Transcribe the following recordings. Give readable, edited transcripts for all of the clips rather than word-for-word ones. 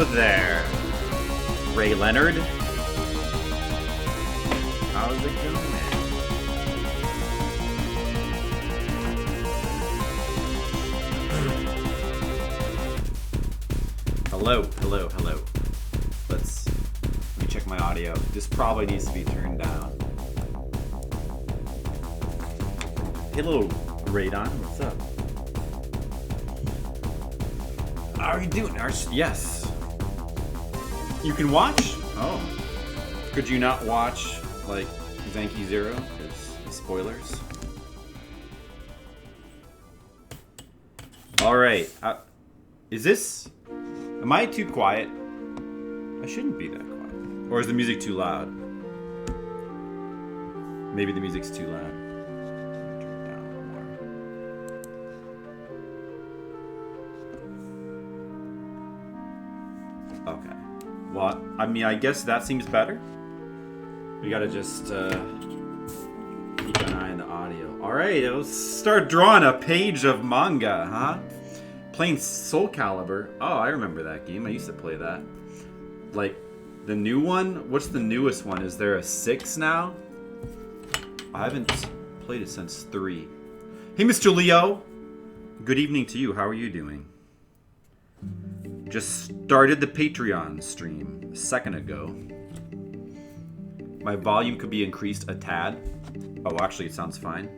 Hello there, Ray Leonard. How's it going? Hello. Let me check my audio. This probably needs to be turned down. Hey, little Radon, what's up? How are you doing? Yes. You can watch? Oh. Could you not watch, like, Zanky Zero? Because spoilers. Alright. Is this... Am I too quiet? I shouldn't be that quiet. Or is the music too loud? Maybe the music's too loud. Turn it down a little more. Okay. Well, I mean, I guess that seems better. We gotta just keep an eye on the audio. Alright, let's start drawing a page of manga, huh? Playing Soul Calibur. Oh, I remember that game. I used to play that. Like, the new one? What's the newest one? Is there a 6 now? I haven't played it since 3. Hey, Mr. Leo. Good evening to you. How are you doing? Just started the Patreon stream a second ago. My volume could be increased a tad. Oh, actually, it sounds fine.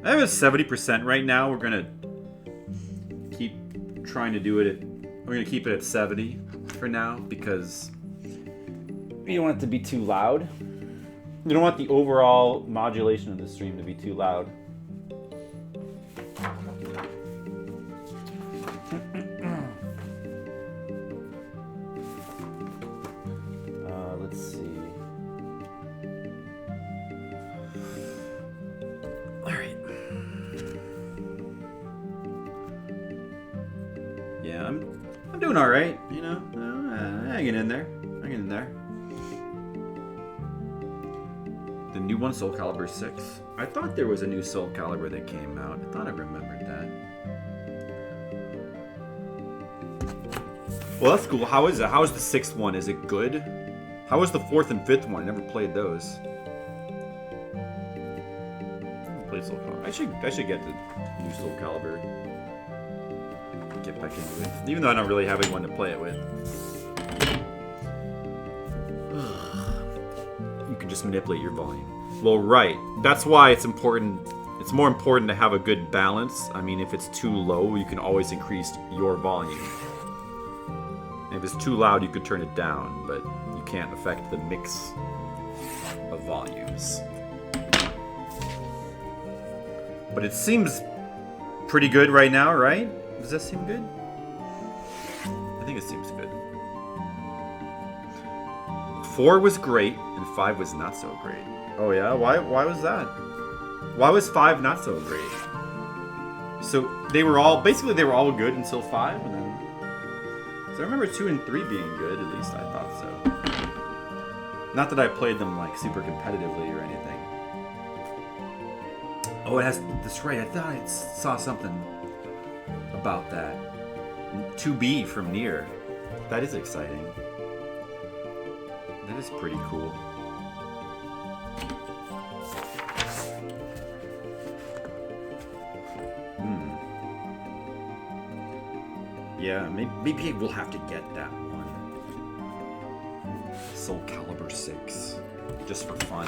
I have it 70% right now. We're gonna keep trying to do it we're gonna keep it at 70 for now because we don't want it to be too loud. You don't want the overall modulation of the stream to be too loud. Let's see. All right. Yeah, I'm doing all right. You know, hanging in there. The new one, Soul Calibur 6. I thought there was a new Soul Calibur that came out. I thought I remembered that. Well, that's cool. How is it? How is the 6th one? Is it good? How was the 4th and 5th one? I never played those. I never played Soul Calibur. I should get the new Soul Calibur. Get back into it. Even though I don't really have anyone to play it with. You can just manipulate your volume. Well, right. That's why it's important. It's more important to have a good balance. I mean, if it's too low, you can always increase your volume. And if it's too loud, you could turn it down, but you can't affect the mix of volumes. But it seems pretty good right now, right? Does that seem good? I think it seems good. 4 was great, and 5 was not so great. Oh yeah? Why was that? Why was 5 not so great? So they were all good until 5, and then... So I remember 2 and 3 being good, at least I thought so. Not that I played them like super competitively or anything. Oh, it has... That's right, I thought I saw something about that. 2B from Nier. That is exciting. That is pretty cool. Yeah, maybe we'll have to get that one. Soul Calibur 6. Just for fun.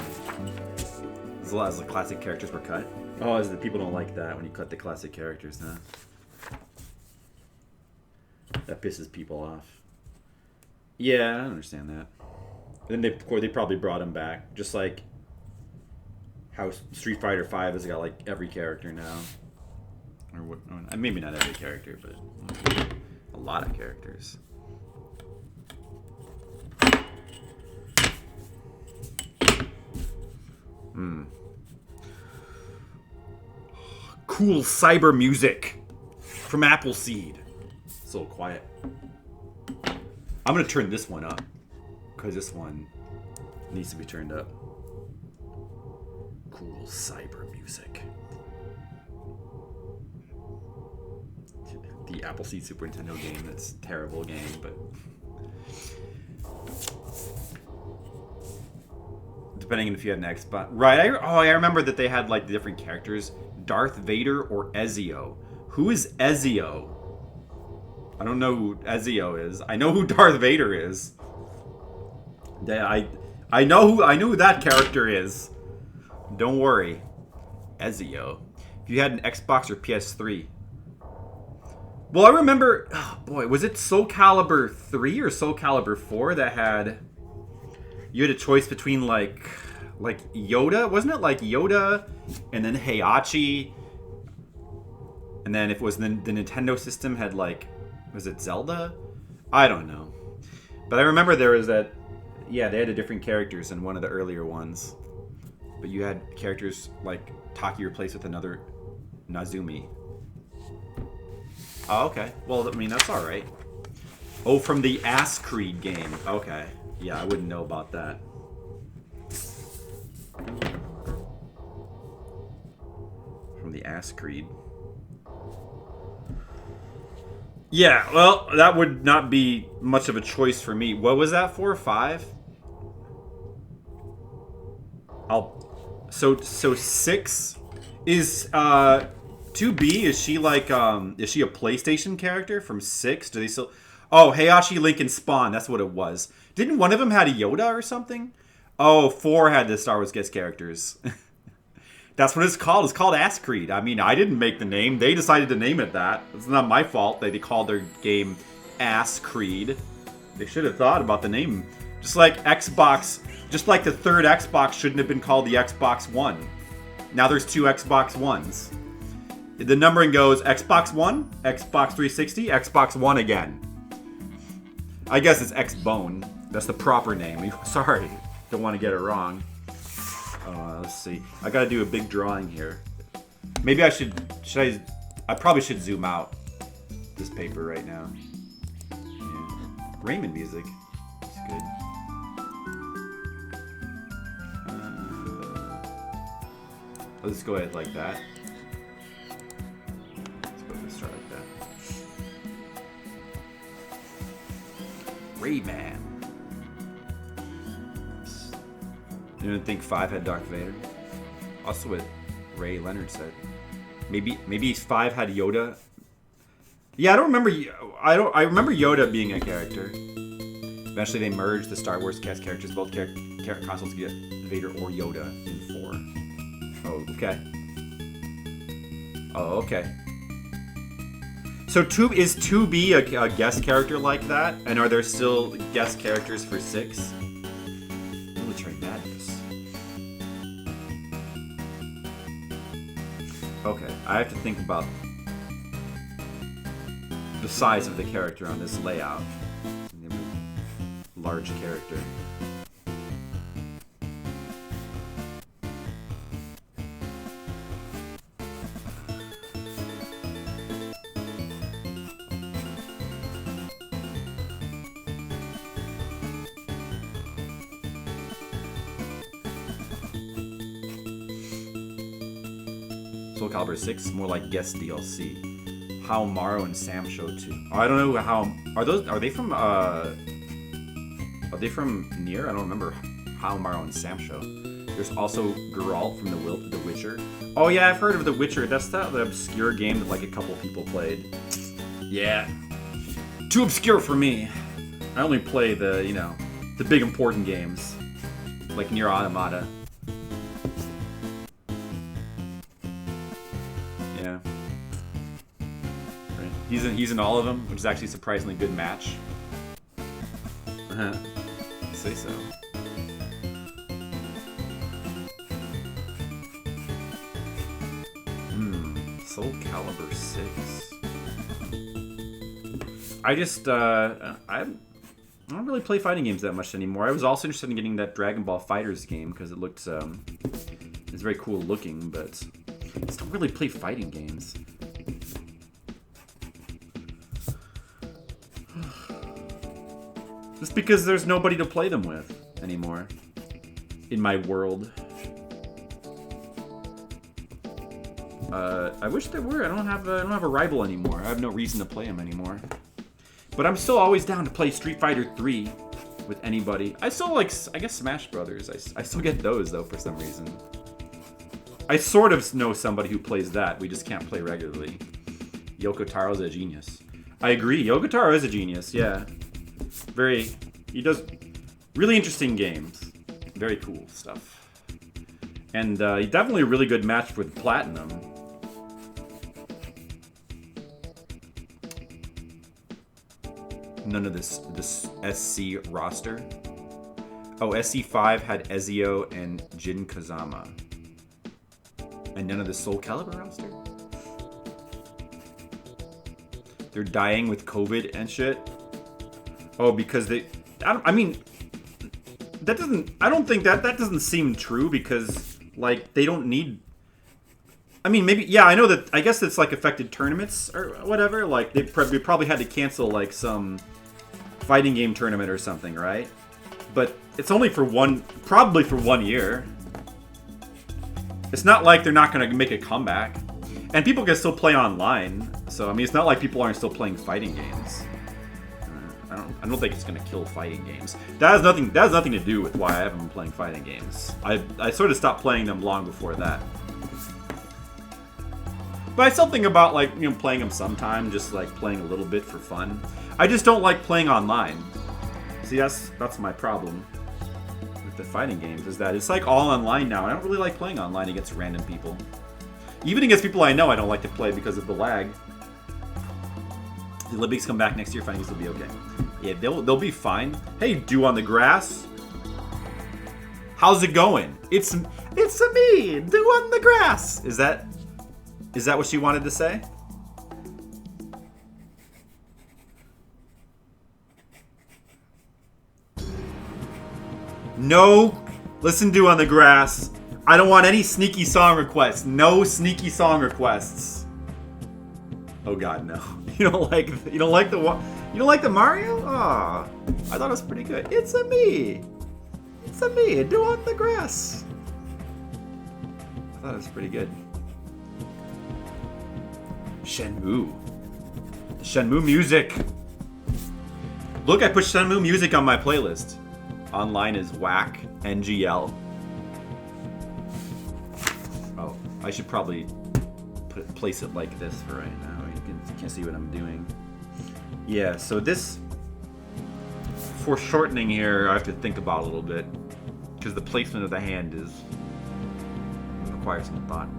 As long as the classic characters were cut. Oh, as the people don't like that when you cut the classic characters, huh? That pisses people off. Yeah, I understand that. And then they probably brought him back, just like how Street Fighter V has got like every character now, or what? Maybe not every character, but a lot of characters. Cool cyber music from Appleseed. It's a little quiet. I'm gonna turn this one up because this one needs to be turned up. Cool cyber music. The the Appleseed Super Nintendo game. That's a terrible game, but depending on if you had an Xbox. Right. I remember that they had like the different characters. Darth Vader or Ezio. Who is Ezio? I don't know who Ezio is. I know who Darth Vader is. I know who that character is. Don't worry. Ezio. If you had an Xbox or PS3. Well, I remember, oh boy, was it Soul Calibur 3 or Soul Calibur 4 that had, you had a choice between like Yoda, wasn't it like Yoda and then Heihachi, and then if it was the Nintendo system had like, was it Zelda? I don't know. But I remember there was that, yeah, they had a different characters in one of the earlier ones. But you had characters like Taki replaced with another Nazumi. Oh, okay. Well, I mean, that's alright. Oh, from the Ass Creed game. Okay. Yeah, I wouldn't know about that. From the Ass Creed. Yeah, well, that would not be much of a choice for me. What was that for? 5? So 6 is 2B, is she like is she a PlayStation character from 6? Do they still? Oh, Heihachi, Link, and Spawn. That's what it was. Didn't one of them had a Yoda or something? Oh, 4 had the Star Wars guest characters. That's what it's called. It's called Ass Creed. I mean, I didn't make the name. They decided to name it that. It's not my fault that they called their game Ass Creed. They should have thought about the name. Just like Xbox, just like the third Xbox shouldn't have been called the Xbox One. Now there's 2 Xbox Ones. The numbering goes Xbox One, Xbox 360, Xbox One again. I guess it's X-Bone. That's the proper name. Sorry, don't want to get it wrong. Let's see. I gotta do a big drawing here. Maybe I should I probably should zoom out this paper right now. Yeah. Raymond music. That's good. Let's go ahead like that. Let's go ahead and start like that. Rayman. You didn't think 5 had Darth Vader? Also what Ray Leonard said. Maybe 5 had Yoda. Yeah, I don't remember. I remember Yoda being a character. Eventually, they merged the Star Wars cast characters. Both consoles get Vader or Yoda in 4. Oh, okay. Oh, okay. So is 2B a guest character like that? And are there still guest characters for 6? Military Madness. Okay, I have to think about the size of the character on this layout. Large character. Soul Calibur 6, more like guest DLC. How Maru and Sam Show 2. Oh, I don't know how. Are they from Nier? I don't remember How Maru and Sam Show. There's also Geralt from The Witcher. Oh yeah, I've heard of The Witcher. That's the obscure game that like a couple people played. Yeah. Too obscure for me. I only play the big important games. Like Nier Automata. Yeah. Right. He's in all of them, which is actually a surprisingly good match. Say so. Soul Calibur 6. I don't really play fighting games that much anymore. I was also interested in getting that Dragon Ball FighterZ game because it looked it's very cool looking, but I just don't really play fighting games. Just because there's nobody to play them with anymore in my world. I wish there were. I don't have a rival anymore. I have no reason to play him anymore. But I'm still always down to play Street Fighter 3 with anybody. I still like, I guess, Smash Brothers. I still get those, though, for some reason. I sort of know somebody who plays that. We just can't play regularly. Yoko Taro's a genius. I agree. Yoko Taro is a genius, yeah. He does really interesting games. Very cool stuff. And he's definitely a really good match with Platinum. None of this SC roster. Oh, SC5 had Ezio and Jin Kazama. And none of the Soul Calibur roster? They're dying with COVID and shit? Oh, because they... I mean... That doesn't... I don't think that doesn't seem true because, like, they don't need... I mean, maybe... Yeah, I know that... I guess it's, like, affected tournaments or whatever. Like, they probably had to cancel, like, some fighting game tournament or something, right? But it's only for probably for 1 year. It's not like they're not going to make a comeback. And people can still play online. So, I mean, it's not like people aren't still playing fighting games. I don't think it's going to kill fighting games. That has nothing to do with why I haven't been playing fighting games. I sort of stopped playing them long before that. But I still think about, like, you know, playing them sometime, just like playing a little bit for fun. I just don't like playing online. See, that's my problem with the fighting games, is that it's like all online now. I don't really like playing online against random people. Even against people I know I don't like to play because of the lag. The Olympics come back next year, fighting games will be okay. Yeah, they'll be fine. Hey, Dew on the Grass. How's it going? It's me, Dew on the Grass. Is that what she wanted to say? No, listen, Dew on the Grass. I don't want any sneaky song requests. No sneaky song requests. Oh God, no. You don't like the Mario? Aw, I thought it was pretty good. It's a me, Dew on the Grass. I thought it was pretty good. Shenmue music. Look, I put Shenmue music on my playlist. Online is whack. NGL. Oh, I should probably place it like this for right now. You can't see what I'm doing. Yeah, so this foreshortening here I have to think about a little bit because the placement of the hand requires some thought.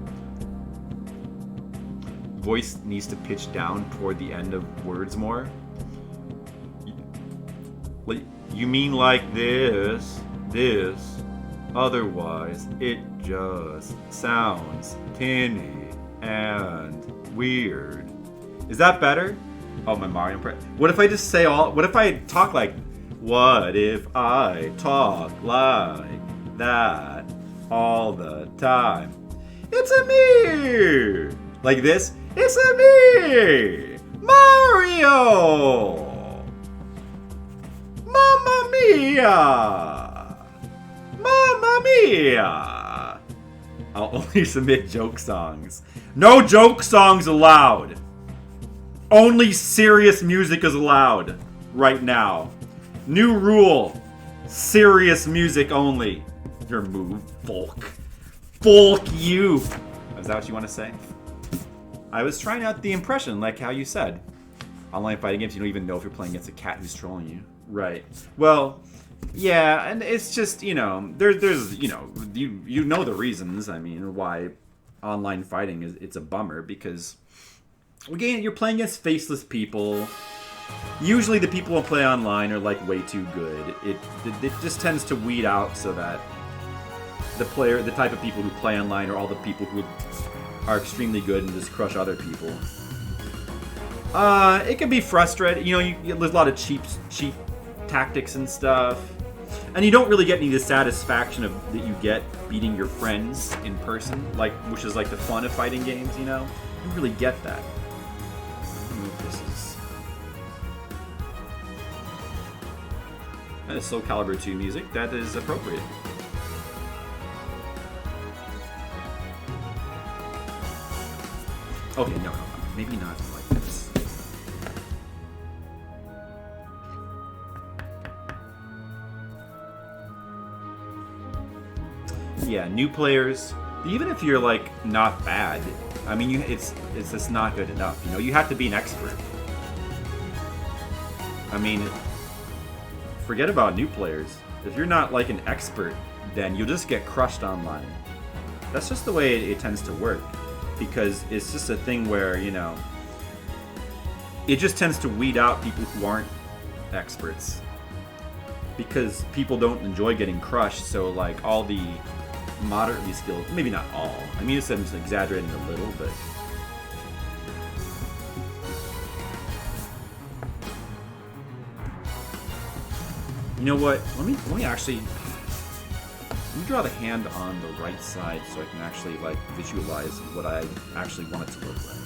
Voice needs to pitch down toward the end of words more. You mean like this, otherwise it just sounds tinny and weird. Is that better? Oh, my Mario impression. What if I just say what if I talk like, what if I talk like that all the time? It's a me! Like this? It's a me! Mario! Mamma mia! Mamma mia! I'll only submit joke songs. No joke songs allowed! Only serious music is allowed right now. New rule. Serious music only. Your move, folk. Folk you. Is that what you want to say? I was trying out the impression, like how you said. Online fighting games, you don't even know if you're playing against a cat who's trolling you. Right. Well, yeah, and it's just, you know, there's you know, you know the reasons, I mean, why online fighting it's a bummer, because again, you're playing against faceless people. Usually the people who play online are like way too good. It just tends to weed out so that the type of people who play online are all the people who are extremely good and just crush other people. It can be frustrating. You know, there's a lot of cheap tactics and stuff, and you don't really get any of the satisfaction that you get beating your friends in person, which is like the fun of fighting games. You know, you don't really get that. That is Soul Calibur 2 music. That is appropriate. Okay, no. Maybe not like this. Yeah, new players, even if you're like not bad, I mean, it's just not good enough. You know, you have to be an expert. I mean, forget about new players. If you're not like an expert, then you'll just get crushed online. That's just the way it tends to work, because it's just a thing where, you know, it just tends to weed out people who aren't experts, because people don't enjoy getting crushed. So like all the moderately skilled, maybe not all, I mean, I'm just exaggerating a little, but you know what, let me actually draw the hand on the right side so I can actually like visualize what I actually want it to look like.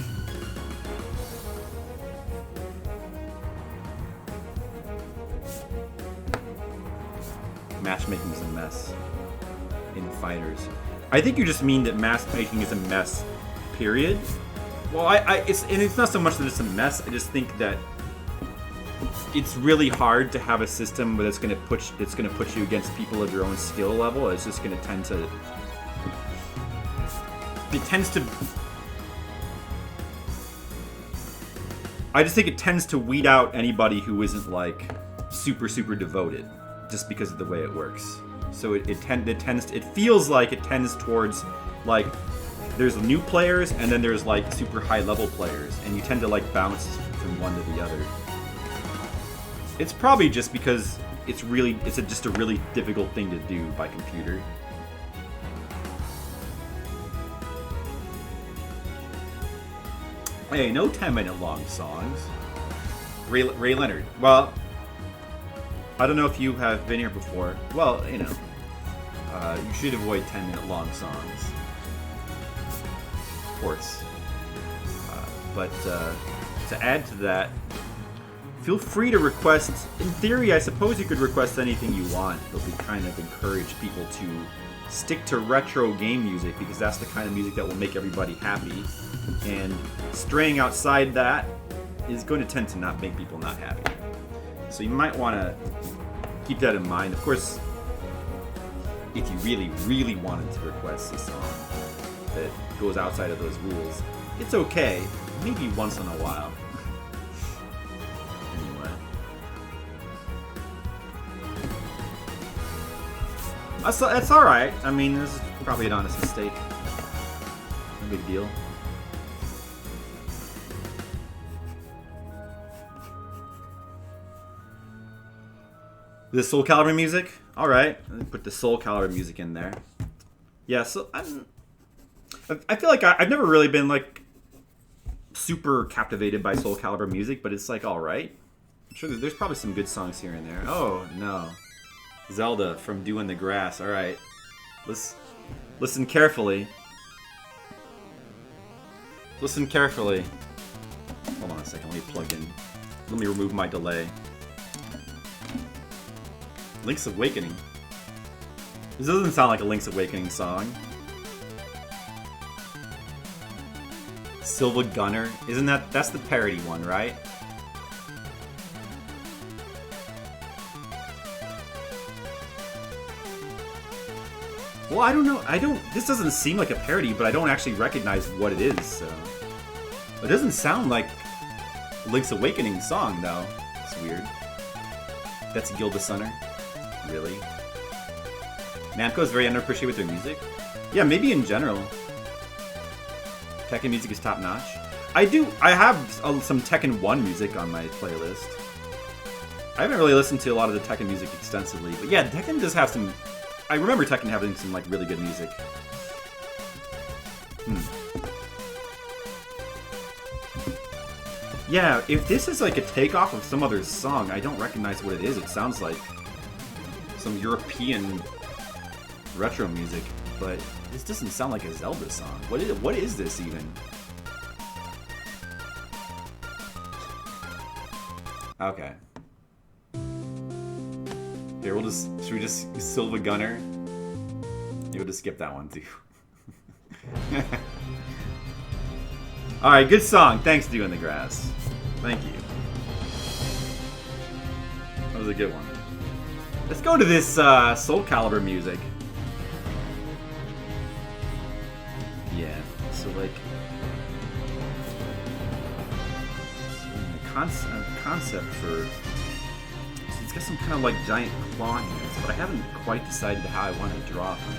Matchmaking is a mess in fighters. I think you just mean that matchmaking is a mess, period. Well, it's not so much that it's a mess. I just think that it's really hard to have a system that's going to put you against people of your own skill level. It's just going to tend to. It tends to. I just think it tends to weed out anybody who isn't like super devoted, just because of the way it works. So it feels like it tends towards like there's new players and then there's like super high level players, and you tend to like bounce from one to the other. It's probably just because it's just a really difficult thing to do by computer. Hey, no 10-minute long songs. Ray Leonard. Well, I don't know if you have been here before. Well, you know, you should avoid 10-minute long songs. Of course. But to add to that, feel free to request. In theory, I suppose you could request anything you want, but we kind of encourage people to stick to retro game music because that's the kind of music that will make everybody happy. And straying outside that is going to tend to not make people not happy. So you might want to keep that in mind. Of course, if you really wanted to request a song that goes outside of those rules, it's okay. Maybe once in a while. That's alright. I mean, this is probably an honest mistake. No big deal. The Soul Calibur music? Alright. Put the Soul Calibur music in there. Yeah, so I feel like I've never really been like super captivated by Soul Calibur music, but it's like alright. I'm sure there's probably some good songs here and there. Oh, no. Zelda from Doing the Grass. Alright. Listen carefully. Listen carefully. Hold on a second. Let me plug in. Let me remove my delay. Link's Awakening. This doesn't sound like a Link's Awakening song. Silva Gunner. Isn't that's the parody one, right? Well, I don't know. This doesn't seem like a parody, but I don't actually recognize what it is, so. It doesn't sound like Link's Awakening song, though. It's weird. That's Gilda Sunner. Really? Namco is very underappreciated with their music? Yeah, maybe in general. Tekken music is top notch. I have some Tekken 1 music on my playlist. I haven't really listened to a lot of the Tekken music extensively, but yeah, Tekken does have some. I remember Tekken having some like really good music. Yeah, if this is like a takeoff of some other song, I don't recognize what it is. It sounds like some European retro music, but this doesn't sound like a Zelda song. What is this even? Okay. Here, should we just Silva Gunner? We'll just skip that one too. Alright, good song. Thanks, Dew in the Grass. Thank you. That was a good one. Let's go to this Soul Calibur music. Yeah, so like... concept for... It's got some kind of like giant claw hands, but I haven't quite decided how I want to draw them.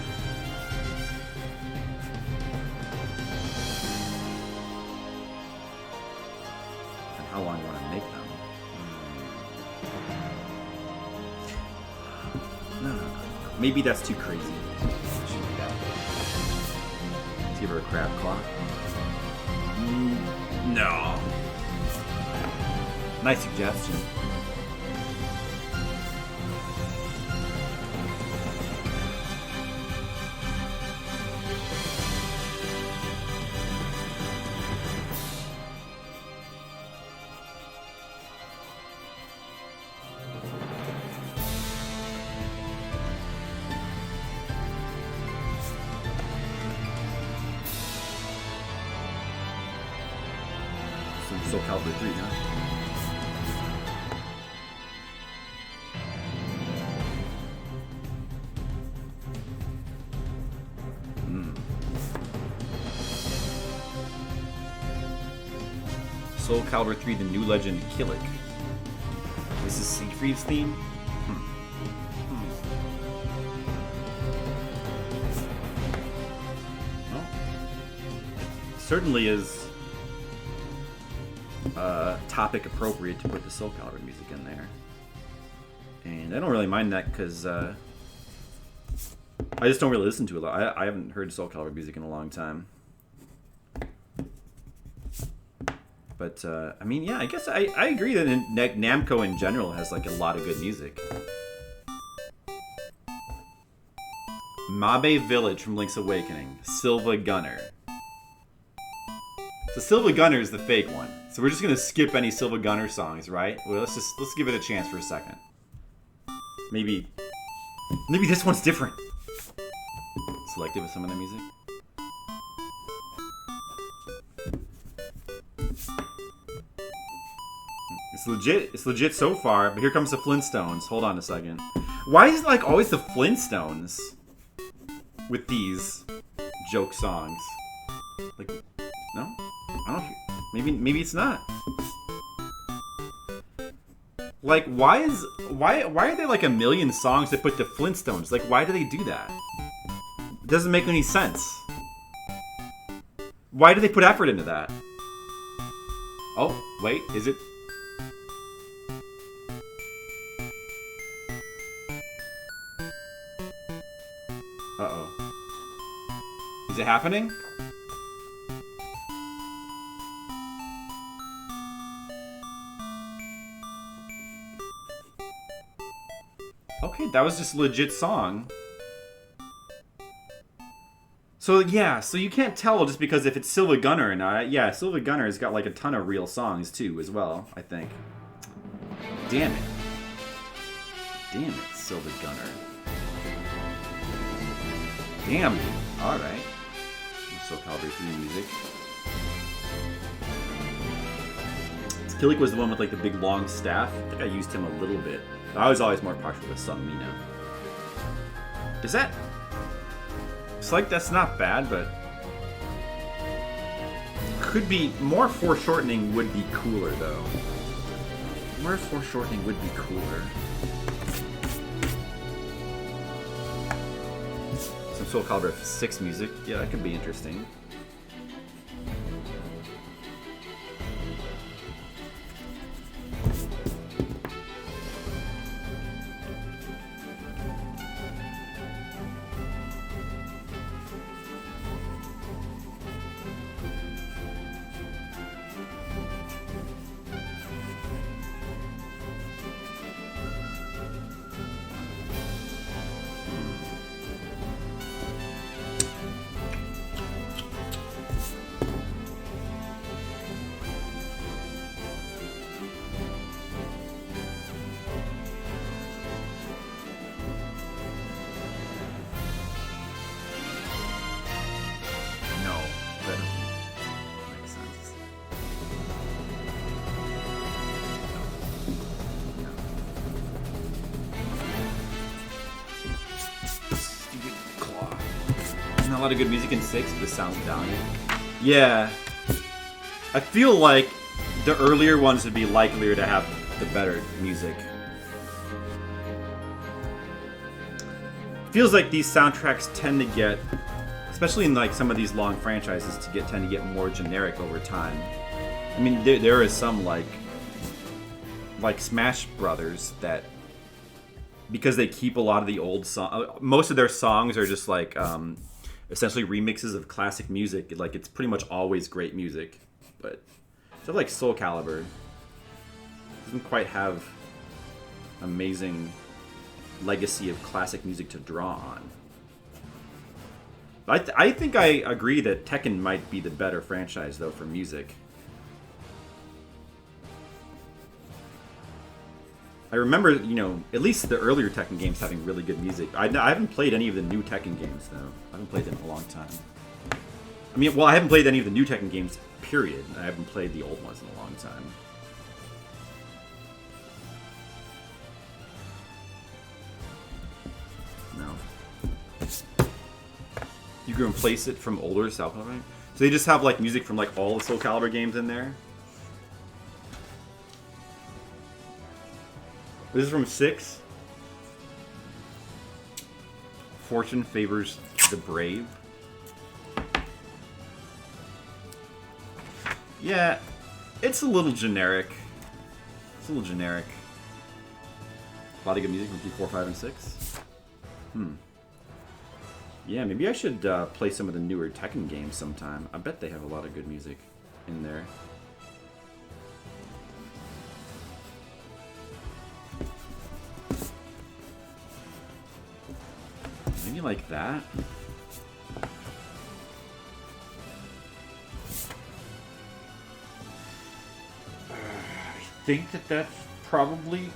And how long I want to make them. No. Maybe that's too crazy. Shouldn't be that. Let's give her a crab claw. No. Nice suggestion. Soul Calibur 3, huh? Soul Calibur 3, the new legend, Killik. This is Siegfried's theme? Well, it certainly is topic appropriate to put the Soul Calibur music in there. And I don't really mind that because I just don't really listen to it a lot. I haven't heard Soul Calibur music in a long time. But, I mean, yeah, I guess I agree that Namco in general has, like, a lot of good music. Mabe Village from Link's Awakening. Silva Gunner. So Silva Gunner is the fake one. So we're just gonna skip any Silva Gunner songs, right? Well, let's give it a chance for a second. Maybe this one's different. Selective with some of the music. It's legit so far, but here comes the Flintstones. Hold on a second. Why is it like always the Flintstones with these joke songs? Like, no? I don't. Maybe it's not. Like, why are there like a million songs that put the Flintstones? Like, why do they do that? It doesn't make any sense. Why do they put effort into that? Oh, wait, is it? Uh-oh. Is it happening? Okay, that was just a legit song. So yeah, so you can't tell just because if it's Silva Gunner or not. Yeah, Silva Gunner has got like a ton of real songs too as well, I think. Damn it. Damn it, Silva Gunner. Damn it. Alright. Soul Calibur 3 music. Killik was the one with like the big long staff. I think I used him a little bit. I was always more partial to Sun Mina. Is that... It's like that's not bad, but... Could be... More foreshortening would be cooler, though. More foreshortening would be cooler. Some Soul Calibur 6 music. Yeah, that could be interesting. lot of good music in 6, but it sounds valiant. Yeah. I feel like the earlier ones would be likelier to have the better music. Feels like these soundtracks tend to get, especially in like some of these long franchises, tend to get more generic over time. I mean, there is some like Smash Brothers that, because they keep a lot of the old songs, most of their songs are just like essentially remixes of classic music. Like it's pretty much always great music, but stuff like Soul Calibur doesn't quite have amazing legacy of classic music to draw on. I think I agree that Tekken might be the better franchise though for music. I remember, you know, at least the earlier Tekken games having really good music. I haven't played any of the new Tekken games, though. I haven't played them in a long time. I mean, well, I haven't played any of the new Tekken games, period. I haven't played the old ones in a long time. No. You can replace it from older Soul Calibur? So they just have, like, music from, like, all the Soul Calibur games in there? This is from 6. Fortune favors the brave. Yeah, it's a little generic. It's a little generic. A lot of good music from 3, 4, 5, and 6. Yeah, maybe I should play some of the newer Tekken games sometime. I bet they have a lot of good music in there. Maybe like that. I think that's probably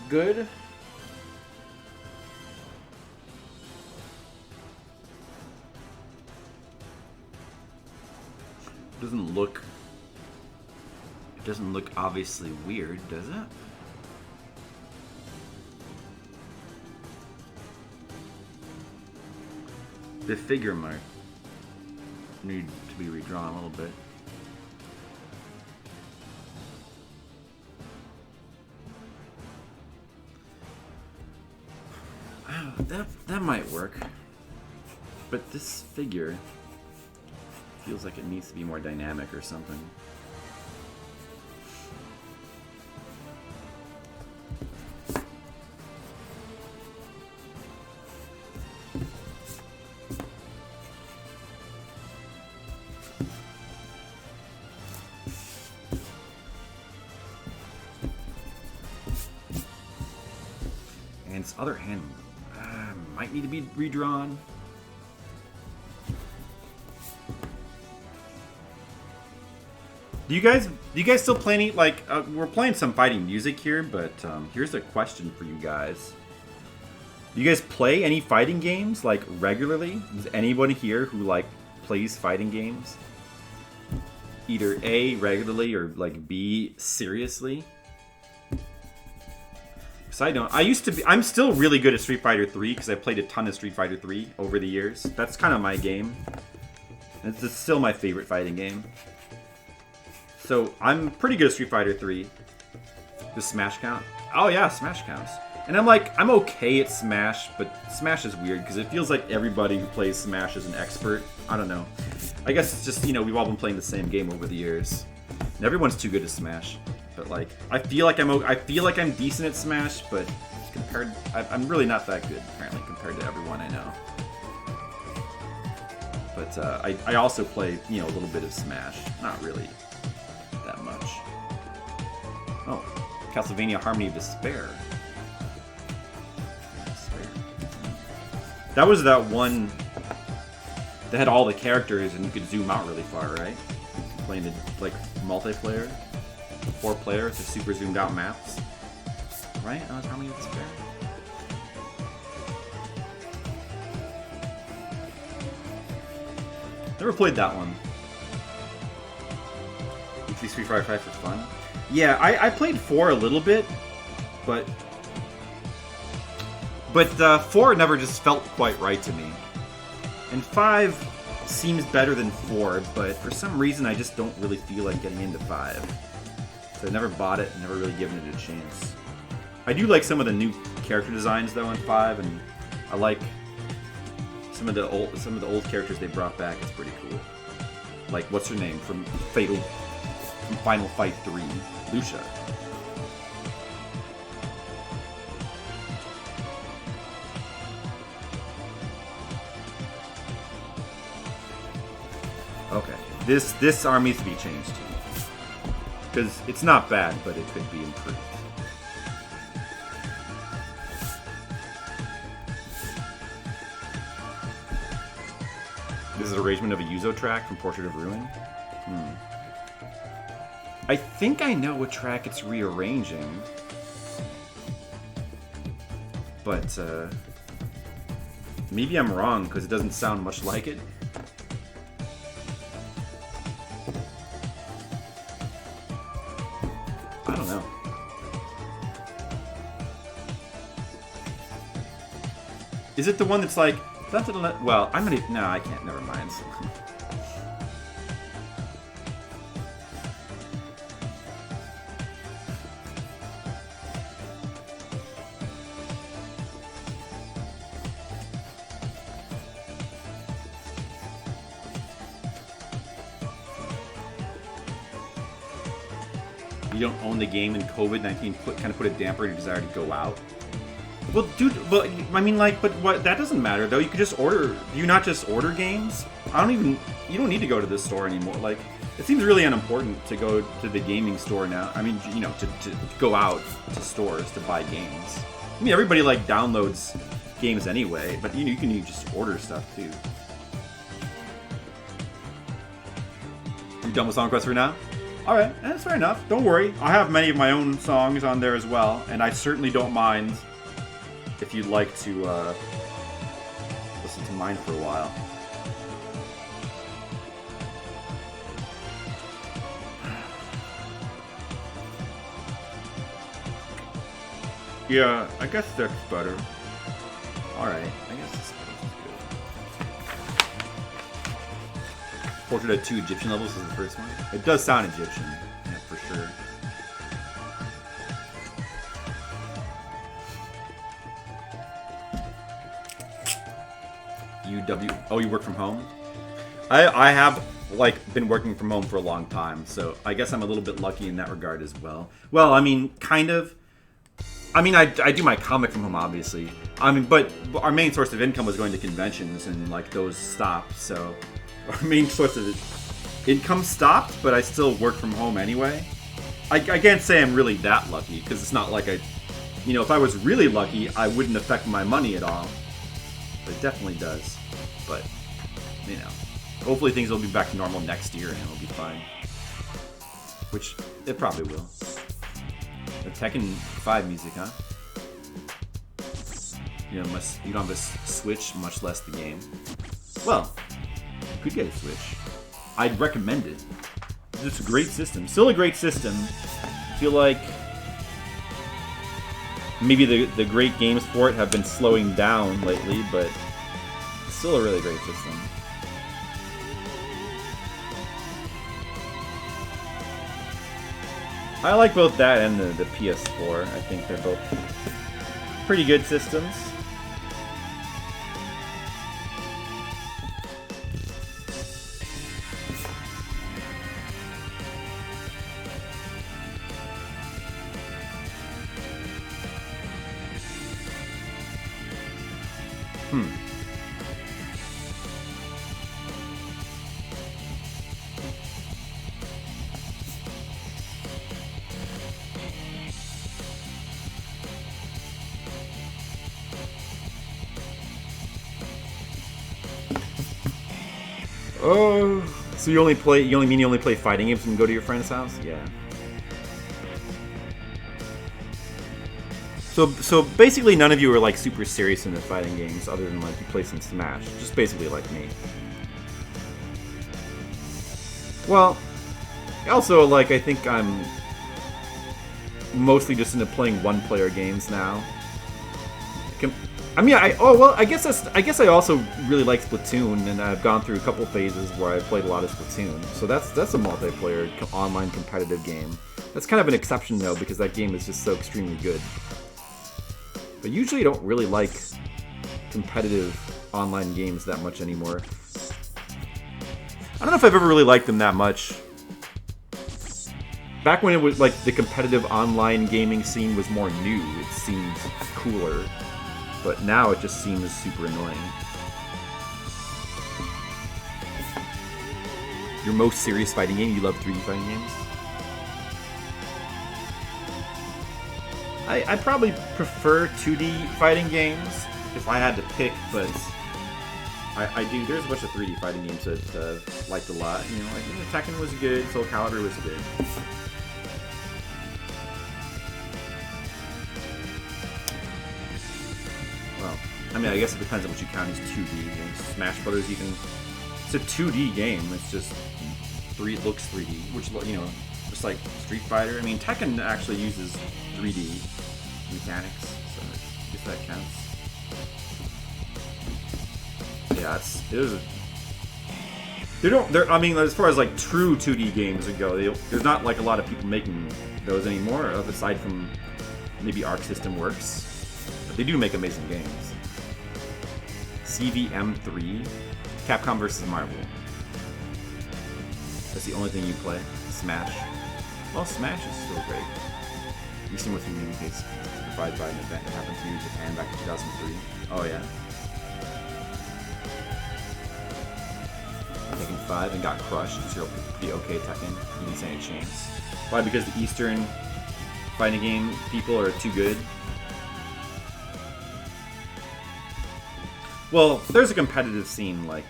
good. It doesn't look obviously weird, does it? The figure might need to be redrawn a little bit. That might work. But this figure feels like it needs to be more dynamic or something. And its other hand might need to be redrawn. Do you guys still play any, like, we're playing some fighting music here, but here's a question for you guys. Do you guys play any fighting games, like, regularly? Is anyone here who, like, plays fighting games? Either A, regularly, or, like, B, seriously? Because I don't. I'm still really good at Street Fighter 3, because I played a ton of Street Fighter 3 over the years. That's kind of my game. It's still my favorite fighting game. So, I'm pretty good at Street Fighter 3. Does Smash count? Oh yeah, Smash counts. And I'm okay at Smash, but Smash is weird, because it feels like everybody who plays Smash is an expert. I don't know. I guess it's just, you know, we've all been playing the same game over the years. And everyone's too good at Smash. But, like, I feel like I'm decent at Smash, but I'm really not that good, apparently, compared to everyone I know. But, I also play, you know, a little bit of Smash. Not really that much. Oh, Castlevania Harmony of Despair. That was that one that had all the characters and you could zoom out really far, right? Playing the, like, multiplayer, 4-player with the super zoomed out maps, right? That was Harmony of Despair. Never played that one. Street Fighter 5 for fun. Yeah, I played 4 a little bit, but 4 never just felt quite right to me. And 5 seems better than 4, but for some reason I just don't really feel like getting into 5. So I never bought it, never really given it a chance. I do like some of the new character designs though in 5, and I like some of the old characters they brought back. It's pretty cool. Like what's her name from Final Fight 3, Lucia. Okay, this army needs to be changed too. Because it's not bad, but it could be improved. This is an arrangement of a Yuzo track from Portrait of Ruin. I think I know what track it's rearranging. But, maybe I'm wrong, because it doesn't sound much like it. I don't know. Is it the one that's like... Well, I'm gonna... No, I can't. Never mind. You don't own the game, and COVID-19 kind of put a damper on your desire to go out. Well, dude, but I mean, like, but what? That doesn't matter though. You could just order. Do you not just order games? You don't need to go to this store anymore. Like, it seems really unimportant to go to the gaming store now. I mean, you know, to go out to stores to buy games. I mean, everybody like downloads games anyway, but you can just order stuff too. You done with Song Quest for now? Alright, that's fair enough. Don't worry. I have many of my own songs on there as well, and I certainly don't mind if you'd like to listen to mine for a while. Yeah, I guess that's better. Alright, I guess this is good. Portrait at 2 Egyptian levels is the first one. It does sound Egyptian, yeah, for sure. Oh, you work from home? I have like been working from home for a long time, so I guess I'm a little bit lucky in that regard as well. Well, I mean, kind of. I mean, I do my comic from home, obviously. I mean, but our main source of income was going to conventions, and like those stopped. So our main source of income stopped, but I still work from home anyway. I can't say I'm really that lucky, because it's not like if I was really lucky, I wouldn't affect my money at all. But it definitely does. But, hopefully things will be back to normal next year and it'll be fine. Which, it probably will. The Tekken 5 music, huh? You don't have a Switch, much less the game. Well, you could get a Switch. I'd recommend it. It's a great system. Still a great system. I feel like maybe the great games for it have been slowing down lately, but it's still a really great system. I like both that and the PS4. I think they're both pretty good systems. Oh, so you only play fighting games and go to your friend's house? Yeah. So basically none of you are like super serious in the fighting games other than like you play some Smash. Just basically like me. Well, also like I think I'm mostly just into playing one-player games now. I mean, I guess I also really like Splatoon, and I've gone through a couple phases where I played a lot of Splatoon. So that's a multiplayer online competitive game. That's kind of an exception though, because that game is just so extremely good. But usually I don't really like competitive online games that much anymore. I don't know if I've ever really liked them that much. Back when it was like the competitive online gaming scene was more new, it seemed cooler. But now it just seems super annoying. Your most serious fighting game? You love 3D fighting games? I probably prefer 2D fighting games if I had to pick, but I do. There's a bunch of 3D fighting games that I've liked a lot. You know, like Tekken was good, Soul Calibur was good. Well, I mean, I guess it depends on what you count as 2D games. Smash Brothers even, it's a 2D game. It's just looks 3D, which, you know, just like Street Fighter. I mean, Tekken actually uses 3D mechanics, so I guess that counts. Yeah, I mean, as far as like true 2D games go, there's not like a lot of people making those anymore, aside from maybe Arc System Works. But they do make amazing games. CVM3, Capcom vs. Marvel. That's the only thing you play. Smash. Well, Smash is still great. You've seen what you mean is provided by an event that happened to you in Japan back in 2003. Oh yeah. Tekken 5 and got crushed because you're pretty okay Tekken. You didn't stand a chance. Why? Because the Eastern fighting game people are too good? Well, there's a competitive scene like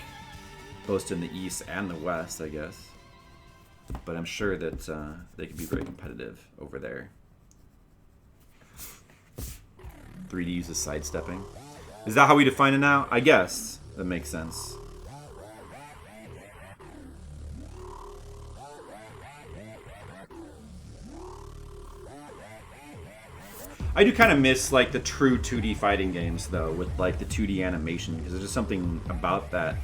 both in the East and the West, I guess. But I'm sure that they could be very competitive over there. 3D uses sidestepping. Is that how we define it now? I guess that makes sense. I do kind of miss like the true 2D fighting games though, with like the 2D animation, because there's just something about that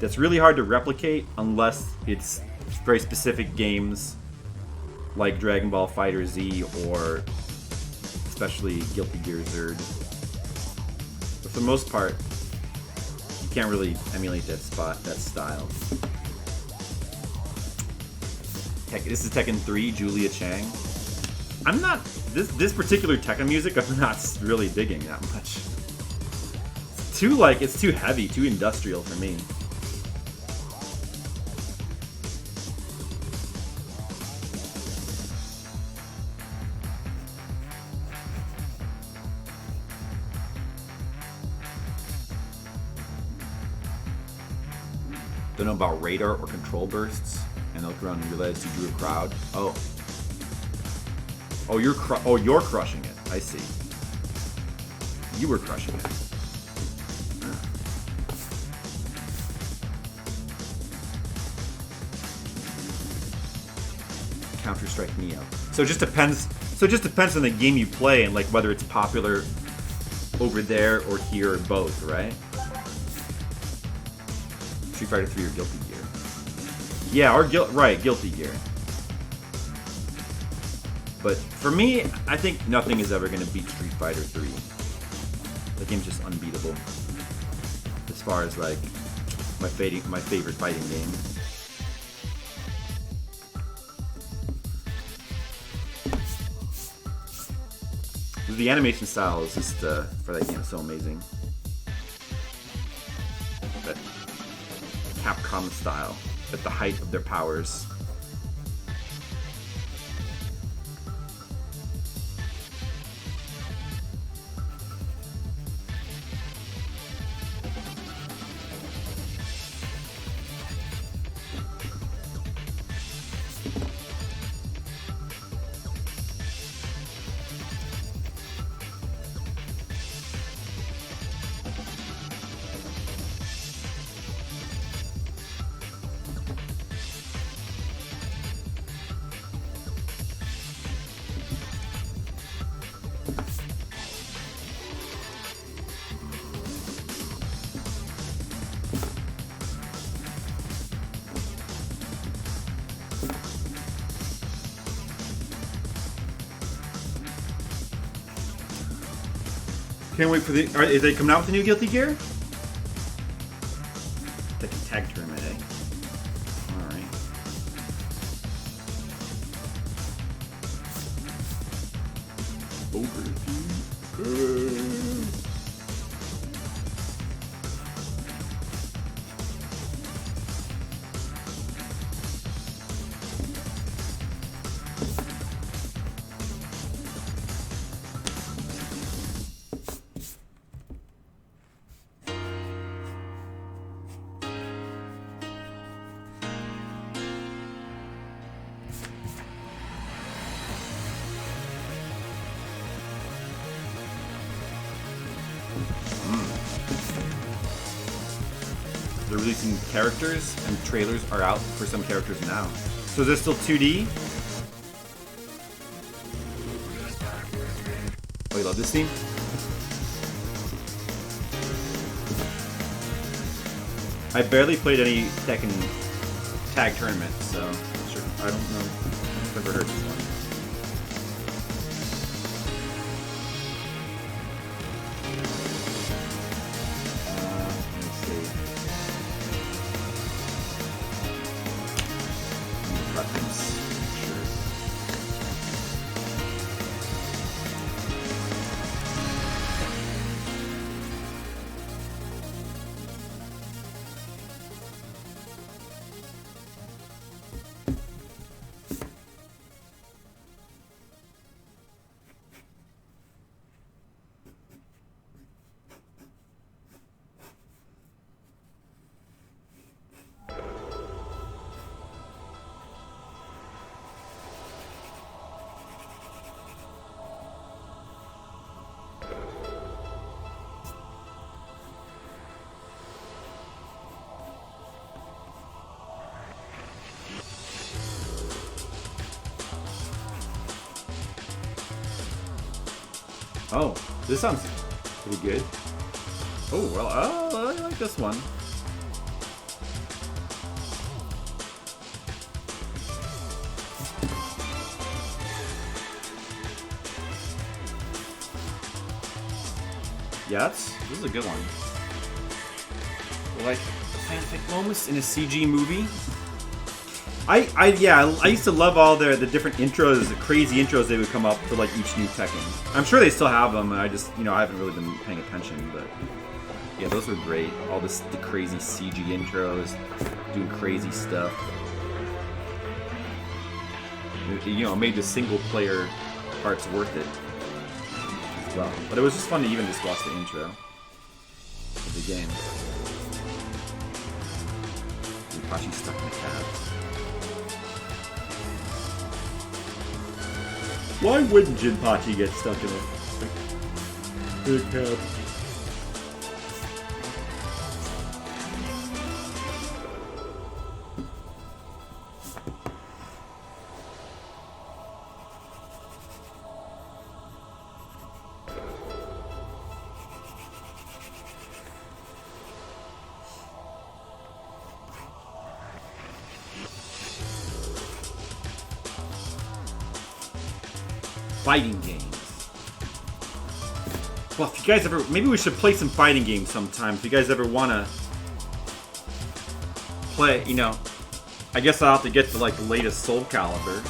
that's really hard to replicate unless it's very specific games like Dragon Ball FighterZ or especially Guilty Gear Zerd. But for the most part, you can't really emulate that style. This is Tekken 3, Julia Chang. I'm not this particular Tekken music. I'm not really digging that much. It's too heavy, too industrial for me. Don't know about radar or control bursts, and look around and realize you drew a crowd. Oh, you're crushing it. I see. You were crushing it. Counter-Strike Neo. So it just depends on the game you play and like whether it's popular over there or here or both, right? Street Fighter 3 or Guilty Gear. Yeah, or Guilty Gear. But for me, I think nothing is ever going to beat Street Fighter 3. The game's just unbeatable. As far as like my favorite fighting game. The animation style is just for that game so amazing. That Capcom style at the height of their powers. Can't wait for the... Is they coming out with the new Guilty Gear? Like a tag tournament, eh? Alright. Overview. They're releasing characters, and trailers are out for some characters now. So is this still 2D? Oh, you love this theme? I barely played any Tekken tag tournaments, so sure. I don't know. I've never heard this one. Oh, this sounds pretty good. Oh, well, I like this one. Yeah, this is a good one. Like fanfic moments in a CG movie. I used to love all the different intros, the crazy intros they would come up for like each new Tekken. I'm sure they still have them. I just, I haven't really been paying attention, but yeah, those were great. All the crazy CG intros, doing crazy stuff. It made the single player parts worth it as well. But it was just fun to even just watch the intro of the game. Ipashi's stuck in the cab. Why wouldn't Jinpachi get stuck in a cab? Fighting games. Well, if you guys ever... Maybe we should play some fighting games sometime. If you guys ever want to play, I guess I'll have to get to, like, the latest Soul Calibur.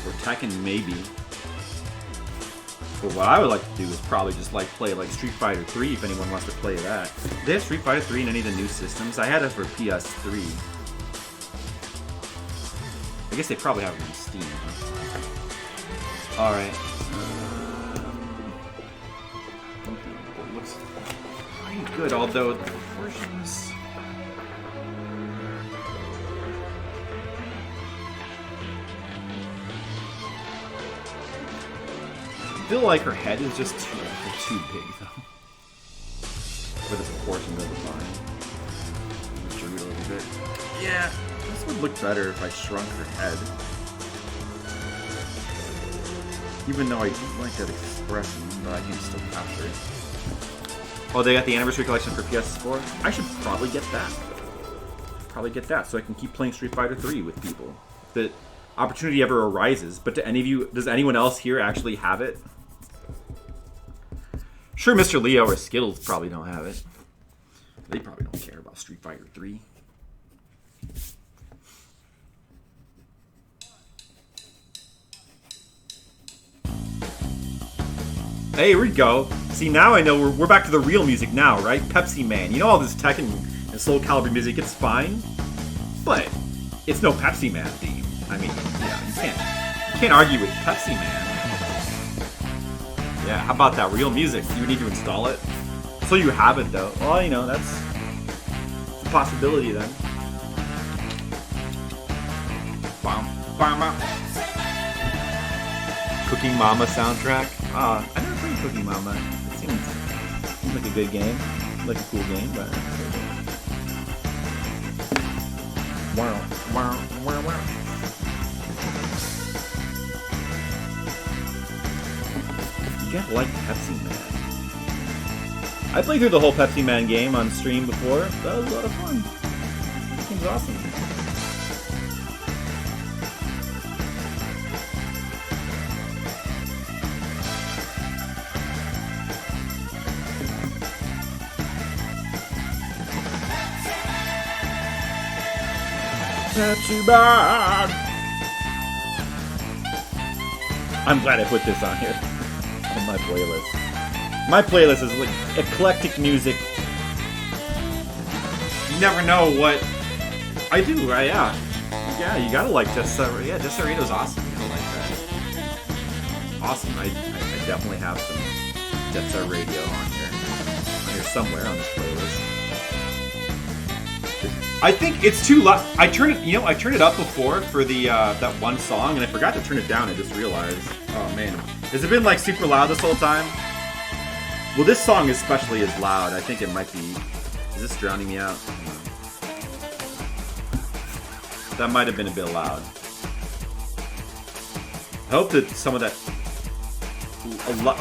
Or Tekken, maybe. But what I would like to do is probably just, like, play, like, Street Fighter 3 if anyone wants to play that. Do they have Street Fighter 3 in any of the new systems? I had it for PS3. I guess they probably have it on Steam, huh? Alright. It looks pretty good, although the versions... I feel like her head is just too big, though. For the proportions of the body. Drew it a little bit. Yeah, this would look better if I shrunk her head. Even though I don't like that expression, but I can still capture it. Oh, they got the anniversary collection for PS4? I should probably get that. So I can keep playing Street Fighter 3 with people. If the opportunity ever arises. But does anyone else here actually have it? Sure, Mr. Leo or Skittles probably don't have it. They probably don't care about Street Fighter 3. Hey, here we go. See, now I know we're back to the real music now, right? Pepsi Man. You know all this Tekken and Soul Calibur music, it's fine. But it's no Pepsi Man theme. I mean, you can't argue with Pepsi Man. Yeah, how about that real music? You need to install it. So you have it though. Well, you know, that's a possibility then. Cooking Mama soundtrack. I never played Cooking Mama. It seems like a good game. Like a cool game, but wow. You gotta like Pepsi Man. I played through the whole Pepsi Man game on stream before. That was a lot of fun. This game's awesome. Pepsi Man! I'm glad I put this on here. On my playlist. My playlist is like eclectic music. You never know what I do, right? Yeah, you gotta like Desarito's awesome. You gotta like that. Awesome. I definitely have some Jet Set Radio on here somewhere on this playlist. I think it's too loud. I turned it up before for the that one song, and I forgot to turn it down. I just realized. Oh man, has it been like super loud this whole time? Well, this song especially is loud. I think it might be. Is this drowning me out? That might have been a bit loud. I hope that some of that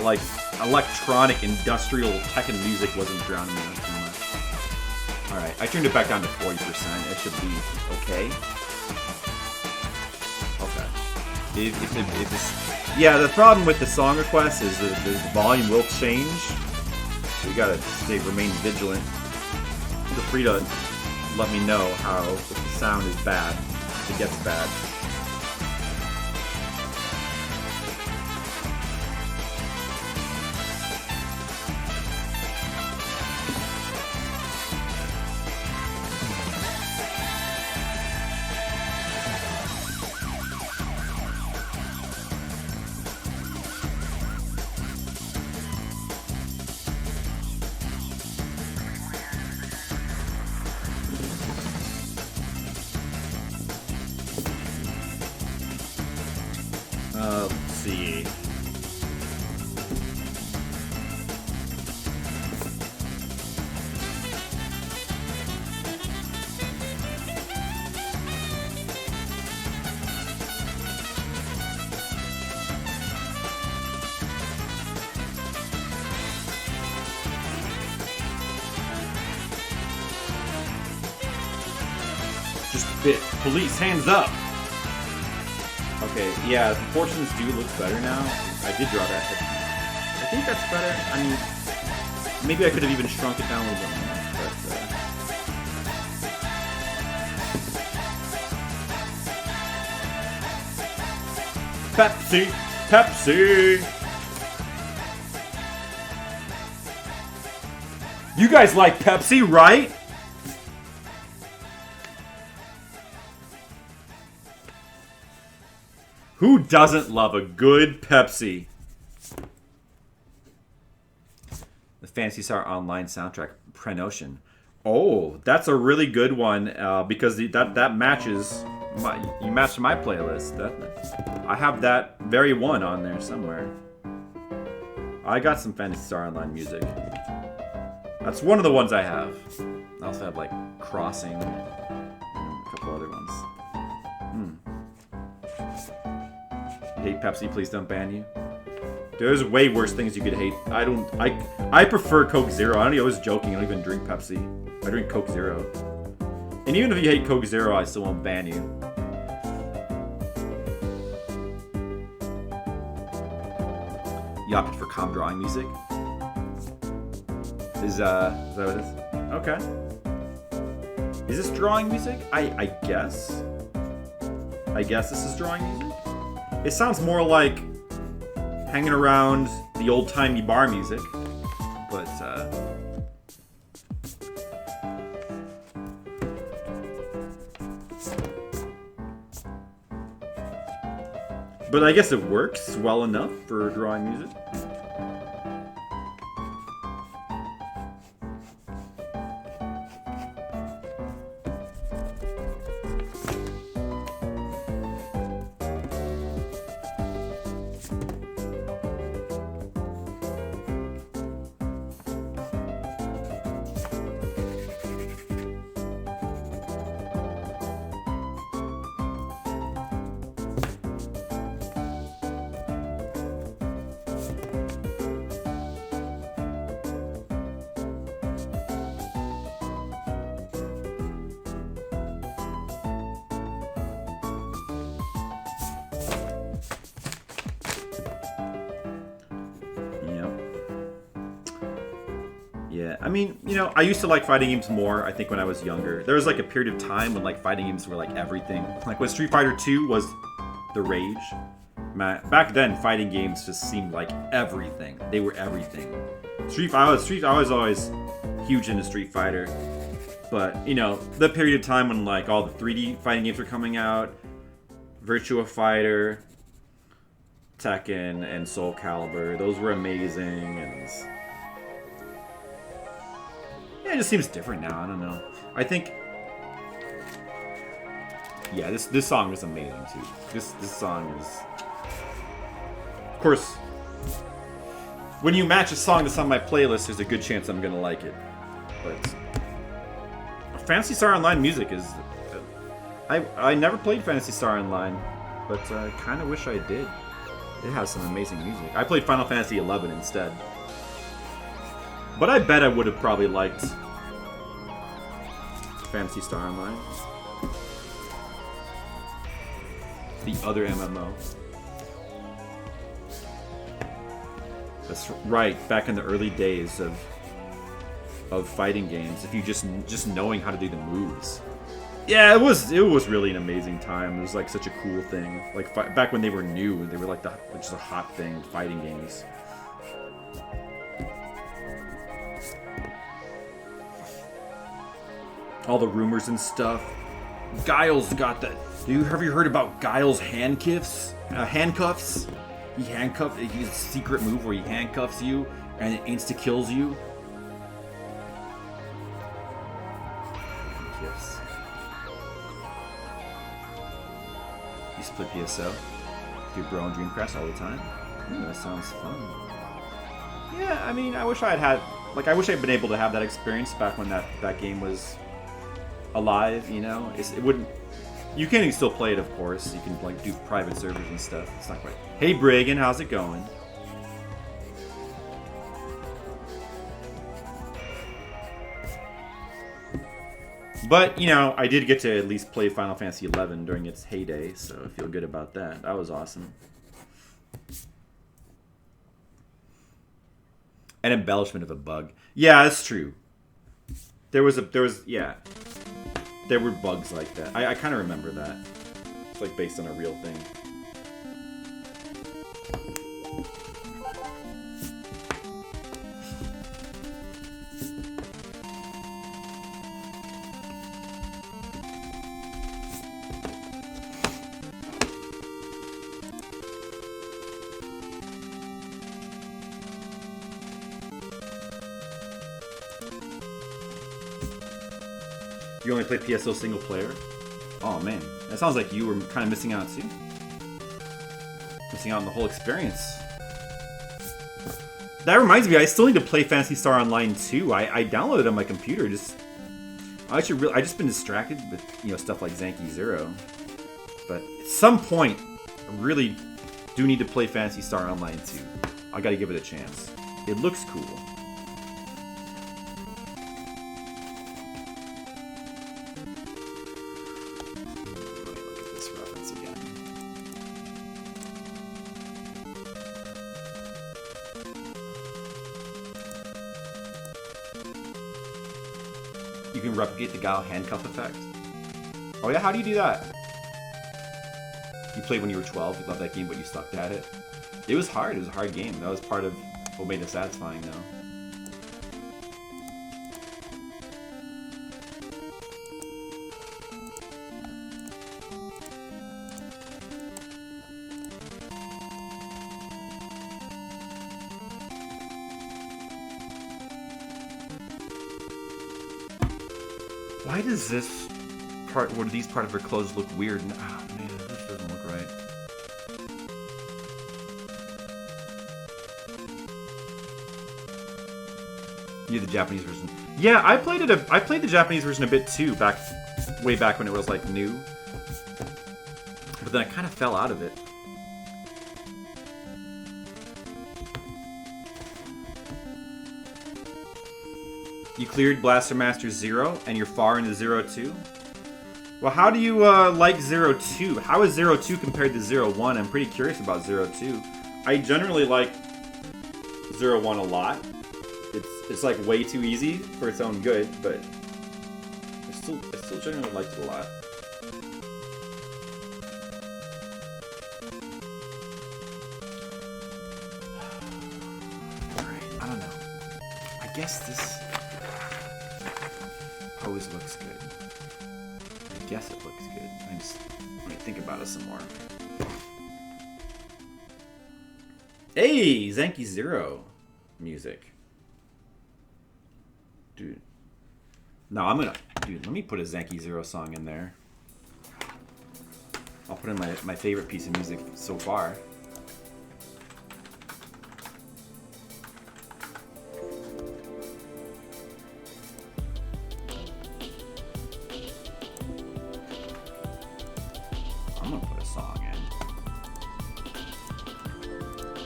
like electronic industrial Tekken music wasn't drowning me out too much. Alright, I turned it back down to 40%. It should be okay. Okay. If it's, yeah, the problem with the song request is that the volume will change. So you gotta remain vigilant. Feel free to let me know if the sound is bad, if it gets bad. Let's see. Just a bit. Police, hands up! Okay, yeah, the proportions do look better now. I did draw that. I think that's better. I mean, maybe I could have even shrunk it down a little bit more. But, Pepsi! Pepsi! You guys like Pepsi, right? Who doesn't love a good Pepsi? The Phantasy Star Online soundtrack, Prenotion. Oh, that's a really good one because that matches you matched my playlist. I have that very one on there somewhere. I got some Phantasy Star Online music. That's one of the ones I have. I also have like Crossing and a couple other ones. Hate Pepsi, please don't ban you. There's way worse things you could hate. I prefer Coke Zero. I was joking. I don't even drink Pepsi. I drink Coke Zero. And even if you hate Coke Zero, I still won't ban you. You opted for calm drawing music. Is that what it is? Okay. Is this drawing music? I guess. I guess this is drawing music. It sounds more like hanging around the old-timey bar music, but I guess it works well enough for drawing music. Yeah, I mean, you know, I used to like fighting games more, I think, when I was younger. There was like a period of time when like fighting games were like everything. Like when Street Fighter 2 was the rage. Back then, fighting games just seemed like everything. They were everything. I was always huge into Street Fighter. But, you know, the period of time when like all the 3D fighting games were coming out, Virtua Fighter, Tekken, and Soul Calibur, those were amazing, and yeah, it just seems different now. I don't know. I think, yeah, this song was amazing too. This song is, of course, when you match a song that's on my playlist, there's a good chance I'm gonna like it. But Phantasy Star Online music is, I never played Phantasy Star Online, but I kind of wish I did. It has some amazing music. I played Final Fantasy XI instead. But I bet I would have probably liked Phantasy Star Online. The other MMO. That's right, back in the early days of fighting games, if you just knowing how to do the moves. Yeah, it was really an amazing time. It was like such a cool thing. Like back when they were new, they were like just a hot thing, fighting games. All the rumors and stuff. Guile's got that. Have you heard about Guile's handcuffs? He has a secret move where he handcuffs you and it insta kills you. Handcuffs. Used to play PSO. Do bro and Dreamcast all the time. Ooh, that sounds fun. Yeah, I mean, I wish I'd been able to have that experience back when that game was alive, you know? It wouldn't... You can still play it, of course. You can like do private servers and stuff. It's not quite... Hey, Briggan, how's it going? But, you know, I did get to at least play Final Fantasy XI during its heyday, so I feel good about that. That was awesome. An embellishment of a bug. Yeah, that's true. There were bugs like that. I kind of remember that. It's like based on a real thing. You only play PSO single player? Oh man, that sounds like you were kind of missing out too. Missing out on the whole experience. That reminds me, I still need to play Phantasy Star Online 2. I downloaded it on my computer. I just been distracted with, you know, stuff like Zanky Zero. But at some point, I really do need to play Phantasy Star Online 2. I gotta give it a chance. It looks cool. can replicate the Guile handcuff effect. Oh yeah, how do you do that? You played when you were 12, you loved that game, but you sucked at it. It was hard, it was a hard game. That was part of what made it satisfying, though. Why does this part, or these part of her clothes look weird? Ah, man, this doesn't look right. You the Japanese version? Yeah, I played it. I played the Japanese version a bit too, way back when it was like new. But then I kind of fell out of it. You cleared Blaster Master 0, and you're far into 0-2? Well, how do you like 0-2? How is 0-2 compared to 0-1? I'm pretty curious about 0-2. I generally like 0-1 a lot. It's like way too easy for its own good, but I still generally liked it a lot. Alright, I don't know. I guess this pose looks good. I guess it looks good. Let me think about it some more. Hey, Zenki Zero music. Dude. No, dude, let me put a Zenki Zero song in there. I'll put in my favorite piece of music so far.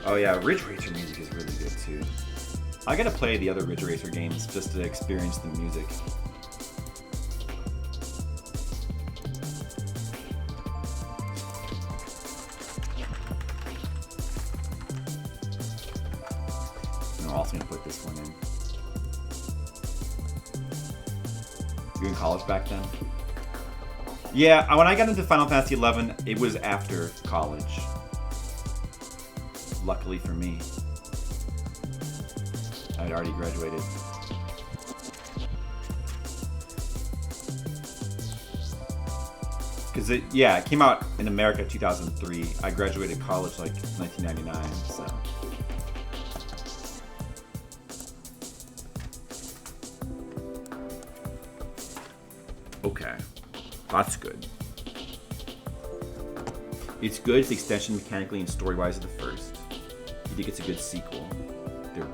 Oh yeah, Ridge Racer music is really good too. I gotta play the other Ridge Racer games just to experience the music. I'm also gonna put this one in. You were in college back then? Yeah, when I got into Final Fantasy XI, it was after college. Luckily for me, I'd already graduated. Because it came out in America 2003. I graduated college like 1999, so. Okay, that's good. It's good. It's the extension mechanically and story-wise of the first. You think it's a good sequel. They're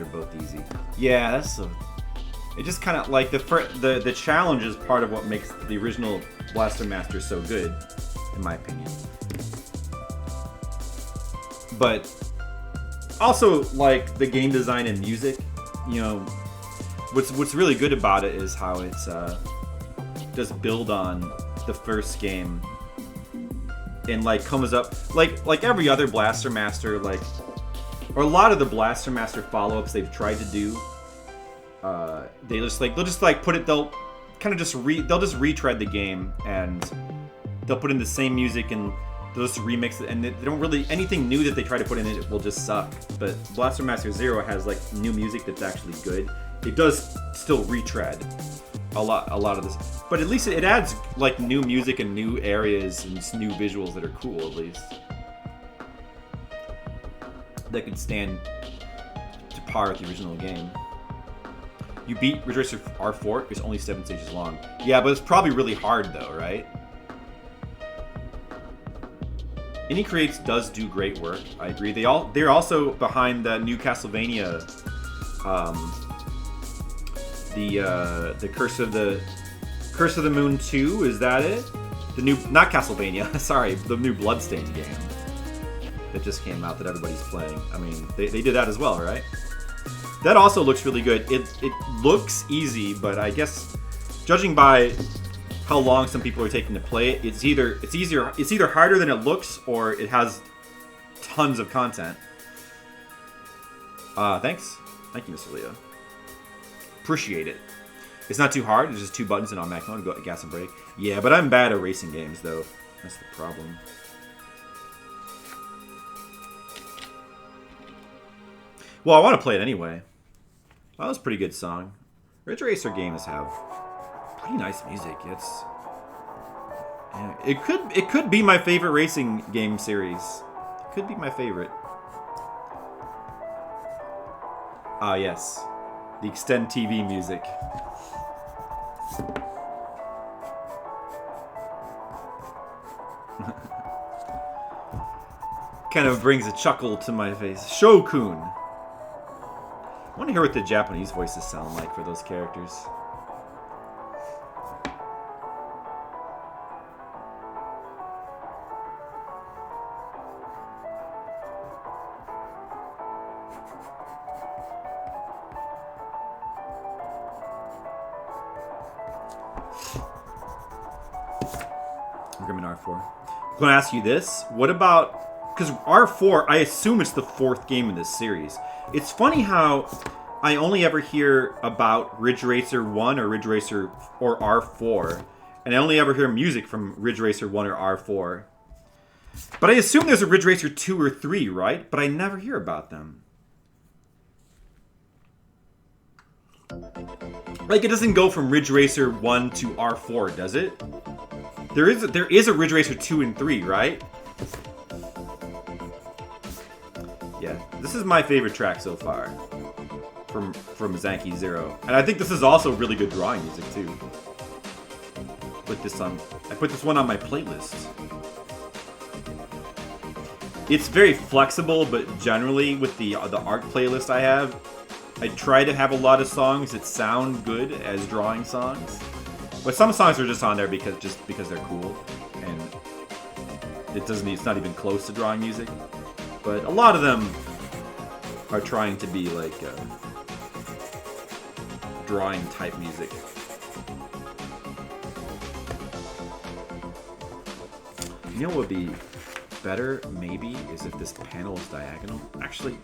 both easy. Yeah, it just kind of like the challenge is part of what makes the original Blaster Master so good, in my opinion. But also like the game design and music, you know, what's really good about it is how it's does build on the first game and like comes up like every other Blaster Master, like, or a lot of the Blaster Master follow-ups they've tried to do, they'll just put it, they'll kind of just retread the game and they'll put in the same music and they'll just remix it, and they don't really, anything new that they try to put in it will just suck. But Blaster Master Zero has like new music that's actually good. It does still retread a lot of this, but at least it adds like new music and new areas and new visuals that are cool, at least that could stand to par with the original game. You beat Ridge Racer R4. It's only 7 stages long. Yeah, but it's probably really hard though, right? Indie Creates does do great work. I agree. They're also behind the new Castlevania, the Curse of the Moon 2. Is that it? The new, not Castlevania. Sorry, the new Bloodstained game that just came out that everybody's playing. I mean, they did that as well, right? That also looks really good. It looks easy, but I guess judging by how long some people are taking to play it, it's either harder than it looks or it has tons of content. Thank you, Mr. Leo. Appreciate it. It's not too hard. It's just 2 buttons and automatic mode. Go gas and brake. Yeah, but I'm bad at racing games, though. That's the problem. Well, I want to play it anyway. That was a pretty good song. Ridge Racer games have pretty nice music. It's yeah, it could be my favorite racing game series. It could be my favorite. Ah, yes. The Extend TV music. Kind of brings a chuckle to my face. Shokun. I want to hear what the Japanese voices sound like for those characters. Grim R4. I'm going to ask you this. What about... Because R4, I assume it's the 4th game in this series. It's funny how I only ever hear about Ridge Racer 1 or Ridge Racer or R4. And I only ever hear music from Ridge Racer 1 or R4. But I assume there's a Ridge Racer 2 or 3, right? But I never hear about them. Like, it doesn't go from Ridge Racer 1 to R4, does it? There is a Ridge Racer 2 and 3, right? Yeah, this is my favorite track so far from Zanki Zero, and I think this is also really good drawing music too. I put this one on my playlist. It's very flexible, but generally with the art playlist I have, I try to have a lot of songs that sound good as drawing songs. But some songs are just on there because they're cool, and it's not even close to drawing music. But a lot of them are trying to be like drawing type music. You know what would be better, maybe, is if this panel is diagonal. Actually,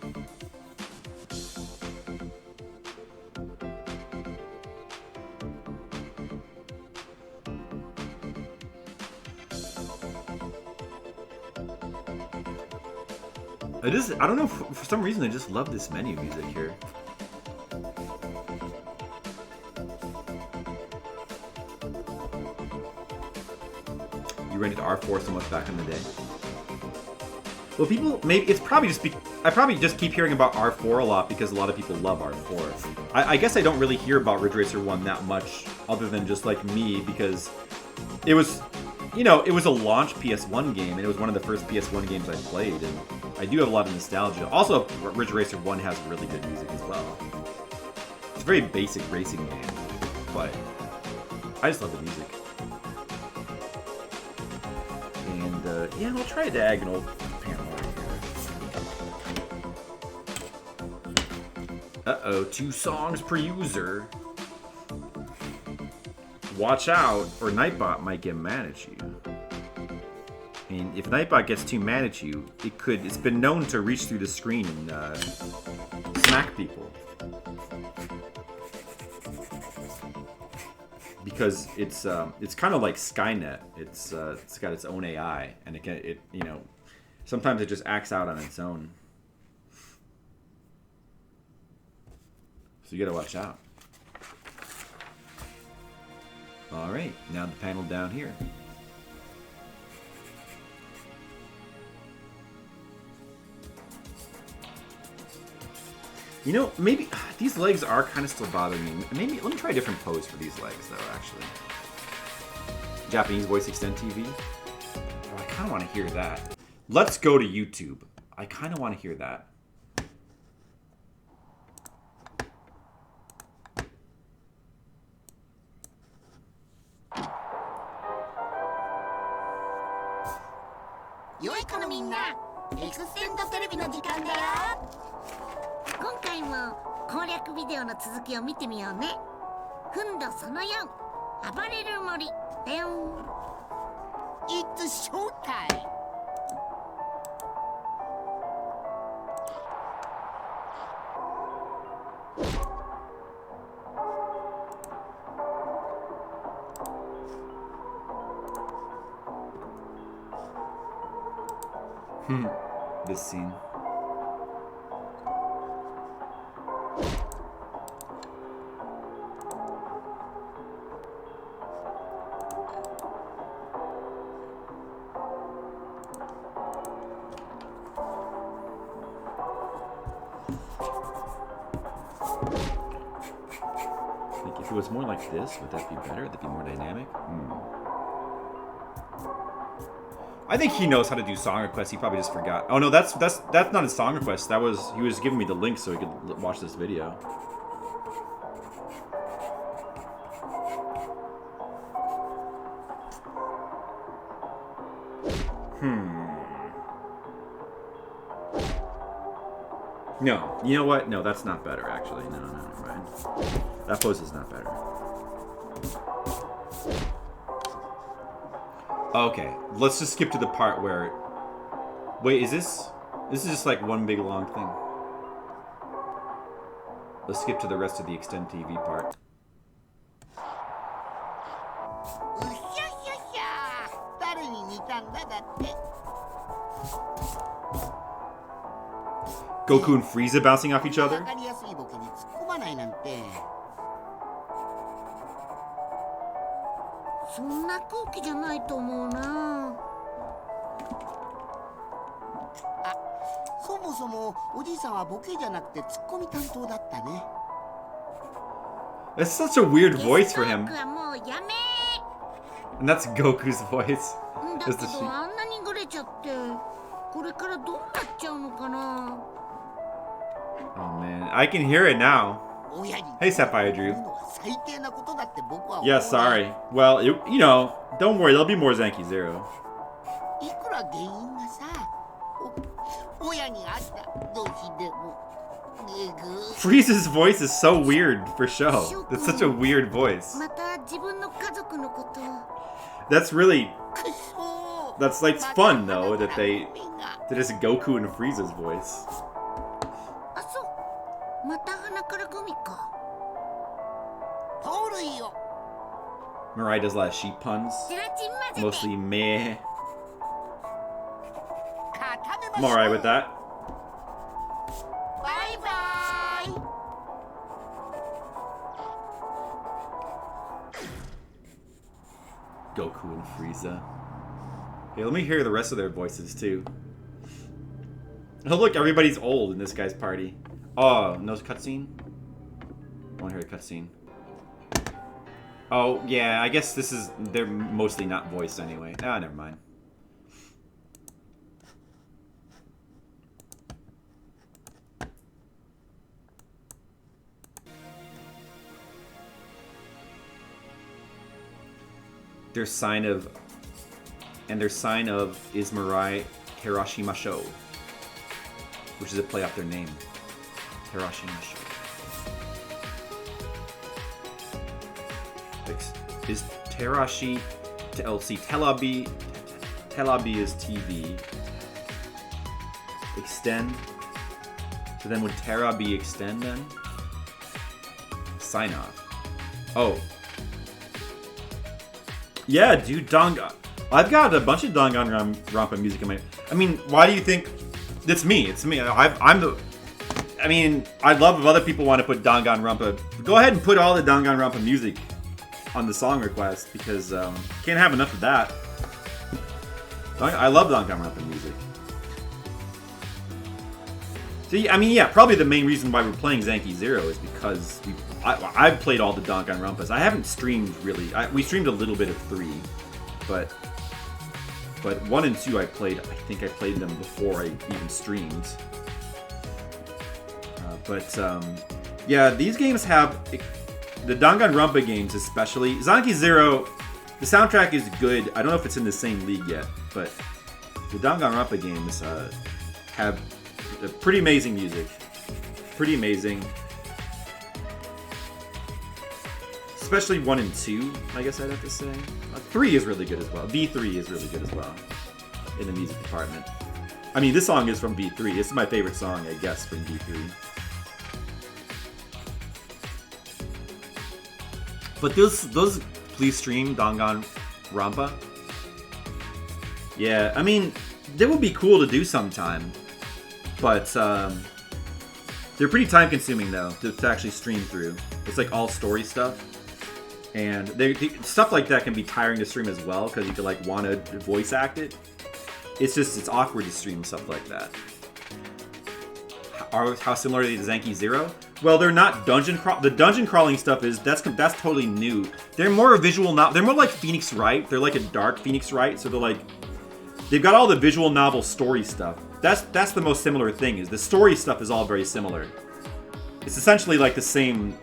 I don't know, for some reason I just love this menu music here. You rented R4 so much back in the day. Well, people, maybe, it's probably just, I probably just keep hearing about R4 a lot because a lot of people love R4. I guess I don't really hear about Ridge Racer 1 that much, other than just like me, because it was, you know, it was a launch PS1 game, and it was one of the first PS1 games I played, and I do have a lot of nostalgia. Also, Ridge Racer 1 has really good music as well. It's a very basic racing game, but I just love the music. And, yeah, we'll try a diagonal panel right here. Uh-oh, 2 songs per user. Watch out, or Nightbot might get mad at you. And if Nightbot gets too mad at you, it's been known to reach through the screen and smack people. Because it's kind of like Skynet. It's got its own AI, and you know, sometimes it just acts out on its own. So you gotta watch out. All right, now the panel down here. You know, maybe these legs are kind of still bothering me. Maybe let me try a different pose for these legs, though. Actually, Japanese voice extend TV. Oh, I kind of want to hear that. Let's go to YouTube. I kind of want to hear that.良い子のみんな、エクステンドテレビの時間だよ。今回も攻略ビデオの続きを見てみようね。フンドその4、暴れる森。でよん。It's showtime! This scene. Like if it was more like this, would that be better? Would that be more dynamic? I think he knows how to do song requests. He probably just forgot. Oh no, that's not a song request. That was he was giving me the link so he could watch this video. No, you know what? No, that's not better actually. No, never mind. That pose is not better. Okay, let's just skip to the part where... Wait, is this... This is just like one big long thing. Let's skip to the rest of the Extend TV part. Goku and Frieza bouncing off each other? そんな空気じゃないと思うな。あ、そもそもおじいさんはボケじゃなくてツッコミ担当だったね。That's such a weird voice for him. ゲストークはもうやめ。And that's Goku's voice. だけどあんなにグレちゃってこれからどうなっちゃうのかな。Oh man, I can hear it now. Hey, Sapphire Drew. Yeah, sorry. Well, you know, don't worry, there'll be more Zanki Zero. Frieza's voice is so weird for show. That's such a weird voice. That's really... That's like fun though, that it's Goku and Frieza's voice. Mirai does a lot of sheep puns. Mostly meh. I'm alright with that. Bye-bye. Goku and Frieza. Hey, let me hear the rest of their voices too. Oh look, everybody's old in this guy's party. Oh, no cutscene? I want to hear the cutscene. Oh, yeah, I guess they're mostly not voiced anyway. Ah, never mind. Their sign of is Mirai Terashimasho, which is a play off their name. Terashimasho. Is Terashi TLC Telabi is TV. Extend. So then would Terabi extend then? Sign off. Oh. Yeah, dude, I've got a bunch of Danganronpa music in my... I mean, why do you think... It's me. I'm the... I mean, I'd love if other people want to put Danganronpa... Go ahead and put all the Danganronpa music on the song request, because can't have enough of that. I love Danganronpa music. See, I mean, yeah, probably the main reason why we're playing Zanki Zero is because I've played all the Danganronpas. I haven't streamed really. We streamed a little bit of 3, but 1 and 2 I think I played them before I even streamed. Yeah, these games have... The Danganronpa games especially. Zanki Zero, the soundtrack is good. I don't know if it's in the same league yet, but the Danganronpa games have pretty amazing music. Pretty amazing. Especially 1 and 2, I guess I'd have to say. 3 is really good as well. V3 is really good as well in the music department. I mean, this song is from V3. This is my favorite song, I guess, from V3. But those please stream Danganronpa. Yeah, I mean, That would be cool to do sometime, but they're pretty time consuming though to actually stream through. It's like all story stuff, and stuff like that can be tiring to stream as well because you could like want to voice act it. It's awkward to stream stuff like that. How similar are they to Zanki Zero? Well, they're not dungeon crawl. The dungeon crawling stuff that's totally new. They're more visual they're more like Phoenix Wright. They're like a dark Phoenix Wright. So they've got all the visual novel story stuff. That's the most similar thing. Is the story stuff is all very similar. It's essentially like the same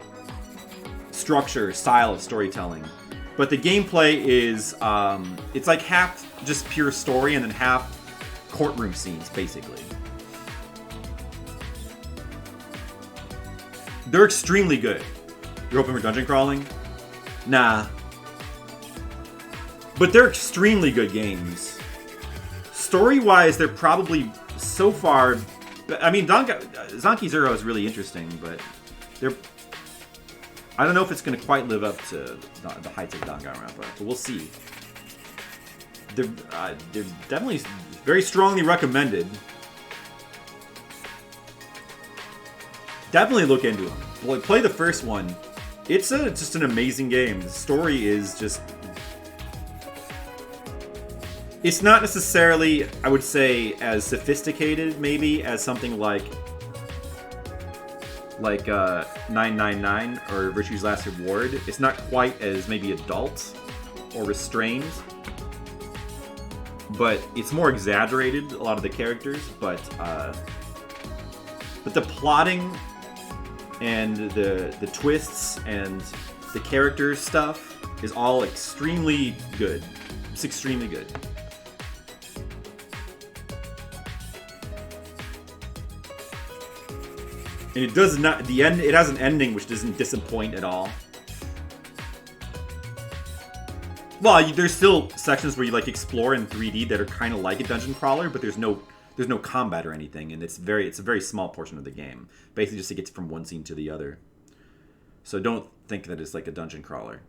structure, style of storytelling, but the gameplay is it's like half just pure story and then half courtroom scenes, basically. They're extremely good. You're hoping for dungeon crawling? Nah. But they're extremely good games. Story-wise, they're probably, so far... I mean, Zanki Zero is really interesting, but I don't know if it's going to quite live up to the heights of Danganronpa, but we'll see. They're definitely very strongly recommended. Definitely look into them. Play the first one. It's just an amazing game. The story is just... It's not necessarily, I would say, as sophisticated, maybe, as something like 999 or Virtue's Last Reward. It's not quite as maybe adult or restrained. But it's more exaggerated, a lot of the characters. But the plotting... and the twists and the character stuff is all extremely good. It's extremely good. And it does not... it has an ending which doesn't disappoint at all. Well, there's still sections where you like explore in 3D that are kind of like a dungeon crawler, but there's no combat or anything, and it's a very small portion of the game. Basically just to get from one scene to the other. So don't think that it's like a dungeon crawler.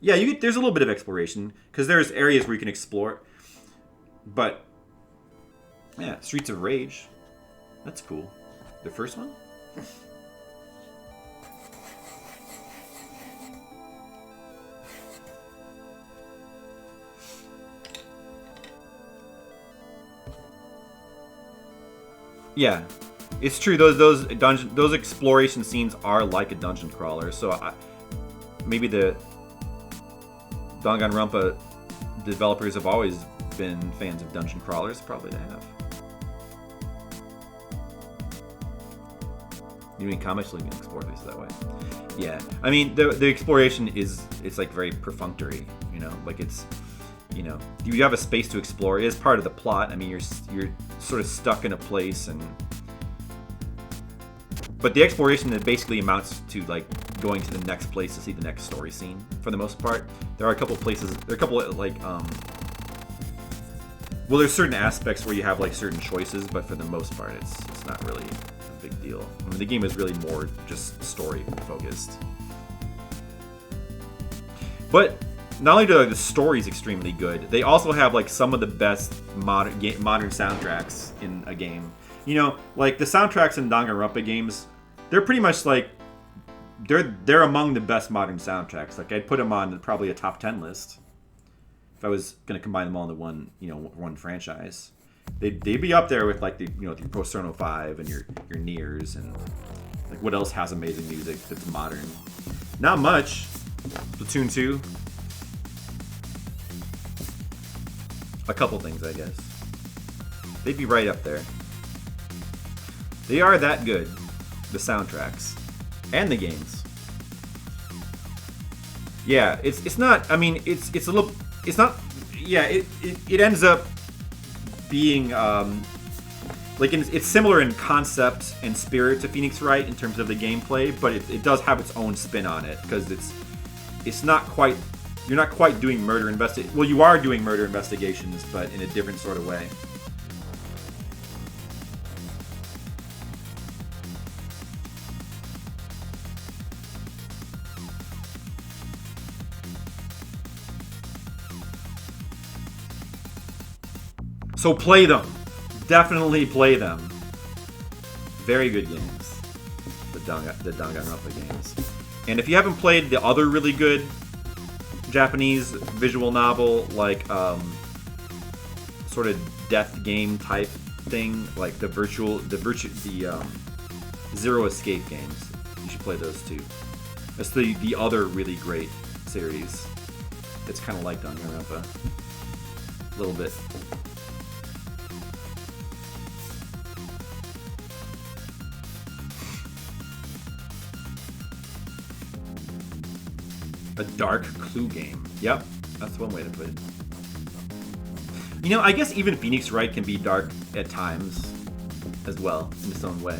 Yeah, there's a little bit of exploration, because there's areas where you can explore. But, yeah, Streets of Rage. That's cool. The first one? Yeah, it's true. Those exploration scenes are like a dungeon crawler. So maybe the Danganronpa developers have always been fans of dungeon crawlers. Probably they have. You mean comics? So you can explore these that way. Yeah, I mean the exploration it's like very perfunctory. You know, like it's. You know, you have a space to explore. It is part of the plot. I mean, you're sort of stuck in a place, but the exploration that basically amounts to like going to the next place to see the next story scene. For the most part, there are a couple places. There are a couple of, like well, there's certain aspects where you have like certain choices, but for the most part, it's not really a big deal. I mean, the game is really more just story focused, but. Not only do the story's extremely good, they also have like some of the best modern soundtracks in a game. You know, like the soundtracks in Danganronpa games, they're pretty much like they're among the best modern soundtracks. Like I'd put them on probably a top 10 list if I was going to combine them all into one franchise. They'd be up there with like your Persona 5 and your Niers and like what else has amazing music that's modern? Not much. Splatoon 2. A couple things, I guess. They'd be right up there. They are that good, the soundtracks and the games. Yeah, it's not. I mean, it's a little. It's not. Yeah, it ends up being it's similar in concept and spirit to Phoenix Wright in terms of the gameplay, but it does have its own spin on it because it's not quite. You're not quite doing murder well, you are doing murder investigations, but in a different sort of way. So play them. Definitely play them. Very good games. The Danganronpa games. And if you haven't played the other really good Japanese visual novel, like sort of death game type thing, like the Zero Escape games, you should play those too. That's the other really great series. It's kind of like Danganronpa. A little bit. A dark clue game. Yep, that's one way to put it. You know, I guess even Phoenix Wright can be dark at times as well, in its own way.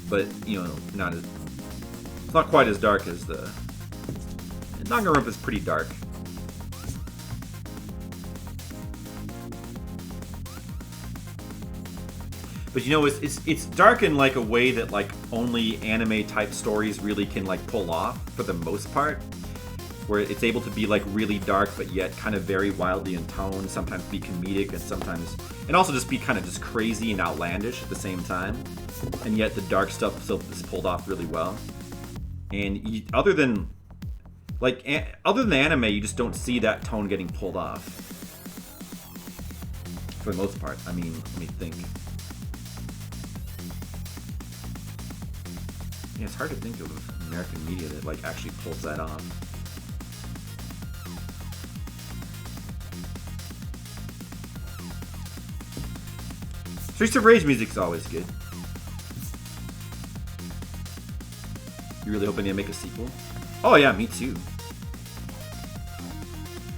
But, you know, it's not quite as dark as the... Danganronpa is pretty dark. But you know, it's dark in like a way that like only anime type stories really can like pull off for the most part. Where it's able to be like really dark but yet kind of very wildly in tone, sometimes be comedic and also just be kind of just crazy and outlandish at the same time. And yet the dark stuff still is pulled off really well. And other than anime, you just don't see that tone getting pulled off. For the most part. I mean, let me think. Yeah, it's hard to think of American media that like actually pulls that off. Streets of Rage music's always good. You really hoping to make a sequel? Oh yeah, me too.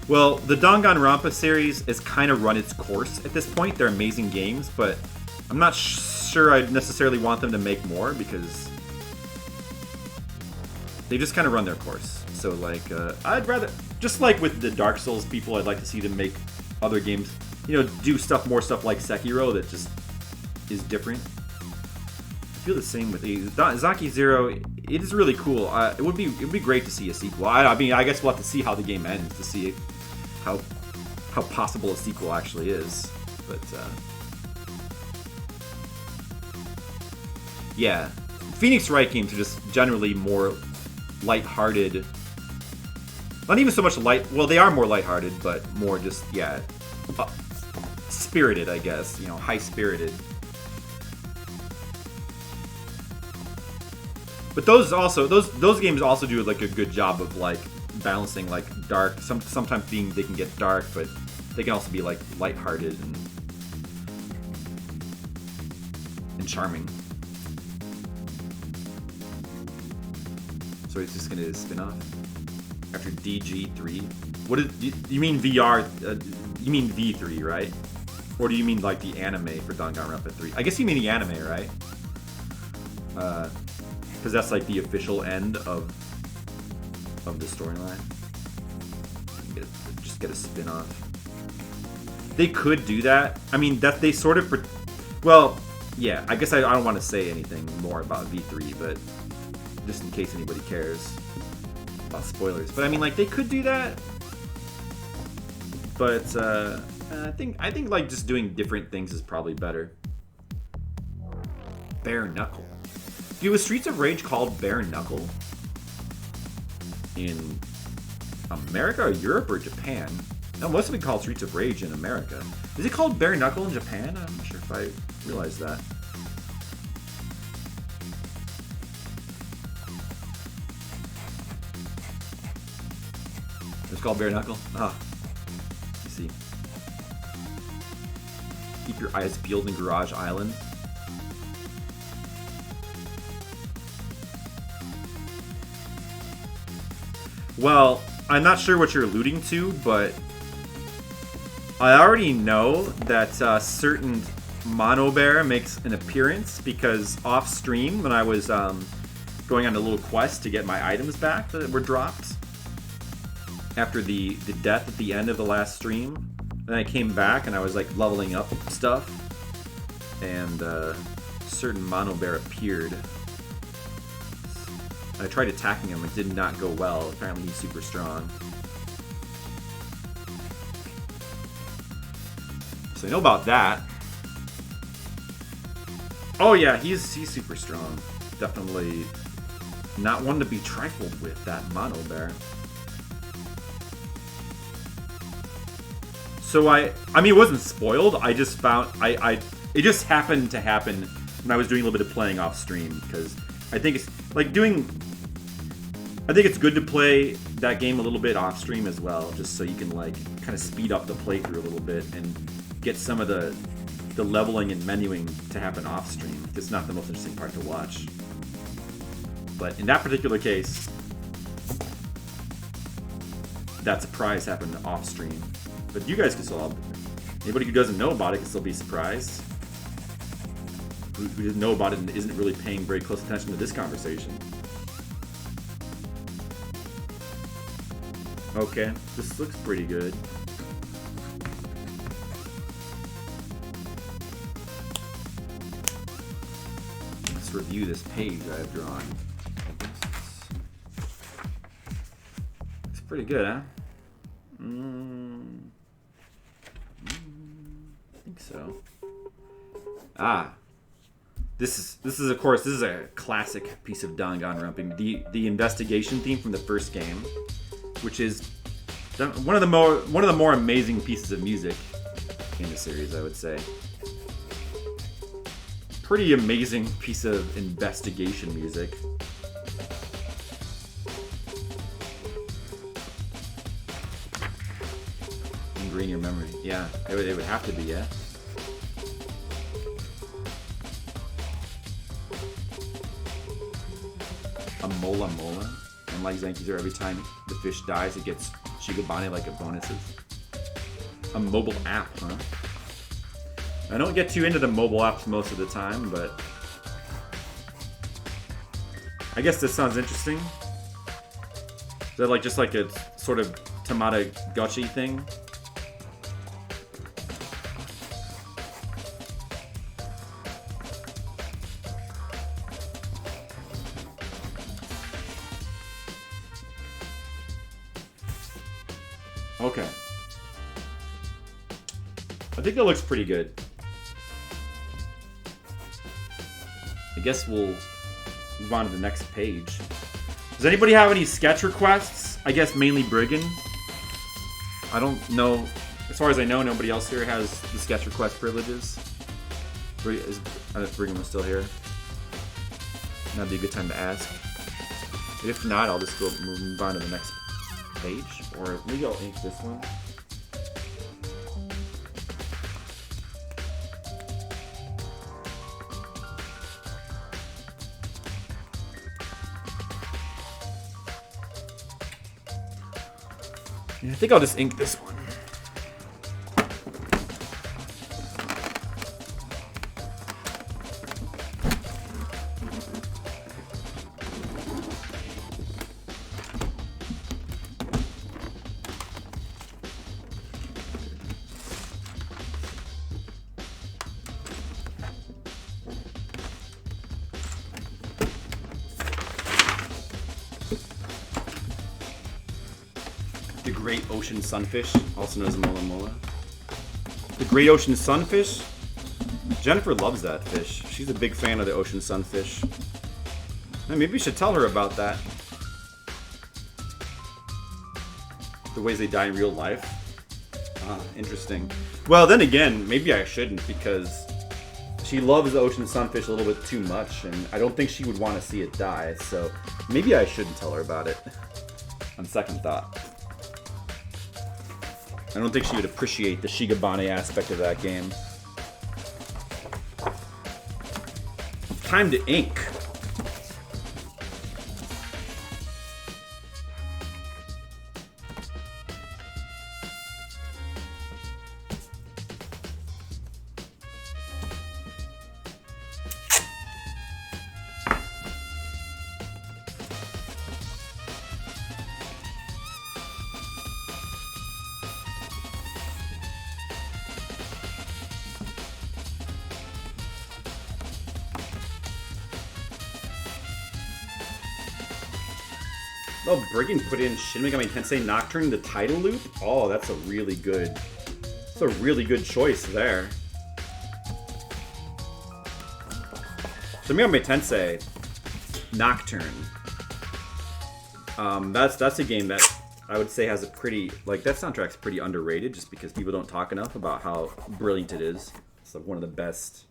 Well, the Danganronpa series has kind of run its course at this point. They're amazing games, but I'm not sure I'd necessarily want them to make more because they just kind of run their course. So like, I'd rather, just like with the Dark Souls people, I'd like to see them make other games, you know, do more stuff like Sekiro that just is different. I feel the same with Zaki Zero. It is really cool. It would be great to see a sequel. I mean, I guess we'll have to see how the game ends to see how possible a sequel actually is. But yeah, Phoenix Wright games are just generally more lighthearted. Not even so much well, they are more lighthearted, but more just spirited, I guess. You know, high-spirited. But those games also do like a good job of like balancing like dark. Sometimes they can get dark, but they can also be like lighthearted and charming. So it's just gonna spin off after DG3. What do you mean VR? You mean V3, right? Or do you mean like the anime for Danganronpa 3? I guess you mean the anime, right? Because that's like the official end of the storyline. Just get a spin-off. They could do that. I mean, that they sort of... Well, yeah, I guess I don't want to say anything more about V3, but just in case anybody cares about spoilers. But I mean, like, they could do that. But I think like just doing different things is probably better. Bare Knuckle. Dude, was Streets of Rage called Bare Knuckle in America or Europe or Japan? No, it must have been called Streets of Rage in America. Is it called Bare Knuckle in Japan? I'm not sure if I realized that. It's called Bare Knuckle? Ah. You see. Keep your eyes peeled in Garage Island. Well, I'm not sure what you're alluding to, but I already know that certain Mono Bear makes an appearance because off stream, when I was going on a little quest to get my items back that were dropped after the death at the end of the last stream, then I came back and I was like leveling up stuff, and certain Mono Bear appeared. I tried attacking him, it did not go well. Apparently he's super strong. So I know about that. Oh yeah, he's super strong. Definitely not one to be trifled with, that Mono Bear. So I mean, it wasn't spoiled. I just found it just happened to happen when I was doing a little bit of playing off stream, because I think it's like I think it's good to play that game a little bit off stream as well, just so you can like kind of speed up the playthrough a little bit and get some of the leveling and menuing to happen off stream. It's not the most interesting part to watch. But in that particular case, that surprise happened off stream. But you guys can still, anybody who doesn't know about it can still be surprised. Who doesn't know about it and isn't really paying very close attention to this conversation. Okay, this looks pretty good. Let's review this page I've drawn. It's pretty good, huh? I think so. This is of course, this is a classic piece of Danganronpa. The investigation theme from the first game, which is one of the more amazing pieces of music in the series, I would say. Pretty amazing piece of investigation music. Ingrain your memory. Yeah, it would have to be, yeah. A Mola Mola. And like Zanki's, every time the fish dies, it gets Shigabane like a bonuses. A mobile app, huh? I don't get too into the mobile apps most of the time, but I guess this sounds interesting. Is that like just like a sort of Tamagotchi thing? Okay. I think that looks pretty good. I guess we'll move on to the next page. Does anybody have any sketch requests? I guess mainly Brigand. I don't know. As far as I know, nobody else here has the sketch request privileges. I don't know if Brigand was still here. That'd be a good time to ask. But if not, I'll just go move on to the next page. Or maybe I'll ink this one. Yeah, I think I'll just ink this one. The Great Ocean Sunfish, also known as Mola Mola. The Great Ocean Sunfish? Jennifer loves that fish. She's a big fan of the ocean sunfish. Maybe we should tell her about that. The ways they die in real life. Interesting. Well, then again, maybe I shouldn't, because she loves the ocean sunfish a little bit too much, and I don't think she would want to see it die, so maybe I shouldn't tell her about it. On second thought. I don't think she would appreciate the Shigabane aspect of that game. Time to ink. Oh, Brigand put in Shin Megami Tensei Nocturne, the title loop? Oh, that's a really good It's a really good choice there. Shin Megami Tensei Nocturne. That's a game that I would say has a pretty, like, that soundtrack's pretty underrated just because people don't talk enough about how brilliant it is. It's like one of the best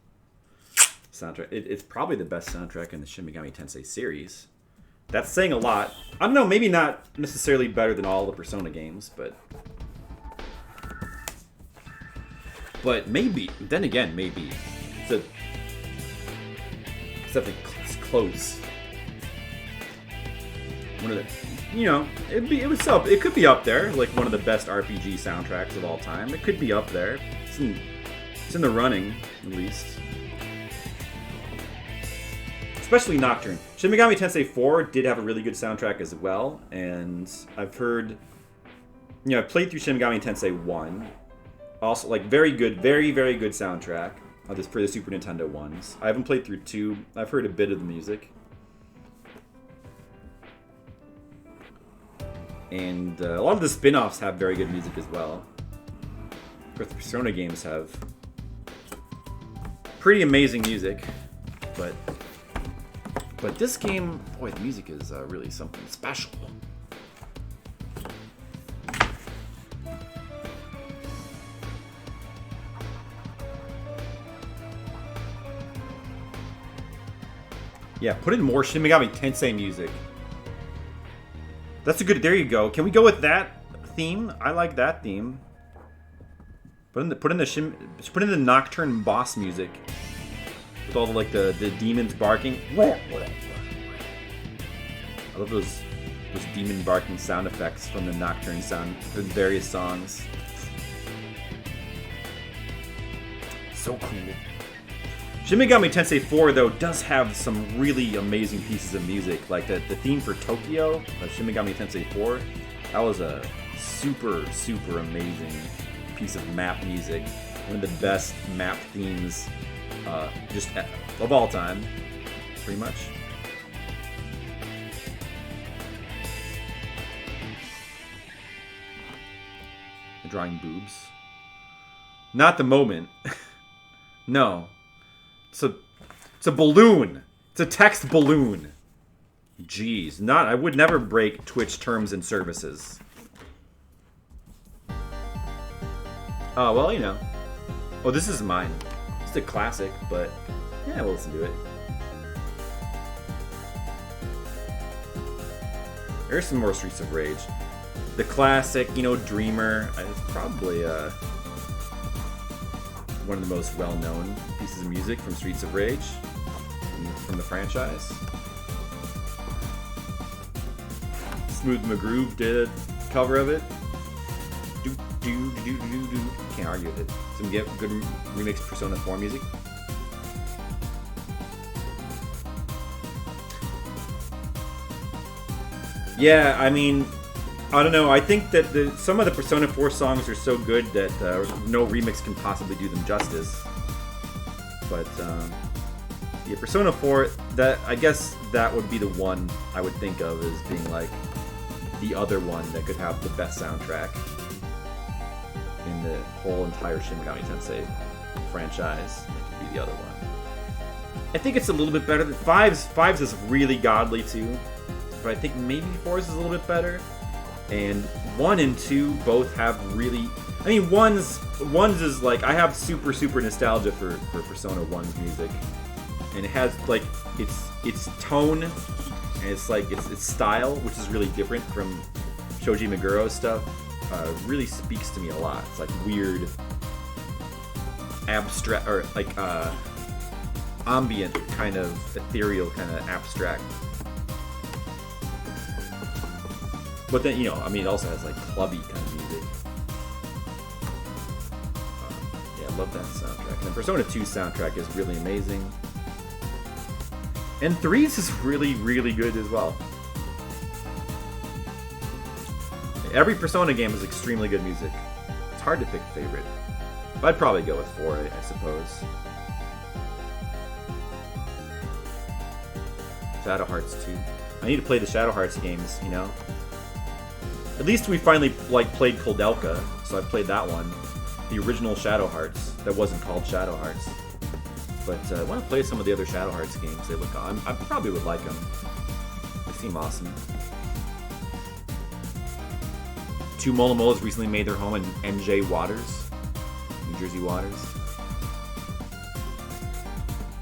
soundtrack. It's probably the best soundtrack in the Shin Megami Tensei series. That's saying a lot. I don't know, maybe not necessarily better than all the Persona games, but maybe. Then again, maybe. It's definitely close. One of the, it could be up there, like one of the best RPG soundtracks of all time. It could be up there. It's in the running, at least. Especially Nocturne. Shin Megami Tensei 4 did have a really good soundtrack as well, and I've heard, I played through Shin Megami Tensei 1. Also, like, very good, very, very good soundtrack for the Super Nintendo ones. I haven't played through 2. I've heard a bit of the music. And a lot of the spin-offs have very good music as well. Of course, the Persona games have pretty amazing music, but this game, boy, the music is really something special. Yeah, put in more Shin Megami Tensei music. That's a good. There you go. Can we go with that theme? I like that theme. Put in the Nocturne boss music with all the demons barking. I love those demon barking sound effects from the Nocturne sound for various songs. So cool. Shin Megami Tensei 4, though, does have some really amazing pieces of music. Like the theme for Tokyo of Shin Megami Tensei 4, that was a super, super amazing piece of map music. One of the best map themes just of all time, pretty much. Drawing boobs. Not the moment. No. It's a balloon. It's a text balloon. Jeez. I would never break Twitch terms and services. Oh, well, Oh, this is mine. It's a classic, but yeah, we'll listen to it. There's some more Streets of Rage. The classic, Dreamer. It's probably one of the most well-known pieces of music from Streets of Rage, from the franchise. Smooth McGroove did a cover of it. Can't argue with it. Some good remix Persona 4 music. Yeah, I mean, I don't know. I think that some of the Persona 4 songs are so good that no remix can possibly do them justice. But yeah, Persona 4. I guess that would be the one I would think of as being like the other one that could have the best soundtrack in the whole entire Shin Megami Tensei franchise. That could be the other one. I think it's a little bit better than Fives. Fives is really godly too, but I think maybe 4's is a little bit better. And 1 and 2 both have really... I mean, one's is like... I have super, super nostalgia for Persona 1's music. And it has, like, its tone, and it's, like, its style, which is really different from Shoji Meguro's stuff. Really speaks to me a lot. It's, like, weird, abstract, or, like, ambient kind of, ethereal kind of abstract. But then, it also has, like, clubby kind of music. Yeah, I love that soundtrack. And the Persona 2 soundtrack is really amazing. And 3's is really, really good as well. Every Persona game is extremely good music. It's hard to pick a favorite. But I'd probably go with 4, I suppose. Shadow Hearts 2. I need to play the Shadow Hearts games, At least we finally, played Koldelka, so I played that one. The original Shadow Hearts that wasn't called Shadow Hearts. But I want to play some of the other Shadow Hearts games. They look. I probably would like them. They seem awesome. 2 Molomolas recently made their home in NJ Waters, New Jersey Waters.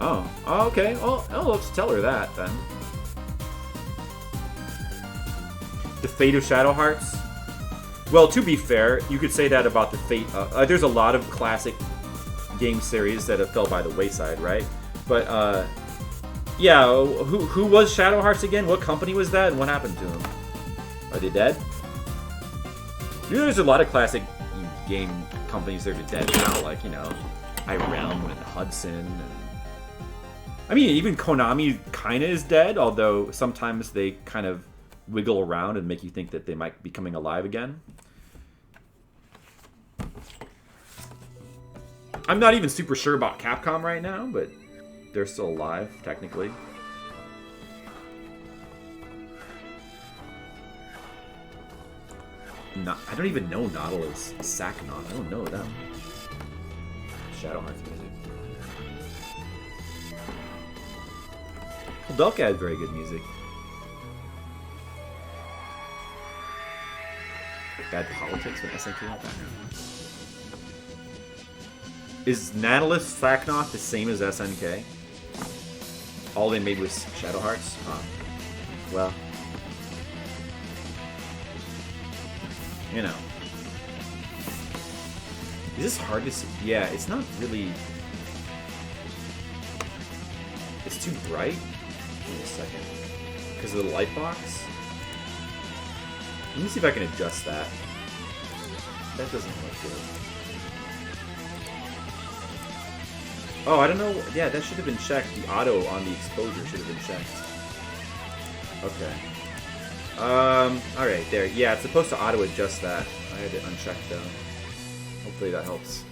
Oh, okay. Well, let's tell her that then. The fate of Shadow Hearts. Well, to be fair, you could say that about the fate. There's a lot of classic game series that have fell by the wayside, right? But yeah, who was Shadow Hearts again? What company was that, and what happened to them? Are they dead? You know, there's a lot of classic game companies that are dead now, like, you know, iRealm and Hudson. And... I mean, even Konami kind of is dead, although sometimes they kind of wiggle around and make you think that they might be coming alive again. I'm not even super sure about Capcom right now, but they're still alive, technically. I don't even know Nautilus Sakanoth. I don't know them. Shadow Hearts music. Kudelka had very good music. Bad Politics with SNK. Is Nautilus Sakanoth the same as SNK? All they made was Shadow Hearts? Well. You know. Is this hard to see? Yeah, it's not really... It's too bright? Wait a second. Because of the light box? Let me see if I can adjust that. That doesn't look good. Oh, I don't know. Yeah, that should have been checked. The auto on the exposure should have been checked. Okay. Alright, there. Yeah, it's supposed to auto adjust that. I had it unchecked though. Hopefully that helps.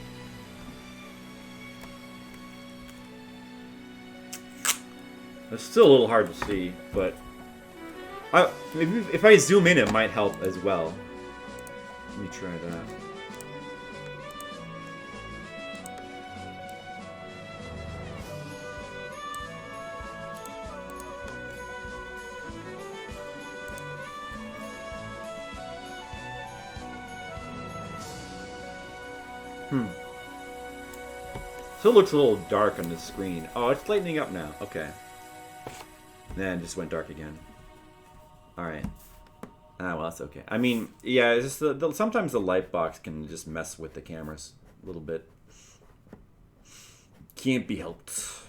It's still a little hard to see, but if I zoom in, it might help as well. Let me try that. So it looks a little dark on the screen. Oh, it's lightening up now. Okay. Then it just went dark again. Alright. Ah, well, that's okay. I mean, yeah, it's just sometimes the light box can just mess with the cameras a little bit. Can't be helped.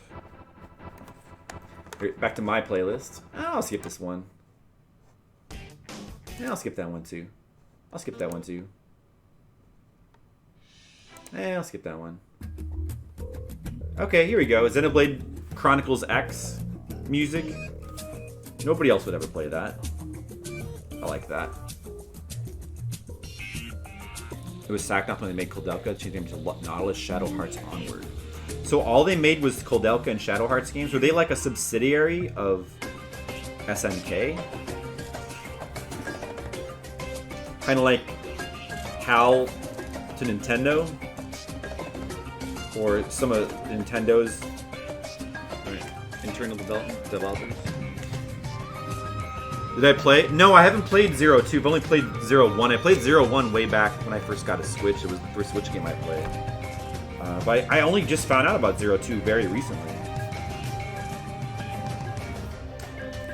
Back to my playlist. I'll skip this one. Yeah, I'll skip that one too. I'll skip that one too. I'll skip that one. Okay, here we go. Xenoblade Chronicles X music. Nobody else would ever play that. I like that. It was Sakanoth when they made Kudelka, changed name to Nautilus Shadow Hearts Onward. So all they made was Kudelka and Shadow Hearts games? Were they like a subsidiary of SNK? Kind of like HAL to Nintendo? Or some of Nintendo's internal developers. Did I play? No, I haven't played Zero 2. I've only played Zero 1. I played Zero 1 way back when I first got a Switch. It was the first Switch game I played. But I only just found out about Zero 2 very recently.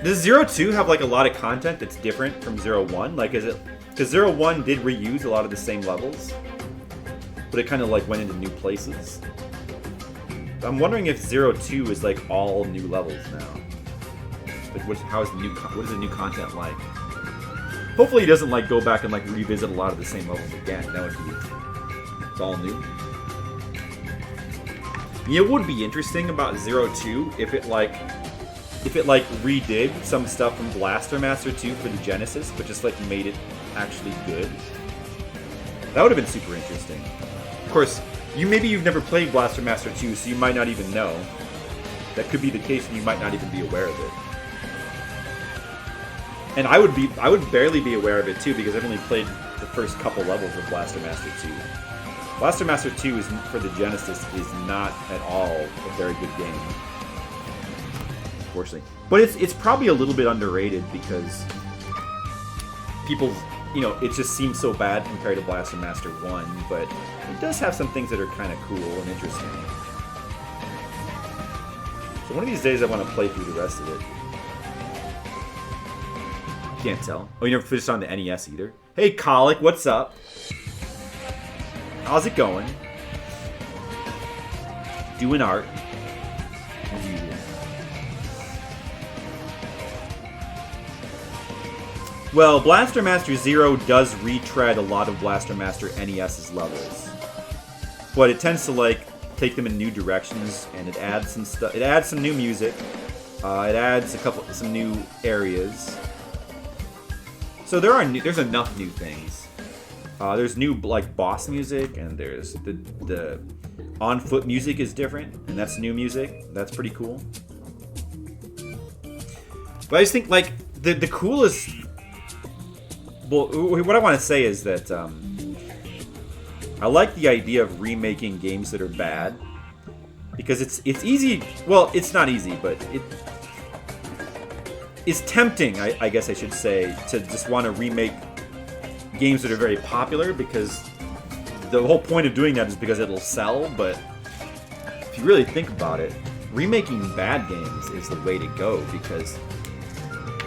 Does Zero 2 have like a lot of content that's different from Zero 1? Like, is it... Because Zero 1 did reuse a lot of the same levels. But it kind of like went into new places. I'm wondering if Zero 2 is like all new levels now. Like, what is the new content like? Hopefully, it doesn't like go back and like revisit a lot of the same levels again. That would be it's all new. It would be interesting about Zero 2 if it redid some stuff from Blaster Master 2 for the Genesis, but just like made it actually good. That would have been super interesting. Of course, maybe you've never played Blaster Master 2, so you might not even know. That could be the case, and you might not even be aware of it. And I would barely be aware of it too, because I've only played the first couple levels of Blaster Master 2. Blaster Master 2 is for the Genesis is not at all a very good game, unfortunately. But it's probably a little bit underrated because people, you know, it just seems so bad compared to Blaster Master 1, but it does have some things that are kind of cool and interesting. So one of these days I want to play through the rest of it. Can't tell. Oh, you never finished on the NES either? Hey, Colic, what's up? How's it going? Doing art. As usual. Well, Blaster Master Zero does retread a lot of Blaster Master NES's levels. But it tends to, like, take them in new directions, and it adds some stuff. It adds some new music. It adds some new areas. So there's enough new things. There's new like boss music, and there's the on-foot music is different, and that's new music. That's pretty cool. But I just think like the coolest. Well, what I want to say is that I like the idea of remaking games that are bad because it's easy. Well, it's not easy, but it's tempting, I guess I should say, to just want to remake games that are very popular because the whole point of doing that is because it'll sell, but if you really think about it, remaking bad games is the way to go because...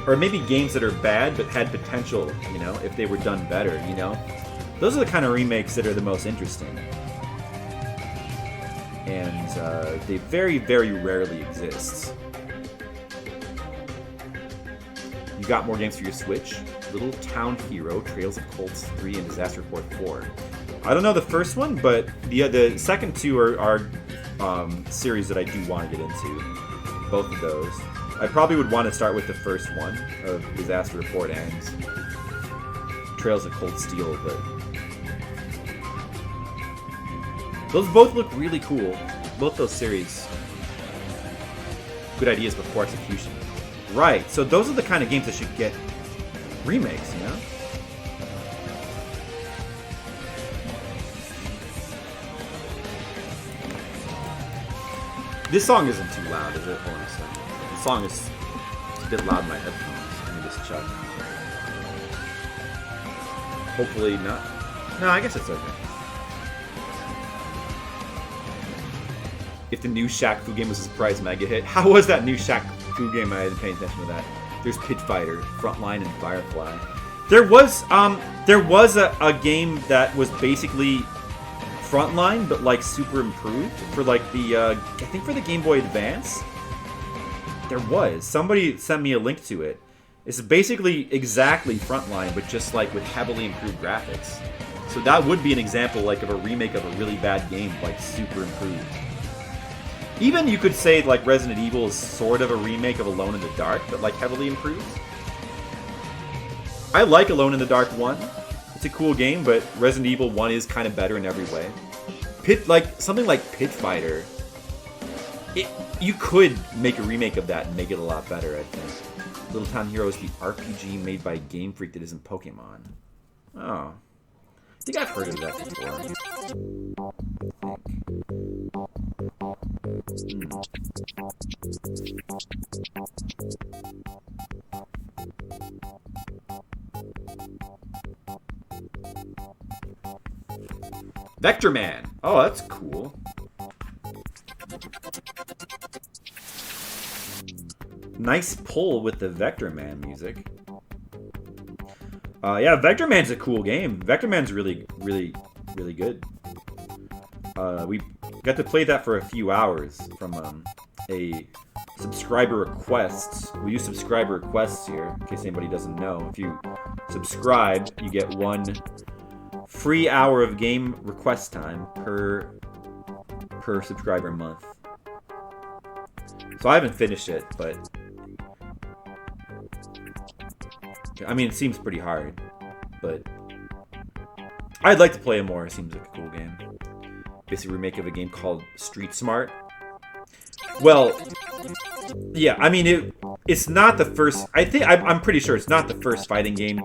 Or maybe games that are bad but had potential, you know, if they were done better, you know? Those are the kind of remakes that are the most interesting. And they very, very rarely exist. You got more games for your Switch. Little Town Hero, Trails of Cold 3, and Disaster Report 4. I don't know the first one, but the second two are series that I do want to get into. Both of those. I probably would want to start with the first one of Disaster Report and Trails of Cold Steel, but those both look really cool. Both those series. Good ideas before execution. Right, so those are the kind of games that should get remakes, you know? This song isn't too loud, is it? Hold on a second. The song is a bit loud in my headphones. Let me just check. Hopefully not. No, I guess it's okay. If the new Shaq Fu game was a surprise mega hit. How was that new Shaq Fu game? I didn't pay attention to that. There's Pit Fighter, Frontline, and Firefly. There was a game that was basically Frontline, but like super improved for like the I think for the Game Boy Advance. There was. Somebody sent me a link to it. It's basically exactly Frontline, but just like with heavily improved graphics. So that would be an example like of a remake of a really bad game, like super improved. Even you could say like Resident Evil is sort of a remake of Alone in the Dark, but like heavily improved. I like Alone in the Dark 1. It's a cool game, but Resident Evil 1 is kind of better in every way. Something like Pit Fighter. You could make a remake of that and make it a lot better, I think. Little Town Hero is the RPG made by Game Freak that isn't Pokemon. Oh. I think I've heard of that before. Vector Man. Oh, that's cool. Nice pull with the Vector Man music. Yeah, Vector Man's a cool game. Vector Man's really, really, really good. We got to play that for a few hours from a subscriber request. We use subscriber requests here, in case anybody doesn't know. If you subscribe, you get 1 free hour of game request time per subscriber month. So I haven't finished it, but I mean, it seems pretty hard, but I'd like to play it more. It seems like a cool game. Basically, a remake of a game called Street Smart. Well, yeah, I mean, It's not the first. I'm pretty sure it's not the first fighting game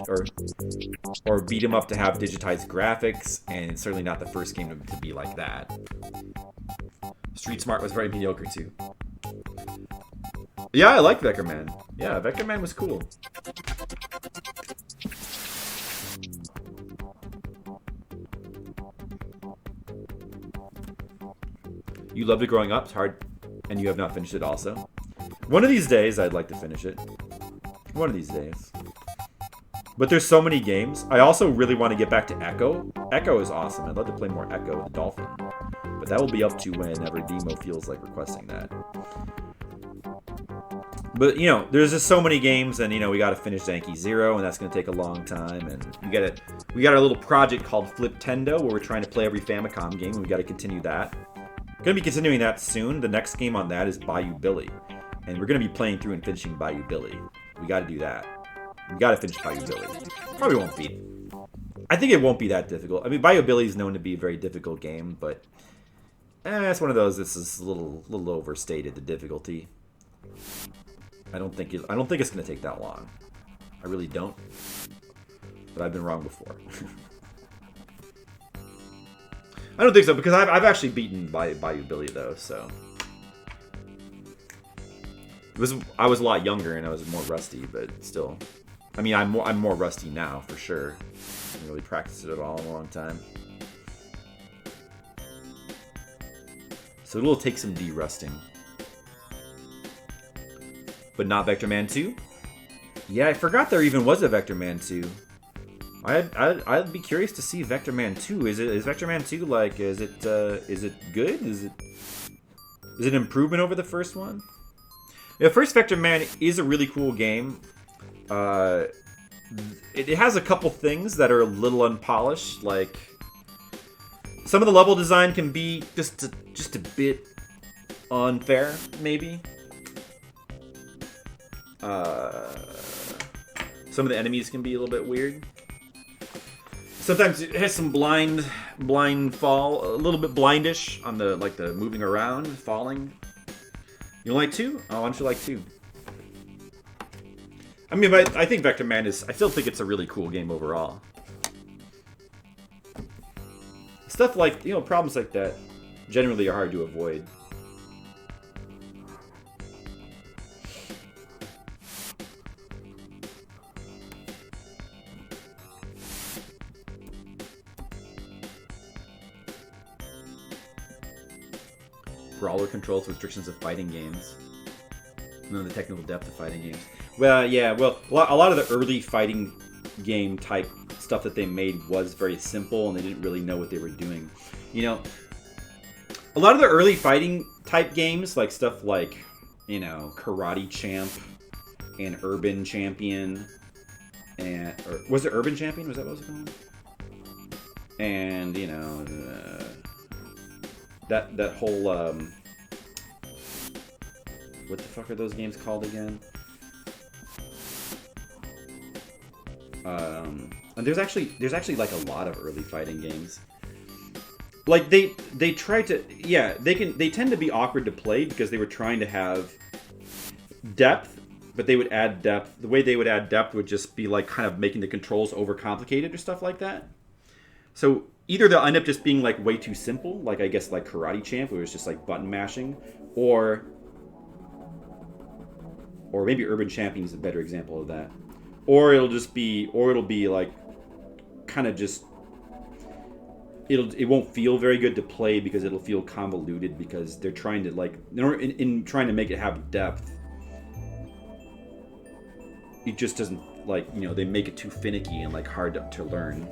or beat 'em up to have digitized graphics, and it's certainly not the first game to be like that. Street Smart was very mediocre too. Yeah, I like Vector Man. Yeah, Vector Man was cool. You loved it growing up. It's hard, and you have not finished it also. One of these days, I'd like to finish it. One of these days. But there's so many games. I also really want to get back to Echo. Echo is awesome. I'd love to play more Echo with the Dolphin. But that will be up to whenever Demo feels like requesting that. But, you know, there's just so many games, and, you know, we got to finish Zanky Zero, and that's going to take a long time. And we got a little project called Fliptendo, where we're trying to play every Famicom game, and we got to continue that. Going to be continuing that soon. The next game on that is Bayou Billy. And we're going to be playing through and finishing Bayou Billy. We got to do that. We got to finish Bayou Billy. Probably won't be. I think it won't be that difficult. I mean, Bayou Billy is known to be a very difficult game, but it's one of those. This is a little overstated, the difficulty. I don't think it's going to take that long. I really don't. But I've been wrong before. I don't think so, because I've actually beaten Bayou Billy, though, so... I was a lot younger, and I was more rusty, but still... I mean, I'm more rusty now, for sure. I haven't really practiced it at all in a long time. So it'll take some de-rusting. But not Vector Man 2? Yeah, I forgot there even was a Vector Man 2. I'd be curious to see Vector Man 2. Is Vector Man 2 like is it good? Is it an improvement over the first one? The first Vector Man is a really cool game. It has a couple things that are a little unpolished, like some of the level design can be just a bit unfair, maybe. Some of the enemies can be a little bit weird. Sometimes it has some blind fall, a little bit blindish on the moving around, falling. You don't like 2? Oh, why don't you like 2? I mean, but I think Vector Man I still think it's a really cool game overall. Stuff like, you know, problems like that generally are hard to avoid. Brawler controls restrictions of fighting games. None of the technical depth of fighting games. Well, yeah, well, a lot of the early fighting game type stuff that they made was very simple, and they didn't really know what they were doing. You know, a lot of the early fighting type games, like stuff like, you know, Karate Champ and Urban Champion, or was it Urban Champion? Was that what it was called? And, you know, that whole what the fuck are those games called again? And there's actually like a lot of early fighting games. Like they try to, yeah, they tend to be awkward to play because they were trying to have depth, but they would add depth. The way they would add depth would just be like kind of making the controls overcomplicated or stuff like that. So either they'll end up just being like way too simple, like I guess like Karate Champ, where it's just like button mashing, or maybe Urban Champion is a better example of that. Or it'll be like kind of just it won't feel very good to play because it'll feel convoluted because they're trying to like in trying to make it have depth. It just doesn't, like, you know, they make it too finicky and like hard to learn.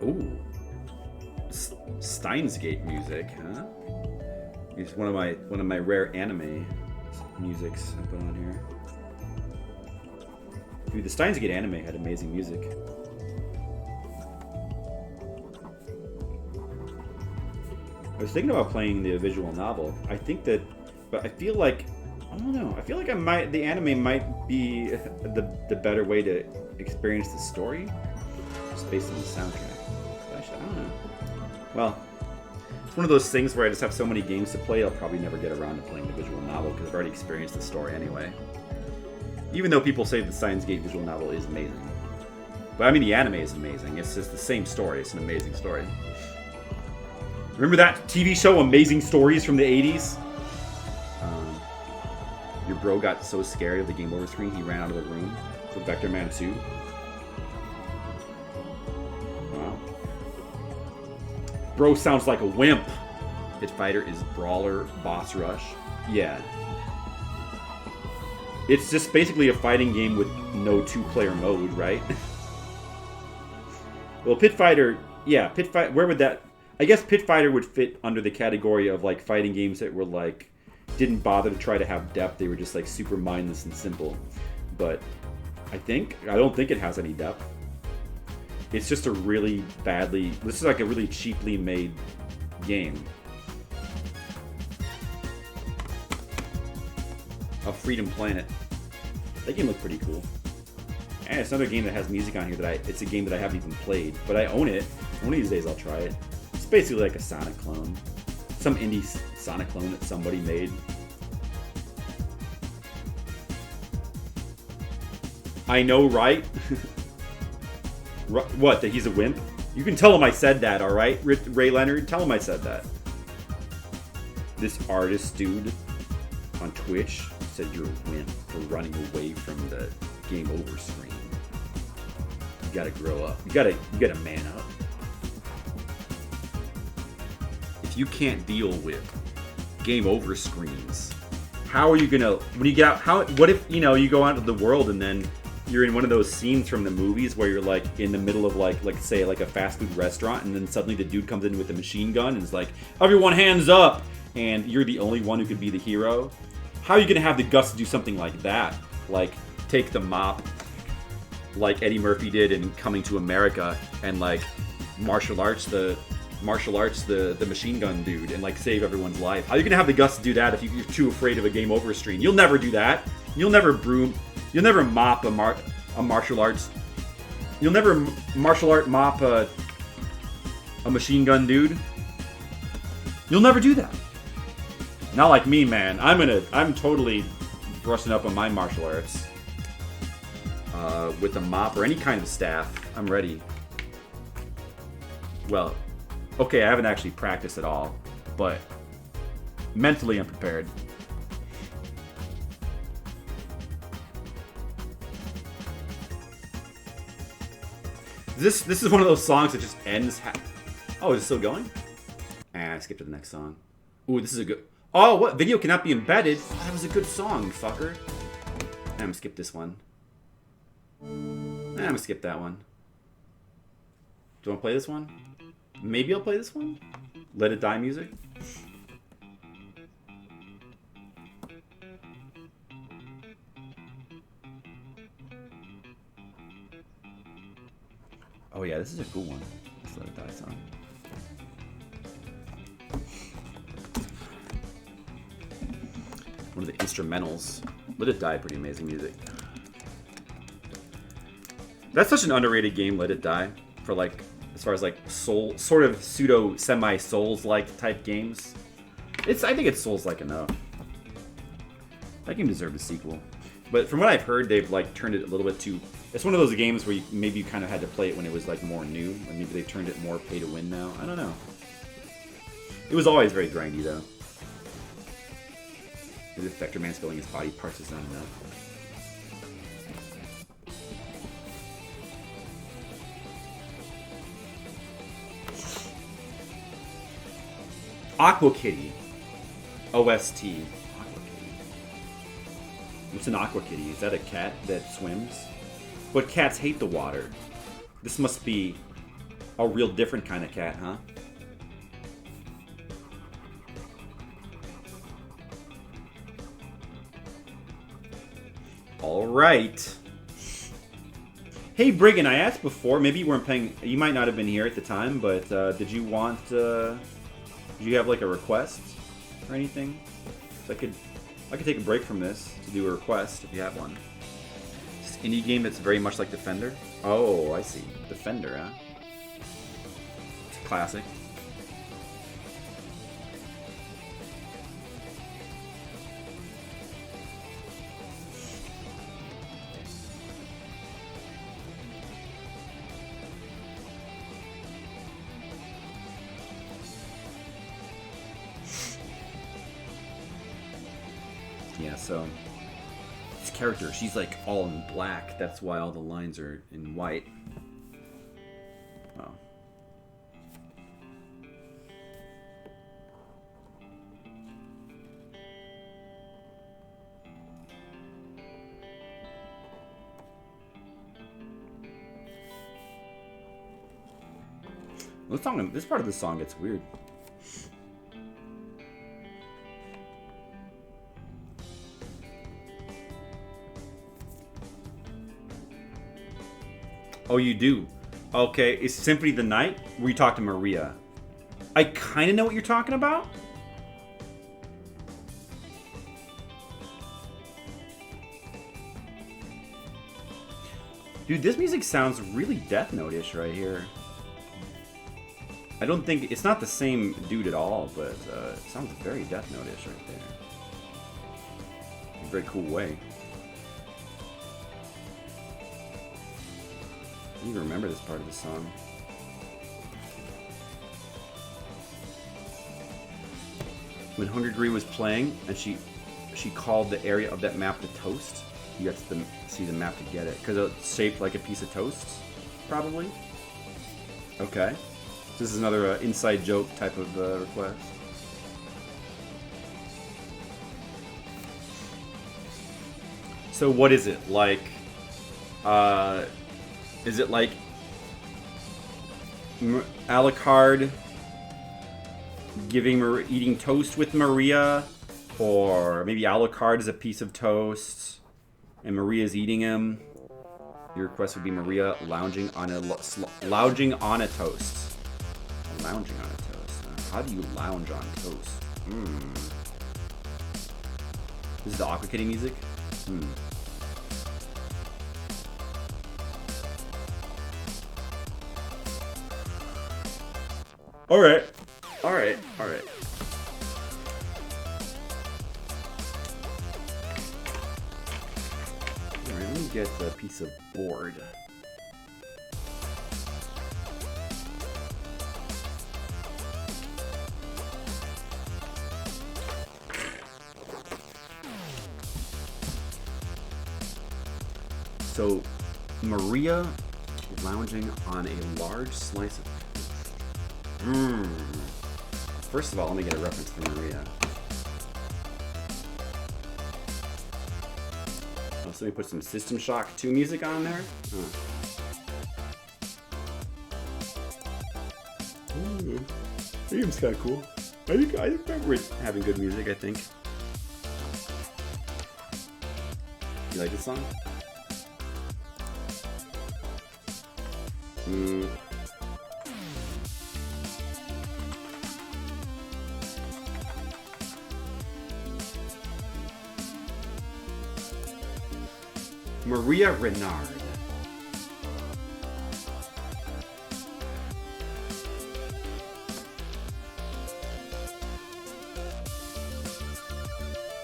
Ooh. Steins Gate music, huh? It's one of my rare anime musics I put on here. Dude, the Steins Gate anime had amazing music. I was thinking about playing the visual novel. I think that, but I feel like, I don't know. I feel like the anime might be the better way to experience the story, just based on the soundtrack. Actually, I don't know. Well, It's one of those things where I just have so many games to play, I'll probably never get around to playing the visual novel because I've already experienced the story anyway. Even though people say the Steins Gate visual novel is amazing. But I mean, the anime is amazing. It's just the same story. It's an amazing story. Remember that TV show, Amazing Stories, from the 80s? Your bro got so scared of the game over screen, he ran out of the room for Vector Man 2. Wow. Bro sounds like a wimp. Pit Fighter is Brawler Boss Rush. Yeah. It's just basically a fighting game with no two-player mode, right? Well, Pit Fighter, yeah, where would that... I guess Pit Fighter would fit under the category of, like, fighting games that were, like, didn't bother to try to have depth. They were just, like, super mindless and simple. But I don't think it has any depth. It's just a really badly... This is, like, a really cheaply made game. Of Freedom Planet. That game looked pretty cool. And it's another game that has music on here it's a game that I haven't even played, but I own it. One of these days I'll try it. It's basically like a Sonic clone. Some indie Sonic clone that somebody made. I know, right? What, that he's a wimp? You can tell him I said that, alright? Ray Leonard, tell him I said that. This artist dude on Twitch said you're a wimp for running away from the game over screen. You gotta grow up. You gotta man up. If you can't deal with game over screens, how are you gonna, when you get out, what if, you go out into the world and then you're in one of those scenes from the movies where you're like in the middle of like say like a fast food restaurant, and then suddenly the dude comes in with a machine gun and is like, everyone hands up, and you're the only one who could be the hero? How are you gonna have the guts to do something like that? Like take the mop like Eddie Murphy did in Coming to America, and like martial arts the machine gun dude, and like save everyone's life. How are you gonna have the guts to do that if you're too afraid of a game over screen? You'll never do that. You'll never mop a martial arts. You'll never martial art mop a machine gun dude. You'll never do that. Not like me, man. I'm totally brushing up on my martial arts. With a mop or any kind of staff, I'm ready. Well, okay, I haven't actually practiced at all, but mentally I'm prepared. This is one of those songs that just ends. Oh, is it still going? I skipped to the next song. Ooh, this is a good. Oh, what? Video cannot be embedded? Oh, that was a good song, you fucker. I'm gonna skip this one. I'm gonna skip that one. Do you want to play this one? Maybe I'll play this one? Let It Die music? Oh yeah, this is a cool one. This Let It Die song. One of the instrumentals. Let It Die, pretty amazing music. That's such an underrated game, Let It Die, for like, as far as like soul, sort of pseudo semi-Souls-like type games. I think it's Souls-like enough. That game deserved a sequel. But from what I've heard, they've like turned it a little bit too. It's one of those games where maybe you kind of had to play it when it was like more new, and maybe they've turned it more pay to win now. I don't know. It was always very grindy though. Maybe the Vector Man's filling his body parts is not enough. Aqua Kitty. OST. Aqua Kitty. What's an Aqua Kitty? Is that a cat that swims? But cats hate the water. This must be a real different kind of cat, huh? Alright. Hey Briggan, I asked before, maybe you weren't paying, you might not have been here at the time, but did you want, did you have like a request or anything? So I could take a break from this to do a request if you have one. It's an indie game that's very much like Defender. Oh, I see. Defender, huh? It's a classic. Yeah, so this character, she's like all in black. That's why all the lines are in white. Oh. This part of the song gets weird. Oh, you do? Okay, is Symphony of the Night where you talk to Maria? I kind of know what you're talking about. Dude, this music sounds really Death Note-ish right here. I don't think... It's not the same dude at all, but it sounds very Death Note-ish right there. In a very cool way. I don't even remember this part of the song. When Hungry was playing, and she called the area of that map the toast, you got to see the map to get it. Because it's shaped like a piece of toast, probably. Okay. So this is another inside joke type of request. So what is it? Like, is it like Alucard eating toast with Maria? Or maybe Alucard is a piece of toast and Maria's eating him? Your request would be Maria lounging on a toast. Lounging on a toast. How do you lounge on toast? This is the Aqua Kitty music? Alright. Alright. Alright, let me get a piece of board. So, Maria lounging on a large slice of... First of all, let me get a reference for Maria. Oh, so let me put some System Shock 2 music on there. Seems kind of cool. I remember it having good music, I think. You like this song? Maria Renard.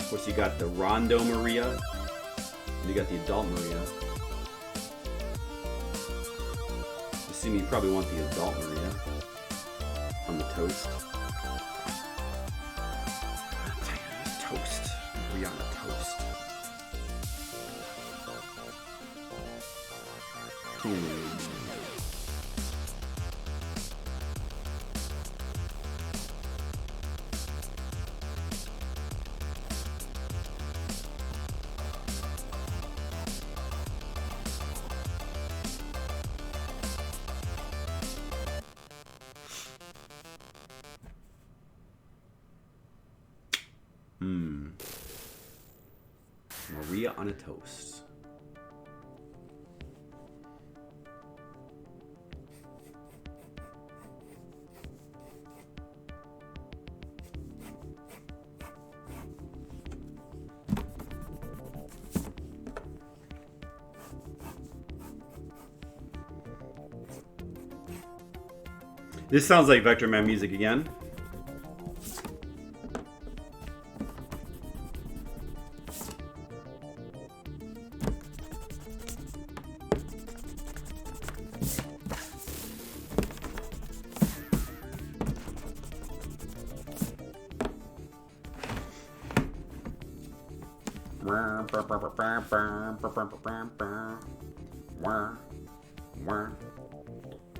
Of course, you got the Rondo Maria, and you got the adult Maria. Assuming you probably want the adult Maria on the toast. Toast. Maria on a toast. Maria on a toast. This sounds like Vector Man music again.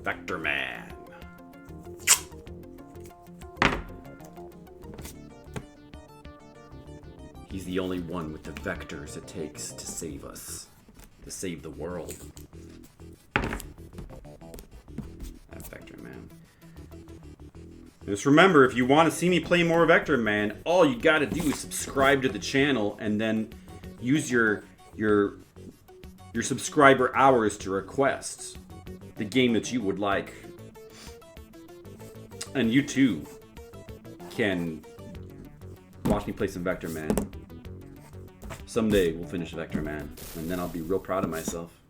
Vector Man. He's the only one with the vectors it takes to save us. To save the world. That Vector Man. Just remember, if you want to see me play more Vector Man, all you gotta do is subscribe to the channel and then use your subscriber hours to request the game that you would like. And you too can watch me play some Vector Man. Someday we'll finish Vector Man, and then I'll be real proud of myself.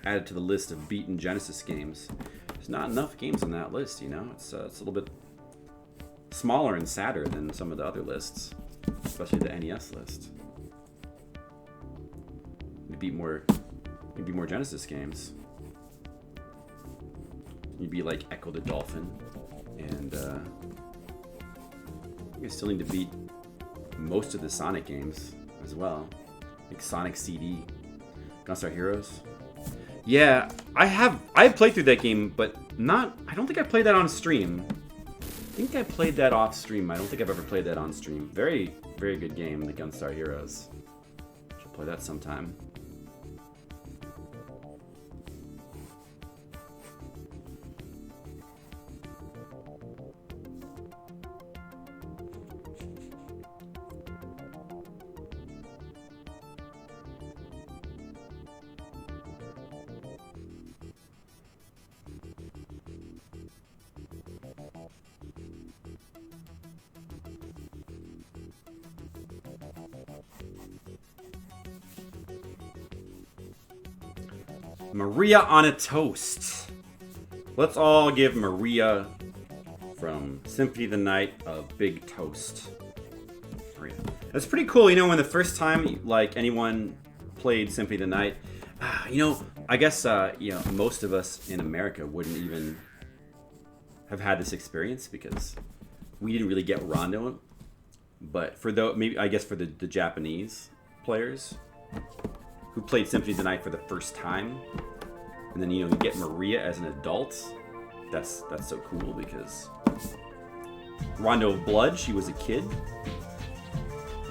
Added to the list of beaten Genesis games. There's not enough games on that list, you know? It's a little bit smaller and sadder than some of the other lists, especially the NES list. You beat more Genesis games. You'd be like Echo the Dolphin, and you still need to beat most of the Sonic games as well, like Sonic CD, Gunstar Heroes. Yeah, I played through that game, but I don't think I played that on stream. I think I played that off stream. I don't think I've ever played that on stream. Very, very good game, the Gunstar Heroes. Should play that sometime. Maria on a toast. Let's all give Maria from Symphony of the Night a big toast. Maria. That's pretty cool, you know, when the first time like anyone played Symphony of the Night, you know, I guess you know, most of us in America wouldn't even have had this experience because we didn't really get Rondo. But for maybe I guess for the Japanese players who played Symphony of the Night for the first time, and then you get Maria as an adult. That's so cool because Rondo of Blood, she was a kid.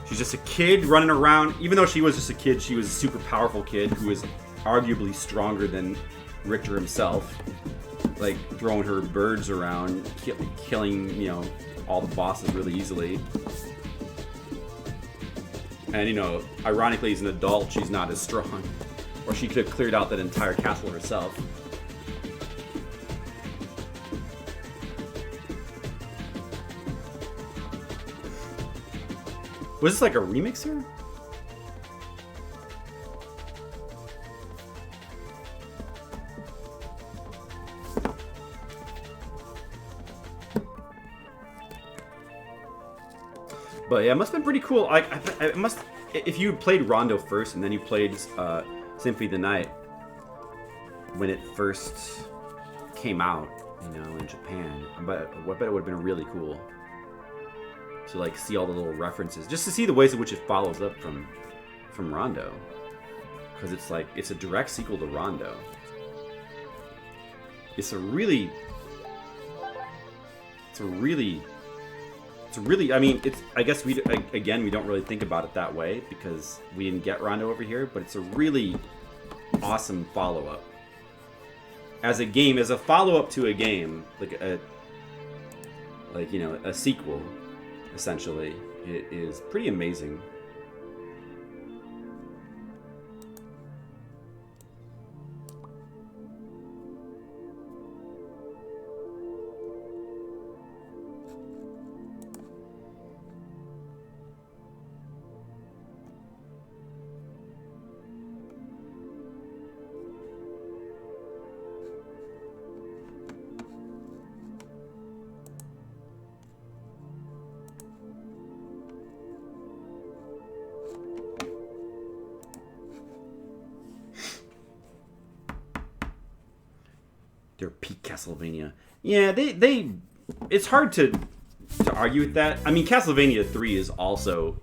She's just a kid running around. Even though she was just a kid, she was a super powerful kid who was arguably stronger than Richter himself. Like throwing her birds around, killing all the bosses really easily. And, ironically, as an adult, she's not as strong. Or she could have cleared out that entire castle herself. Was this like a remixer? But yeah, it must have been pretty cool. If you played Rondo first and then you played Symphony of the Night when it first came out, in Japan, I bet it would have been really cool to see all the little references, just to see the ways in which it follows up from Rondo, because it's a direct sequel to Rondo. It's a really. I mean, I guess we don't really think about it that way because we didn't get Rondo over here, but it's a really awesome follow-up. As a follow-up to a game, a sequel, essentially, it is pretty amazing. They're peak Castlevania. Yeah, they it's hard to argue with that. I mean, Castlevania 3 is also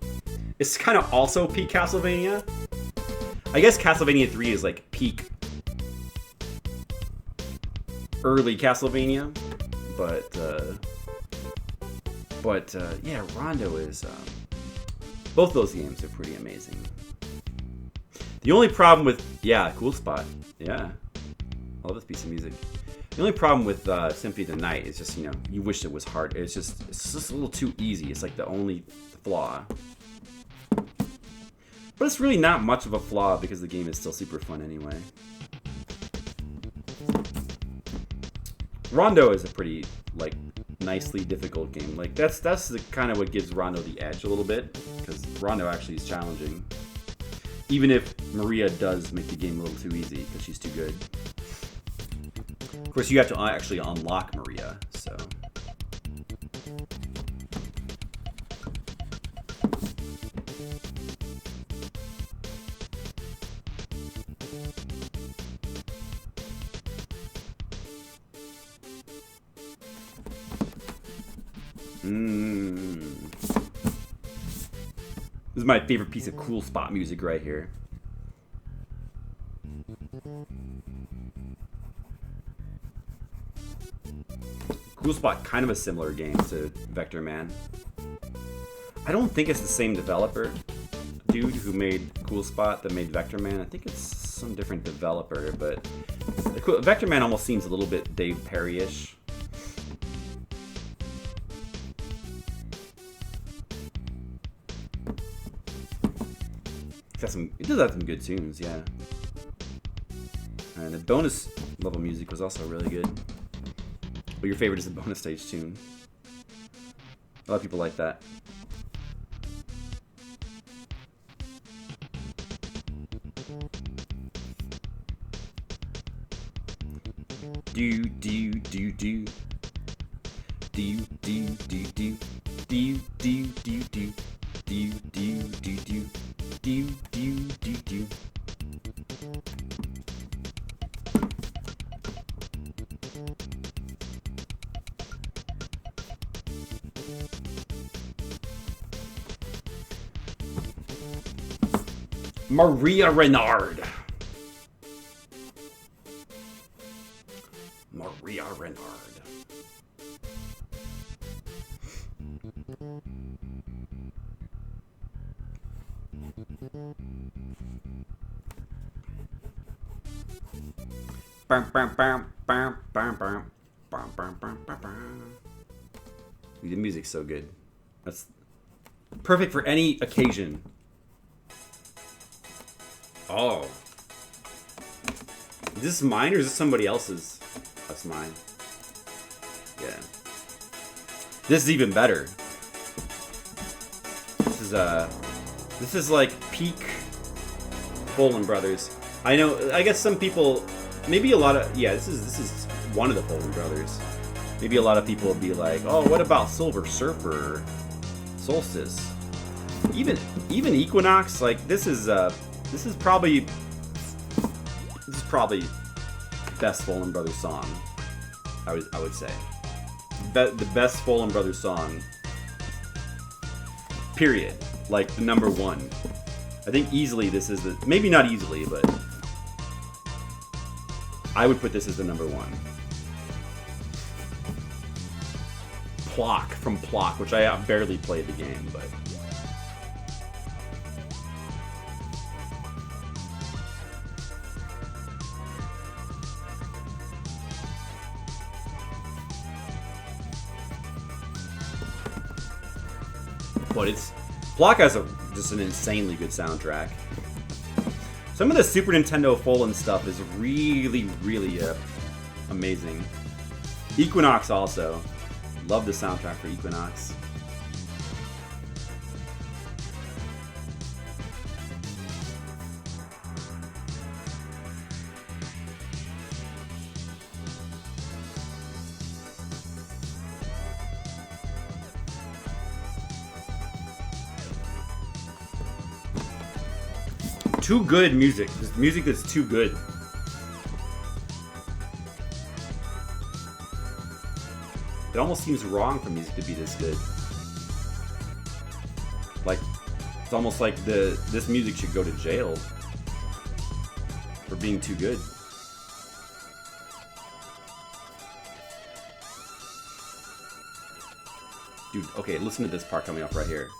It's kind of also peak Castlevania. I guess Castlevania 3 is like peak early Castlevania, but yeah, Rondo is. Both those games are pretty amazing. The only problem with Cool Spot, yeah, I love this piece of music. The only problem with Symphony of the Night is just you wish it was hard. It's just a little too easy. It's like the only flaw. But it's really not much of a flaw because the game is still super fun anyway. Rondo is a pretty nicely difficult game. Like that's the kind of what gives Rondo the edge a little bit, because Rondo actually is challenging. Even if Maria does make the game a little too easy because she's too good. Of course, you have to actually unlock Maria, so. This is my favorite piece of Cool Spot music right here. Cool Spot, kind of a similar game to Vector Man. I don't think it's the same developer, dude, who made Cool Spot that made Vector Man. I think it's some different developer, but Vector Man almost seems a little bit Dave Perry-ish. It does have some good tunes, yeah. And the bonus level music was also really good. But your favorite is the bonus stage tune. A lot of people like that. Do do do do. Do do do do. Do do do do. Do do do do. Do do do do. Maria Renard. Maria Renard. The music's so good. That's perfect for any occasion. Oh. Is this mine or is this somebody else's? That's mine. Yeah. This is even better. This is like peak Poland Brothers. I know, I guess some people, maybe a lot of, this is one of the Poland Brothers. Maybe a lot of people will be like, oh, what about Silver Surfer, Solstice? Even Equinox, like this is probably best Poland Brothers song. I would say the best Poland Brothers song. Period. Like the number one. I think easily this is maybe not easily, but I would put this as the number one. Plock from Plock, which I barely played the game, but. But Plock has just an insanely good soundtrack. Some of the Super Nintendo Poland stuff is really, really amazing. Equinox also. Love the soundtrack for Equinox. Too good music. This music is too good. It almost seems wrong for music to be this good. Like, It's almost like this music should go to jail for being too good. Dude, okay, listen to this part coming up right here.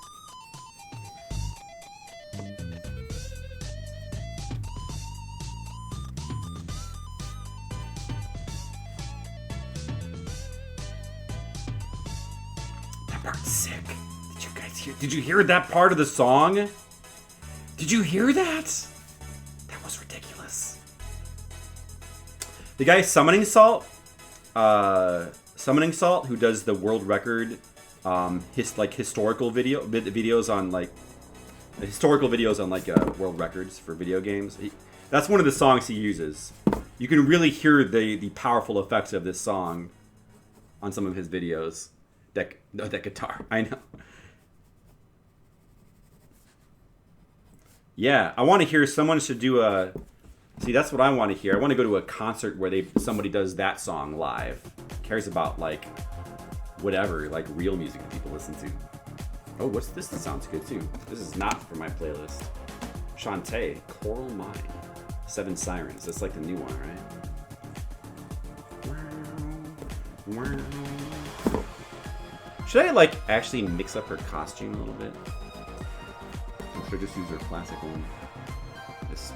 That part's sick. Did you guys hear? Did you hear that part of the song? Did you hear that? That was ridiculous. The guy Summoning Salt, who does the world record, historical videos on world records for video games. That's one of the songs he uses. You can really hear the powerful effects of this song on some of his videos. That guitar, I know. Yeah, I want to hear. Someone should do a. See, that's what I want to hear. I want to go to a concert where somebody does that song live. Cares about like whatever, like real music that people listen to. Oh, what's this? That sounds good too. This is not for my playlist. Shantae, Coral Mine, Seven Sirens. That's like the new one, right? Should I like actually mix up her costume a little bit? Or should I just use her classic one? This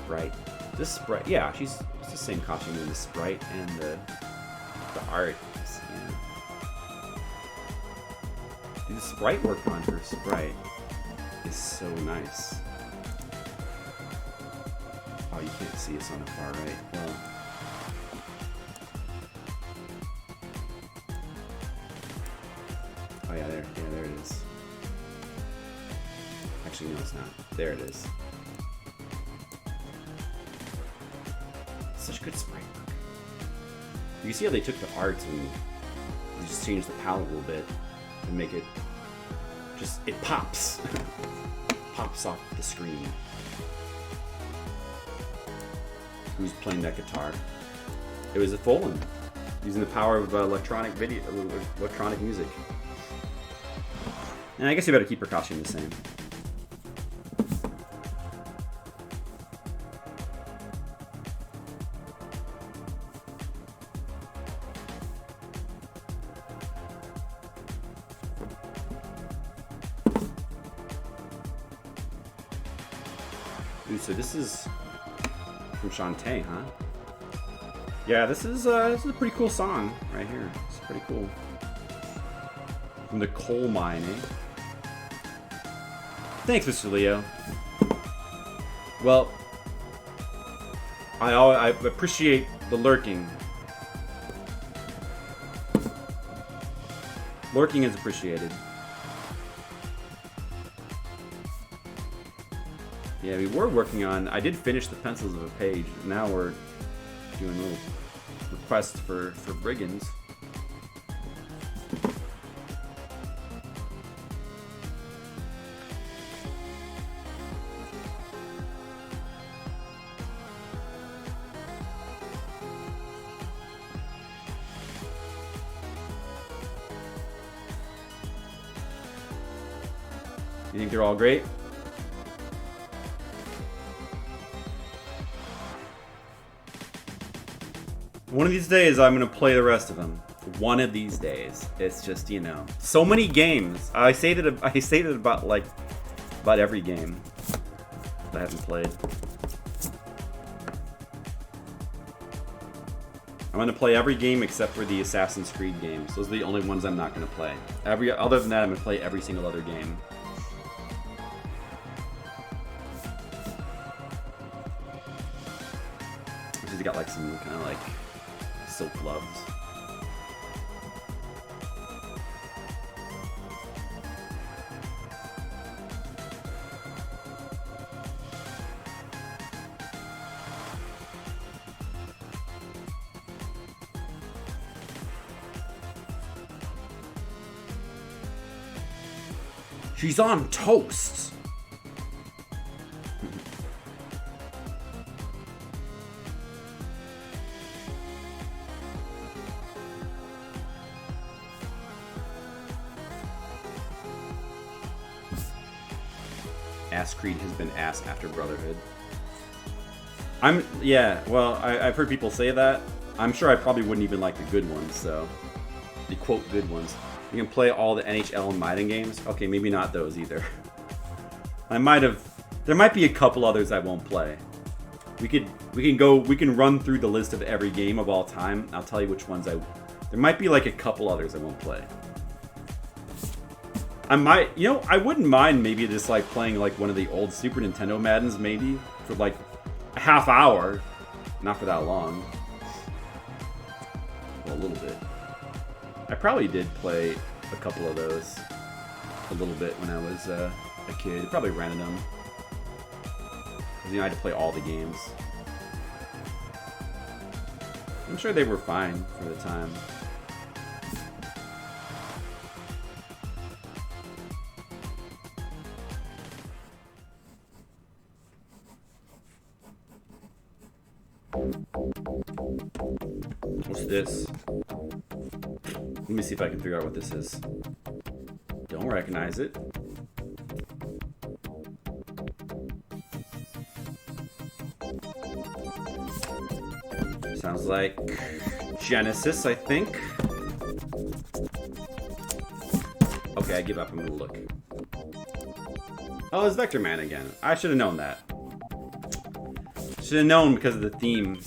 Sprite, yeah, it's the same costume in the Sprite and the art. Yeah. Dude, the Sprite work on her Sprite is so nice. Oh, you can't see us on the far right. Well, oh yeah, there it is. Actually, no, it's not. There it is. Such good sprite work. You see how they took the art and they just changed the palette a little bit to make it it pops. Pops off the screen. Who's playing that guitar? It was a Folan, using the power of electronic music. And I guess you better keep her costume the same. Ooh, so this is from Shantae, huh? Yeah, this is a pretty cool song right here. It's pretty cool. From the coal mine, eh? Thanks, Mr. Leo. Well, I appreciate the lurking. Lurking is appreciated. Yeah, we were working on. I did finish the pencils of a page. Now we're doing little requests for brigands. You think they're all great? One of these days, I'm gonna play the rest of them. One of these days. It's just, you know, so many games. I say that about every game that I haven't played. I'm gonna play every game except for the Assassin's Creed games. Those are the only ones I'm not gonna play. Other than that, I'm gonna play every single other game. He's got like some kind of like silk gloves. She's on toast. Ass Creed has been ass after Brotherhood. Well, I've heard people say that. I'm sure I probably wouldn't even like the good ones, so. The quote good ones. You can play all the NHL and Maiden games. Okay, maybe not those either. There might be a couple others I won't play. We can run through the list of every game of all time. I'll tell you which ones there might be like a couple others I won't play. I wouldn't mind maybe just like playing like one of the old Super Nintendo Maddens maybe for like a half hour. Not for that long. Well, a little bit. I probably did play a couple of those a little bit when I was a kid. Probably rented them. I had to play all the games. I'm sure they were fine for the time. What's this? Let me see if I can figure out what this is. Don't recognize it. Sounds like Genesis, I think. Okay, I give up. I'm gonna look. Oh, it's Vector Man again. I should have known that. Should have known because of the theme.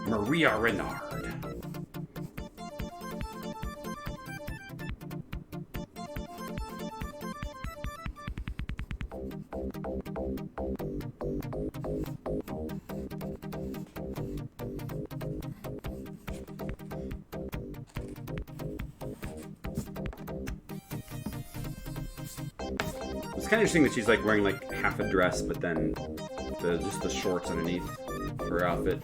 Maria Renard. It's kind of interesting that she's like wearing like half a dress, but then just the shorts underneath her outfit.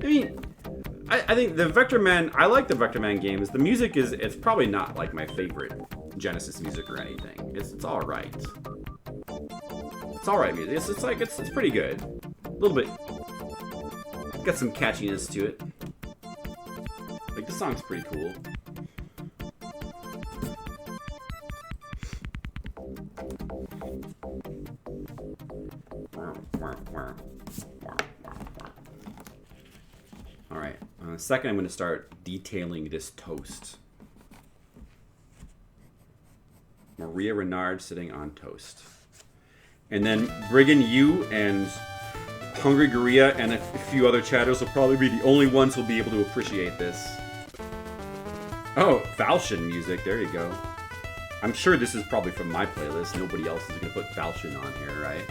I mean, I think the Vector Man, I like the Vector Man games. The music it's probably not like my favorite Genesis music or anything. It's all right. It's all right music. It's pretty good. A little bit. Got some catchiness to it. Like the song's pretty cool. Alright, second I'm going to start detailing this toast. Maria Renard sitting on toast. And then Brigand, you and Hungry Gorilla and a few other chatters will probably be the only ones who'll be able to appreciate this. Oh, Falchion music, there you go. I'm sure this is probably from my playlist. Nobody else is going to put Falchion on here, right?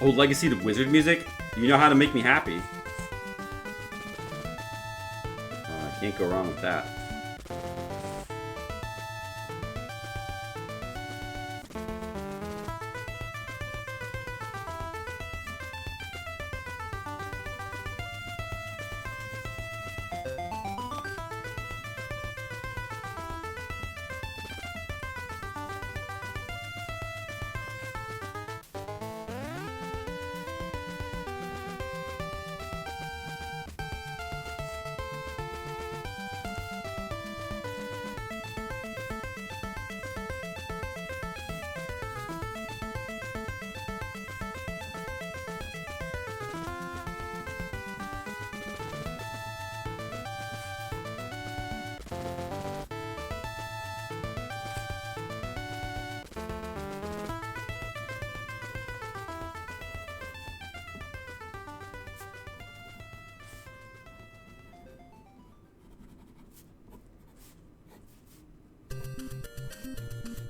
Oh, Legacy the Wizard music? You know how to make me happy. I can't go wrong with that.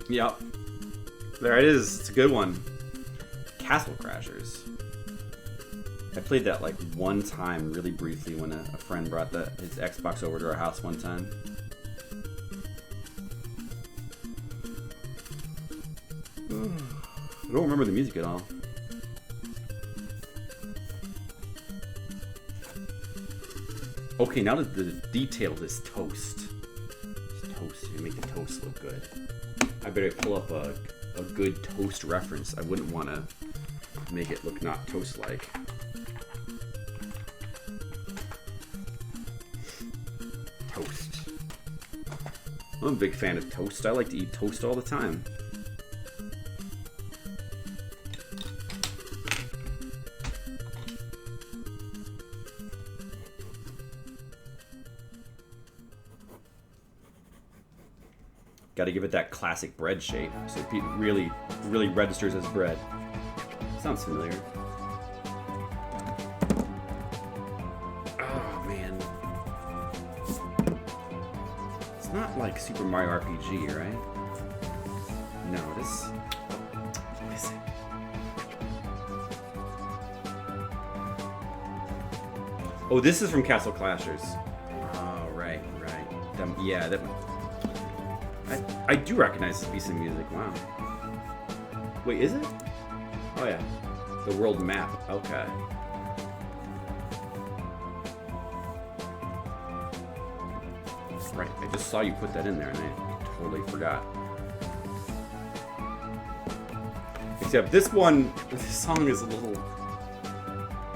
Yep. There it is. It's a good one. Castle Crashers. I played that like one time, really briefly, when a friend brought his Xbox over to our house one time. I don't remember the music at all. Okay, now that the detail of this toast. This toast, you make the toast look good. I better pull up a good toast reference. I wouldn't want to make it look not toast-like. Toast. I'm a big fan of toast. I like to eat toast all the time. Got to give it that classic bread shape, so it really registers as bread. Sounds familiar. Oh man, it's not like Super Mario RPG, right? No, this. What is it? Oh, this is from Castle Clashers. Oh, right. Yeah, that. I do recognize this piece of music. Wow. Wait, is it? Oh yeah. The world map. Okay. Right. I just saw you put that in there and I totally forgot. Except this song is a little...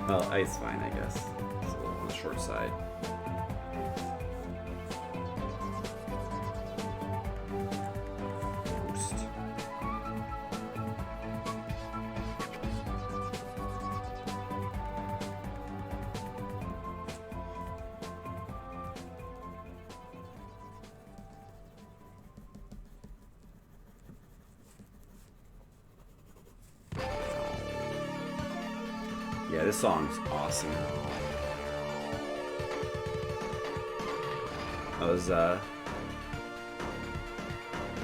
Well, it's fine, I guess. It's a little on the short side. Yeah, this song's awesome. That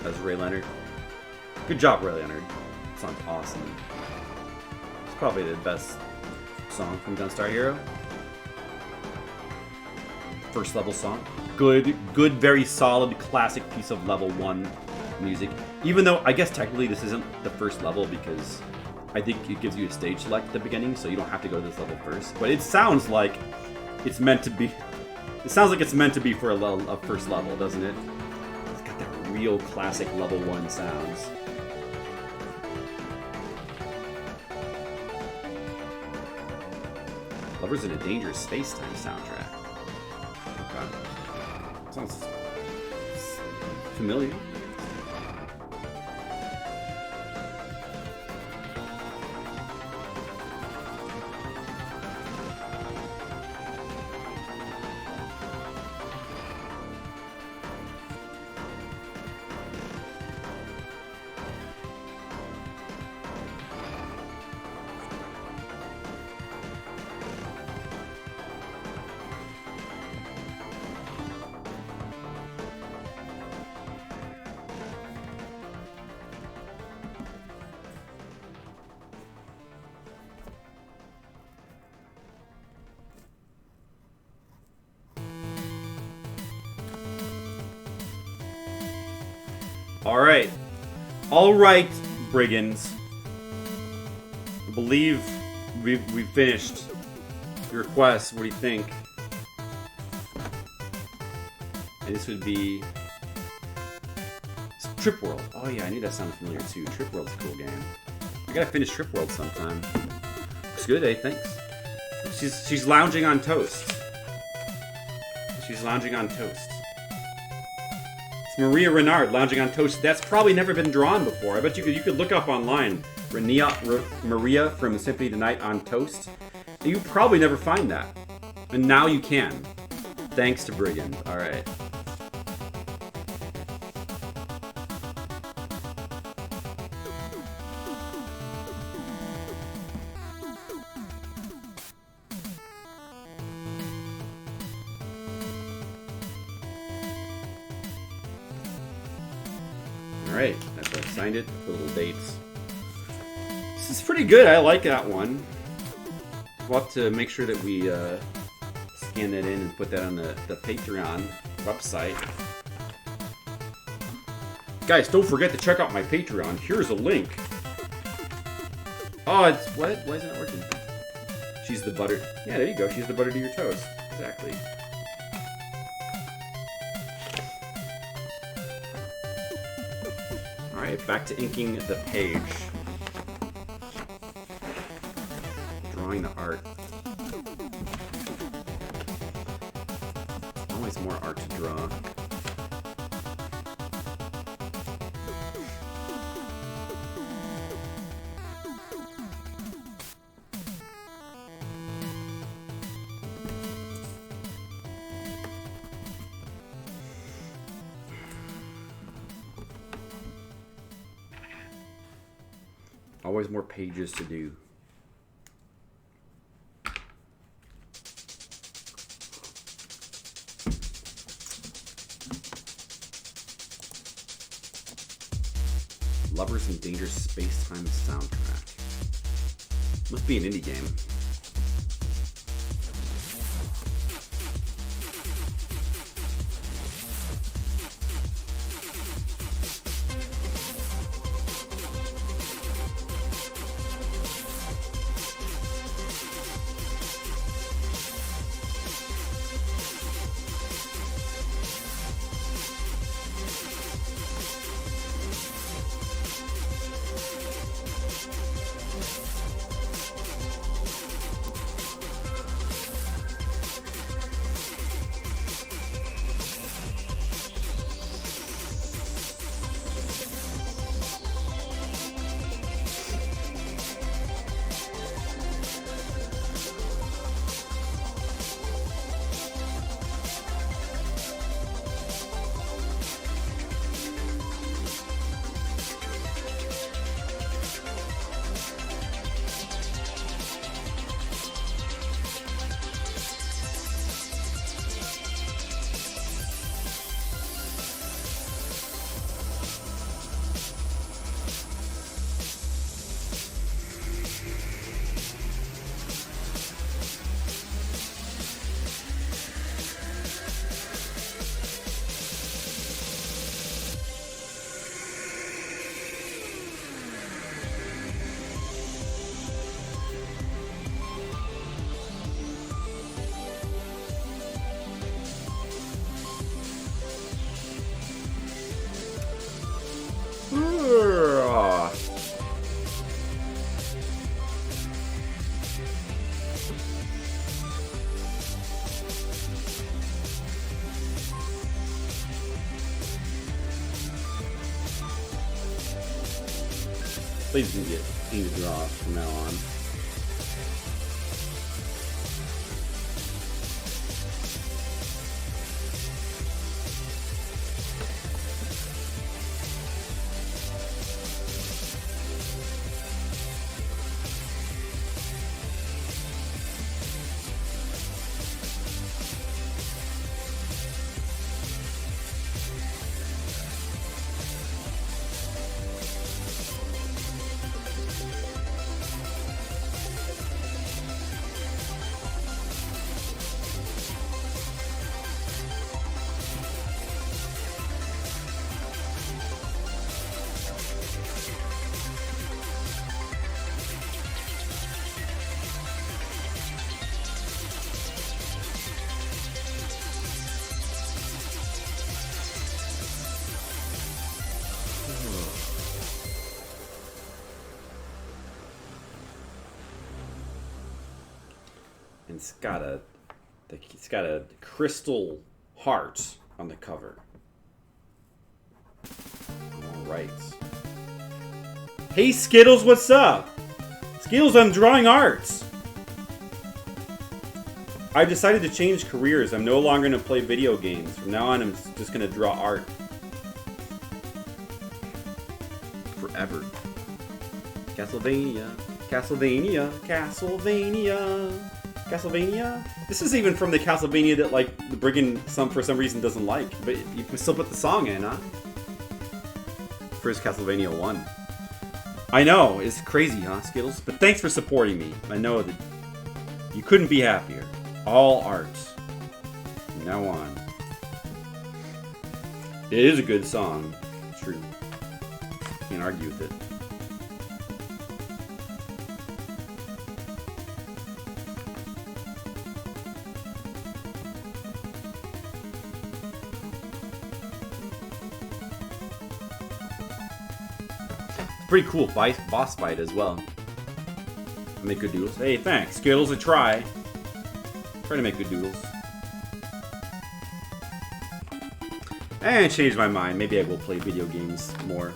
was Ray Leonard. Good job, Ray Leonard. This song's awesome. It's probably the best song from Gunstar Hero. First level song. Good, very solid, classic piece of level 1 music. Even though, I guess technically this isn't the first level because I think it gives you a stage select at the beginning, so you don't have to go to this level first. But it sounds like it's meant to be. It sounds like it's meant to be for a first level, doesn't it? It's got that real classic level 1 sounds. Lovers in a Dangerous Space-Time soundtrack. Okay. Sounds familiar. All right, brigands. I believe we've finished your request. What do you think? And this would be Trip World. Oh yeah, I knew that sounded familiar too. Trip World's a cool game. I gotta finish Trip World sometime. Looks good, eh? Thanks. She's lounging on toast. She's lounging on toast. Maria Renard lounging on toast. That's probably never been drawn before. I bet you could look up online Maria from Symphony Tonight on toast. And you probably never find that. And now you can. Thanks to Brigand. Alright. Alright, So I signed it, the little dates. This is pretty good. I like that one. We'll have to make sure that we scan that in and put that on the Patreon website. Guys, don't forget to check out my Patreon. Here's a link. Oh, it's... What? Why isn't it working? She's the butter... Yeah, there you go. She's the butter to your toast. Exactly. Alright, back to inking the page. Drawing the art. Always more art to draw. Always more pages to do. Lovers in Dangerous Space-Time soundtrack. Must be an indie game. Please can get easy to draw from now on. And it's got a crystal heart on the cover. All right. Hey Skittles, what's up? Skittles, I'm drawing arts. I've decided to change careers. I'm no longer going to play video games. From now on, I'm just going to draw art. Forever. Castlevania. Castlevania. Castlevania. Castlevania? This is even from the Castlevania that, like, the Brigand for some reason doesn't like. But you can still put the song in, huh? first Castlevania 1. I know, it's crazy, huh, Skittles? But thanks for supporting me. I know that you couldn't be happier. All art. From now on. It is a good song. It's true. Can't argue with it. Pretty cool boss fight as well. I make good doodles. Hey, thanks. Skittles, a try. Try to make good doodles. And changed my mind. Maybe I will play video games more.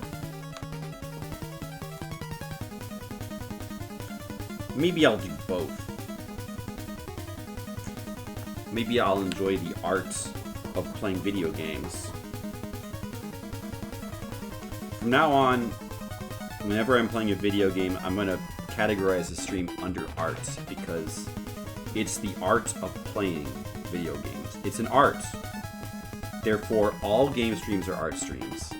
Maybe I'll do both. Maybe I'll enjoy the art of playing video games. From now on, whenever I'm playing a video game, I'm going to categorize the stream under art because it's the art of playing video games. It's an art. Therefore, all game streams are art streams.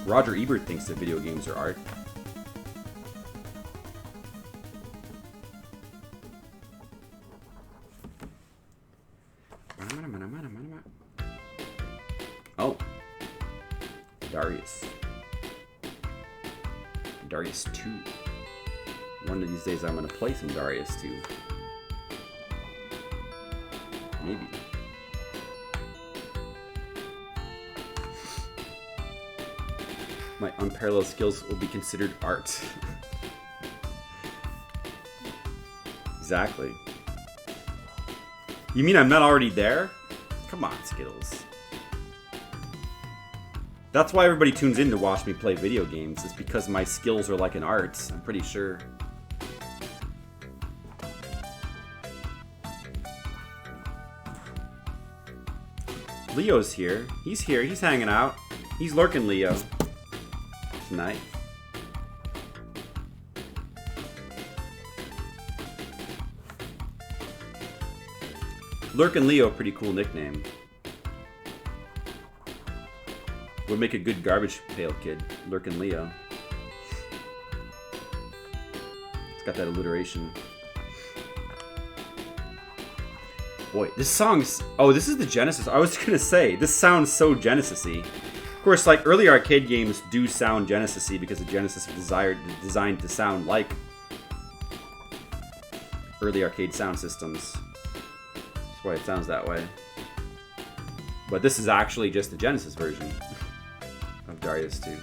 Roger Ebert thinks that video games are art. Oh. Darius. Darius 2. One of these days I'm going to play some Darius 2. Maybe. My unparalleled skills will be considered art. Exactly. You mean I'm not already there? Come on, Skittles. That's why everybody tunes in to watch me play video games. It's because my skills are like an art, I'm pretty sure. Leo's here. He's here. He's hanging out. He's lurking, Leo. Tonight. Lurkin' Leo, pretty cool nickname. Would make a good garbage pail kid. Lurkin' Leo. It's got that alliteration. Boy, this song's... Oh, this is the Genesis. I was gonna say, this sounds so Genesis-y. Of course, like, early arcade games do sound Genesis-y because the Genesis was designed to sound like early arcade sound systems. That's why it sounds that way. But this is actually just the Genesis version of Darius 2.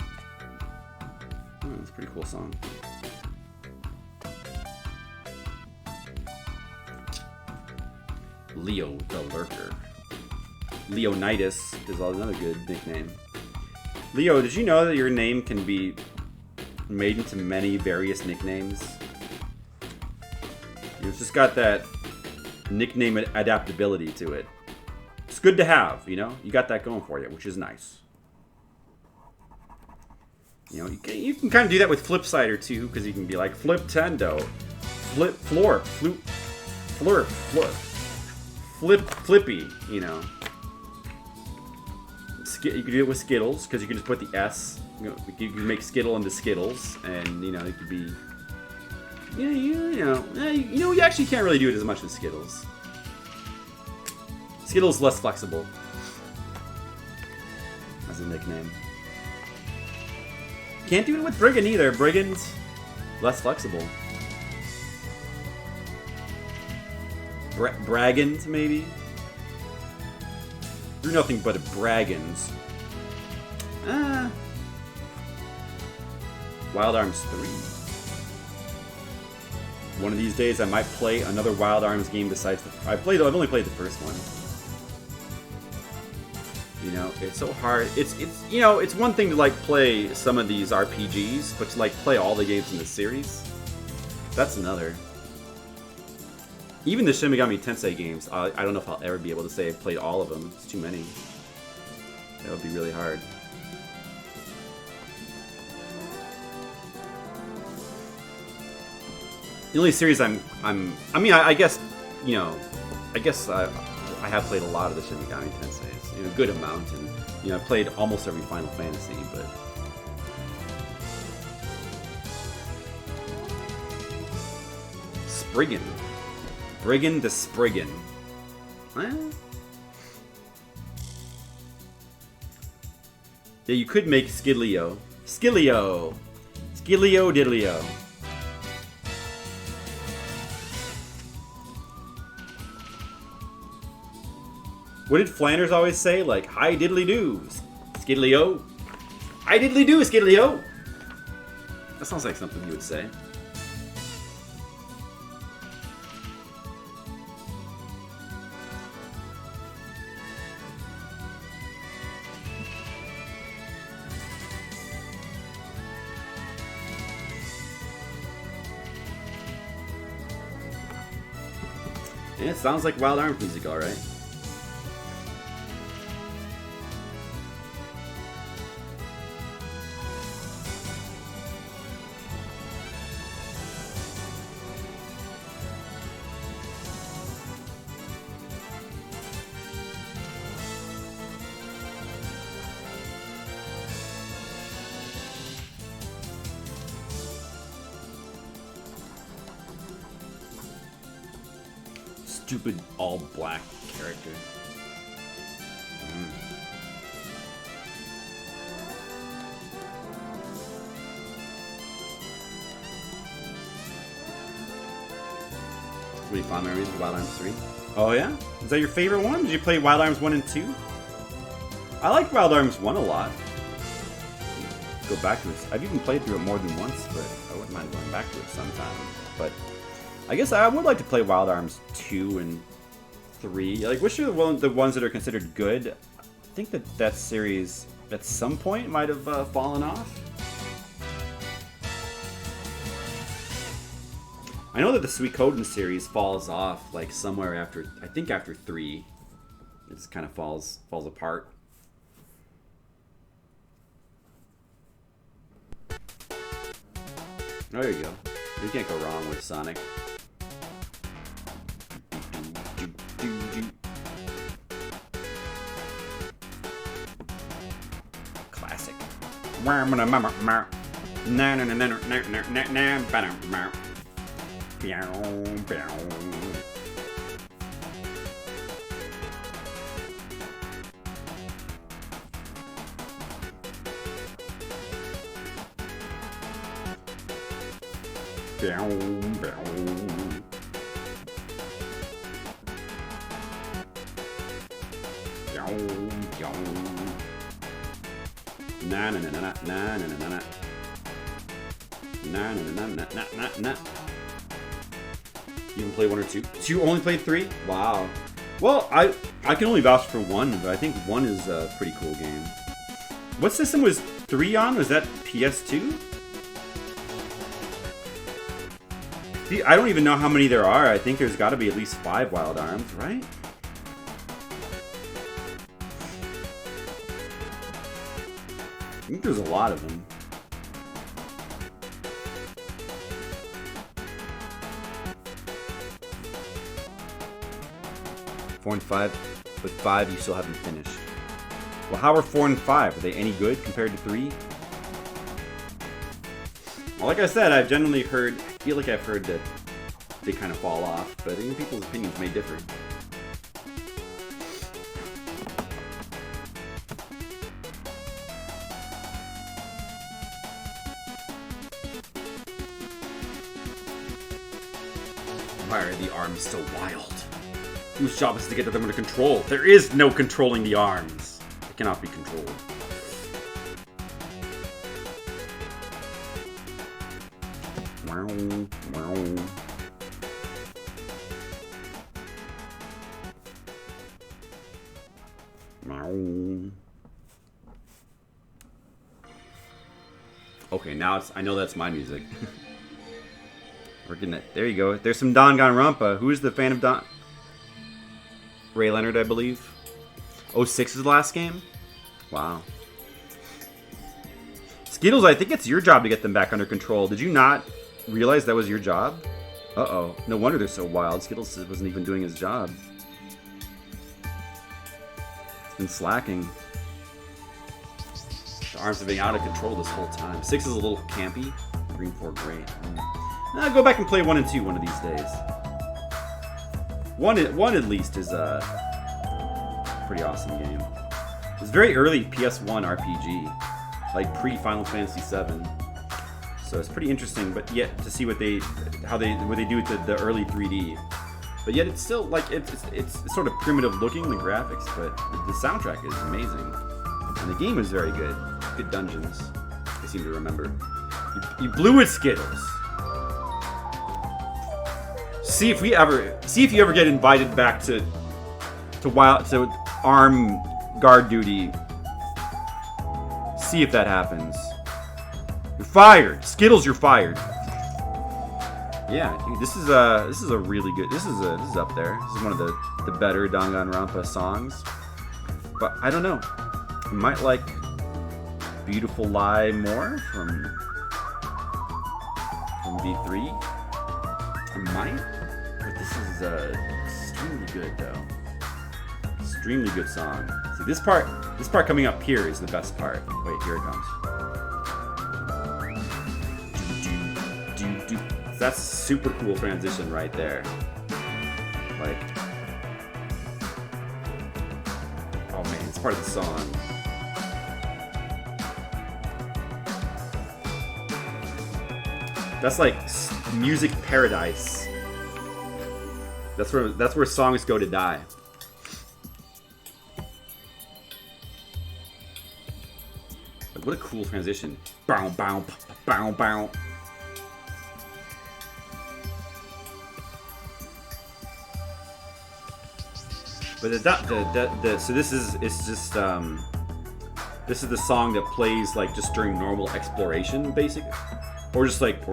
Oh, that's a pretty cool song. Leo the Lurker. Leonidas is another good nickname. Leo, did you know that your name can be made into many various nicknames? It's just got that nickname adaptability to it. It's good to have, you know? You got that going for you, which is nice. You know, you can kind of do that with Flipsider too, because you can be like Fliptendo, Flippy, you know. You can do it with Skittles, because you can just put the S. You can make Skittle into Skittles, and, you know, it could be... You actually can't really do it as much with Skittles. Skittles less flexible as a nickname. Can't do it with Brigand either. Brigand's less flexible. Bragand, maybe? You're nothing but a Bragans. Wild Arms 3. One of these days I might play another Wild Arms game besides I've only played the first one. You know, it's so hard. It's you know, it's one thing to like play some of these RPGs, but to like play all the games in the series, that's another. Even the Shin Megami Tensei games, I don't know if I'll ever be able to say I've played all of them. It's too many. That would be really hard. The only series I guess, you know, I have played a lot of the Shin Megami Tenseis, a good amount, and I've played almost every Final Fantasy, but Spriggan, Brigand to Spriggan. Yeah, you could make Skidlio. Skidlio Diddlio. What did Flanders always say? Like, hi diddly do, Skidlio. Hi diddly do, Skidlio. That sounds like something you would say. Yeah, it sounds like Wild Arms music, alright. Stupid all-black character. What do you find memories of Wild Arms 3? Oh yeah? Is that your favorite one? Did you play Wild Arms 1 and 2? I like Wild Arms 1 a lot. Go back to it. I've even played through it more than once, but I wouldn't mind going back to it sometime. But I guess I would like to play Wild Arms 2 and 3. Like, which are the ones that are considered good? I think that series at some point might have fallen off. I know that the Suikoden series falls off like somewhere after, I think after 3. It just kind of falls apart. Oh, there you go. You can't go wrong with Sonic. Classic. You can play 1 or 2? You only played 3? Wow. Well, I can only vouch for 1, but I think 1 is a pretty cool game. What system was 3 on? Was that PS2? I don't even know how many there are. I think there's got to be at least 5 Wild Arms, right? I think there's a lot of them. Four and 5, but 5 you still haven't finished. Well, how are 4 and 5? Are they any good compared to 3? Well, like I said, I've generally heard, I feel like I've heard that they kind of fall off, but even people's opinions may differ. Why are the arms so wild? Whose job is to get them under control? There is no controlling the arms. They cannot be controlled. Okay, now I know that's my music. We're getting it. There you go. There's some Danganronpa. Who is the fan of Don? Ray Leonard, I believe. 06 is the last game? Wow. Skittles, I think it's your job to get them back under control. Did you not realize that was your job? Uh-oh. No wonder they're so wild. Skittles wasn't even doing his job. Been slacking. The arms have been out of control this whole time. 6 is a little campy. Green 4 great. I'll go back and play 1 and 2 one of these days. One at least is a pretty awesome game. It's very early PS1 RPG, like pre-Final Fantasy VII. So it's pretty interesting, but yet to see what they do with the early 3D. But yet it's still like it's sort of primitive looking, the graphics, but the soundtrack is amazing, and the game is very good. Good dungeons, I seem to remember. You blew it, Skittles. See if you ever get invited back to arm guard duty. See if that happens. You're fired, Skittles. You're fired. Yeah, dude, this is a really good. This is up there. This is one of the better Danganronpa songs. But I don't know. I might like Beautiful Lie more from V3. I might. But this is extremely good though. Extremely good song. See, this part coming up here is the best part. Wait, here it comes. That's a super cool transition right there. Like, oh man, it's part of the song. That's like music paradise. That's where songs go to die. Like, what a cool transition. Bow, bow, bow, bow. But so this is the song that plays like just during normal exploration, basically, or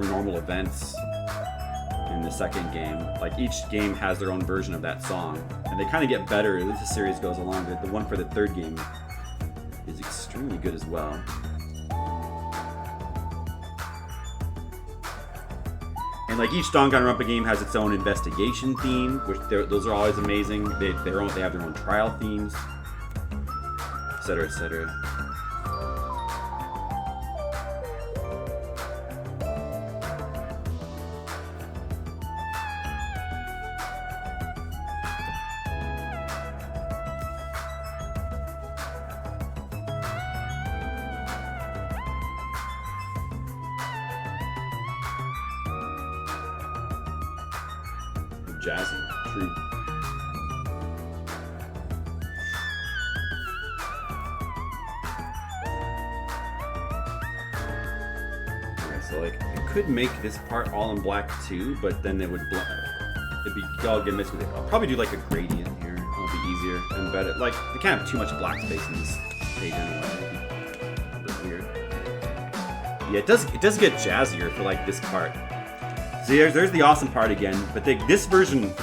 normal events in the second game. Like each game has their own version of that song, and they kind of get better as the series goes along. The one for the third game is extremely good as well. And like each Danganronpa game has its own investigation theme, which those are always amazing. They have their own trial themes, etc., etc. Jazzy, true. Okay, so like I could make this part all in black too, but then it'd be all get mixed with it. I'll probably do like a gradient here. It'll be easier and better. Like we can't have too much black space in this page anyway. It'd be a bit weird. Yeah, it does get jazzier for like this part. See, there's the awesome part again, but this version,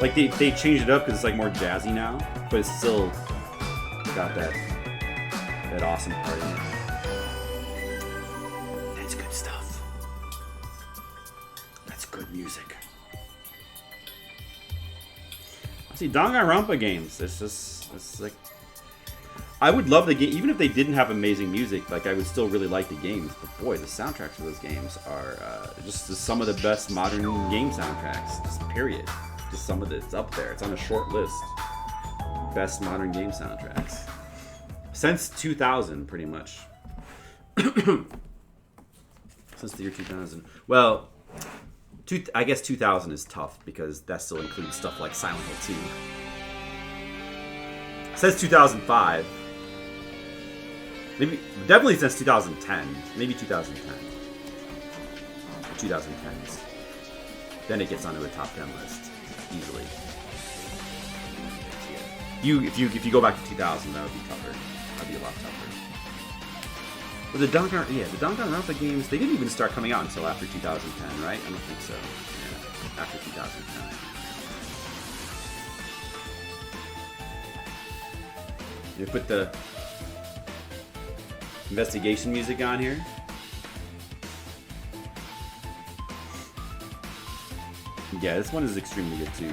like they changed it up because it's like more jazzy now, but it's still got that awesome part in it. That's good stuff. That's good music. See, Danganronpa games, it's like, I would love the game, even if they didn't have amazing music, like I would still really like the games, but boy, the soundtracks for those games are just some of the best modern game soundtracks, just period. Just some of it's up there, it's on a short list. Best modern game soundtracks. Since 2000, pretty much. Since the year 2000. Well, I guess 2000 is tough, because that still includes stuff like Silent Hill 2. Since 2005. Maybe, definitely since 2010. Maybe 2010. The 2010s. Then it gets onto a top 10 list easily. If you go back to 2000, that would be tougher. That'd be a lot tougher. But the Danganronpa games, they didn't even start coming out until after 2010, right? I don't think so. Yeah, after 2010. You put the investigation music on here. Yeah, this one is extremely good too.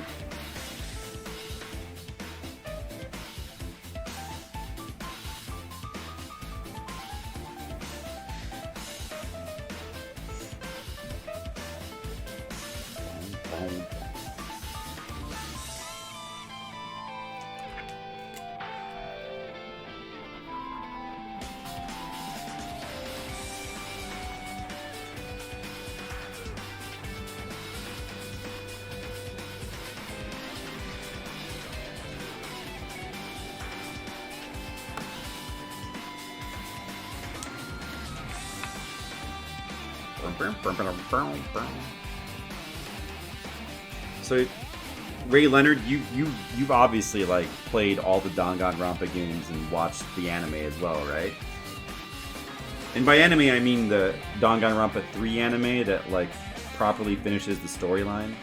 So, Ray Leonard, you've obviously like played all the Danganronpa games and watched the anime as well, right? And by anime, I mean the Danganronpa 3 anime that like properly finishes the storyline.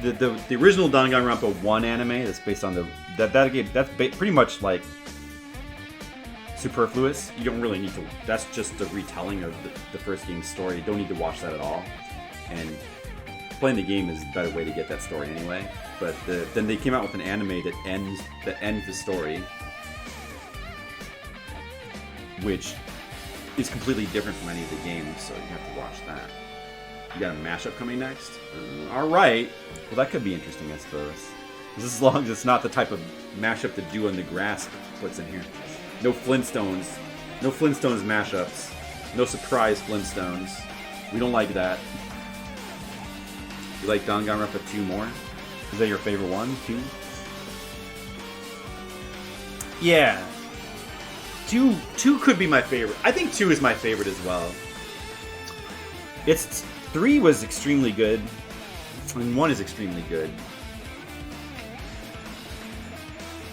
The original Danganronpa 1 anime that's based on that game, that's pretty much like superfluous. You don't really need to. That's just a retelling of the first game's story. You don't need to watch that at all. And playing the game is a better way to get that story anyway. But then they came out with an anime that ends the story, which is completely different from any of the games. So you have to watch that. You got a mashup coming next? All right. Well, that could be interesting, I suppose. As long as it's not the type of mashup that Do on the Grass puts in here. No Flintstones. No Flintstones mashups. No surprise Flintstones. We don't like that. You like Danganronpa 2 more? Is that your favorite one? 2? Yeah. 2 could be my favorite. I think 2 is my favorite as well. 3 was extremely good, and 1 is extremely good.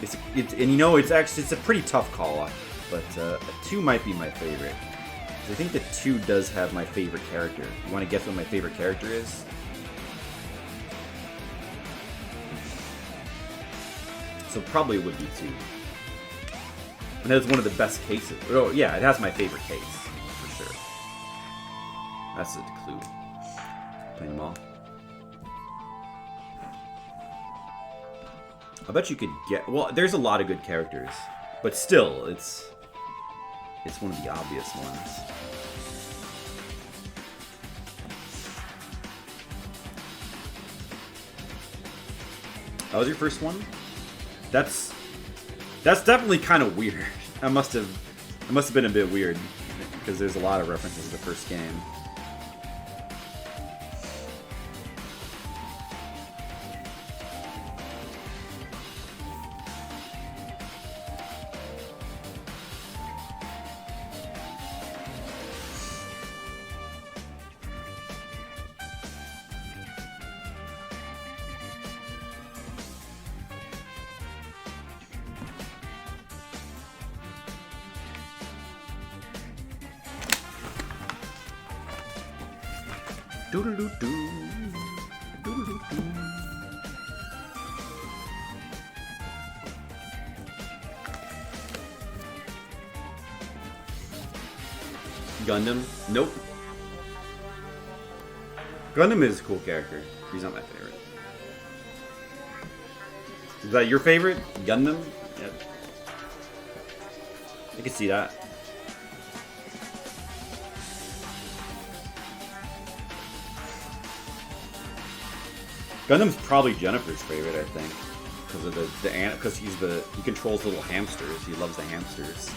It's a pretty tough call-up, but 2 might be my favorite. I think that 2 does have my favorite character. You want to guess what my favorite character is? So probably it would be 2. And that's one of the best cases. Oh yeah, it has my favorite case, for sure. That's a clue. Playing them all. I bet you could get... Well, there's a lot of good characters. But still, it's one of the obvious ones. That was your first one? That's definitely kind of weird. It must have been a bit weird. Because there's a lot of references to the first game. Gundam? Nope. Gundam is a cool character. He's not my favorite. Is that your favorite? Gundam? Yep. I can see that. Gundam's probably Jennifer's favorite, I think, because of he controls little hamsters. He loves the hamsters.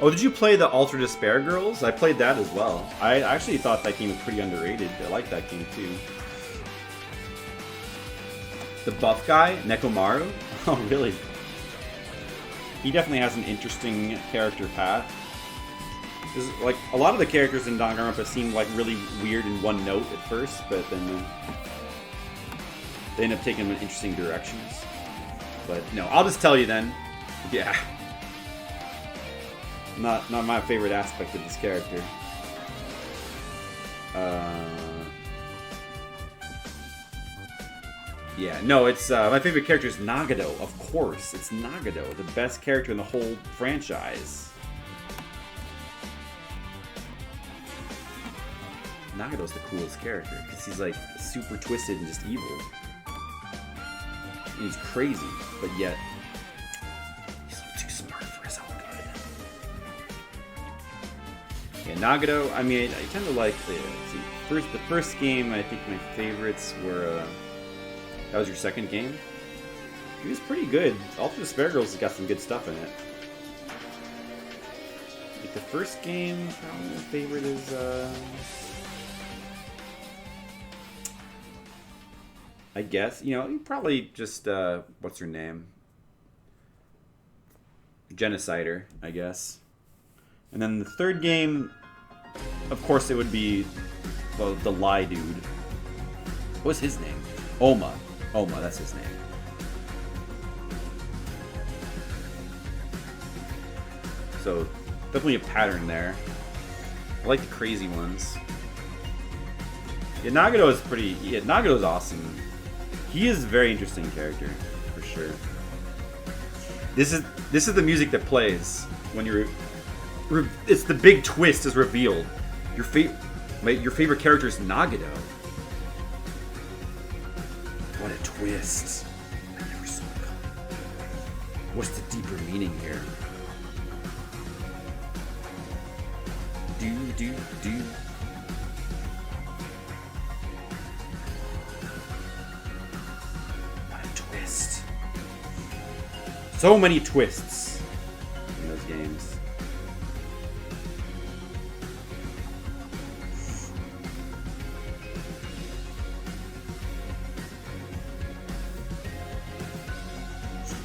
Oh, did you play the Ultra Despair Girls? I played that as well. I actually thought that game was pretty underrated. I like that game too. The buff guy, Nekomaru? Oh, really? He definitely has an interesting character path. Like, a lot of the characters in Danganronpa seem like really weird in one note at first, but then they end up taking them in interesting directions. But no, I'll just tell you then. Yeah. Not my favorite aspect of this character. Yeah, no, it's my favorite character is Nagato. Of course, it's Nagato, the best character in the whole franchise. Nagato's the coolest character because he's like super twisted and just evil. And he's crazy, but yet he's too smart for his own good. Yeah, Nagato. I mean, I tend to like the first game. I think my favorites were. That was your second game. He was pretty good. Ultimate Despair Girls has got some good stuff in it. Like the first game, probably my favorite is. I guess, probably just, what's her name? Genocider, I guess. And then the third game, of course, it would be the Lie Dude. What's his name? Oma. Oma, that's his name. So, definitely a pattern there. I like the crazy ones. Yeah, Nagato is pretty... Yeah, Nagato's awesome. He is a very interesting character, for sure. This is the music that plays when you're... It's the big twist is revealed. Your favorite character is Nagato. What a twist. I never saw it coming. What's the deeper meaning here? Do. What a twist. So many twists in those games.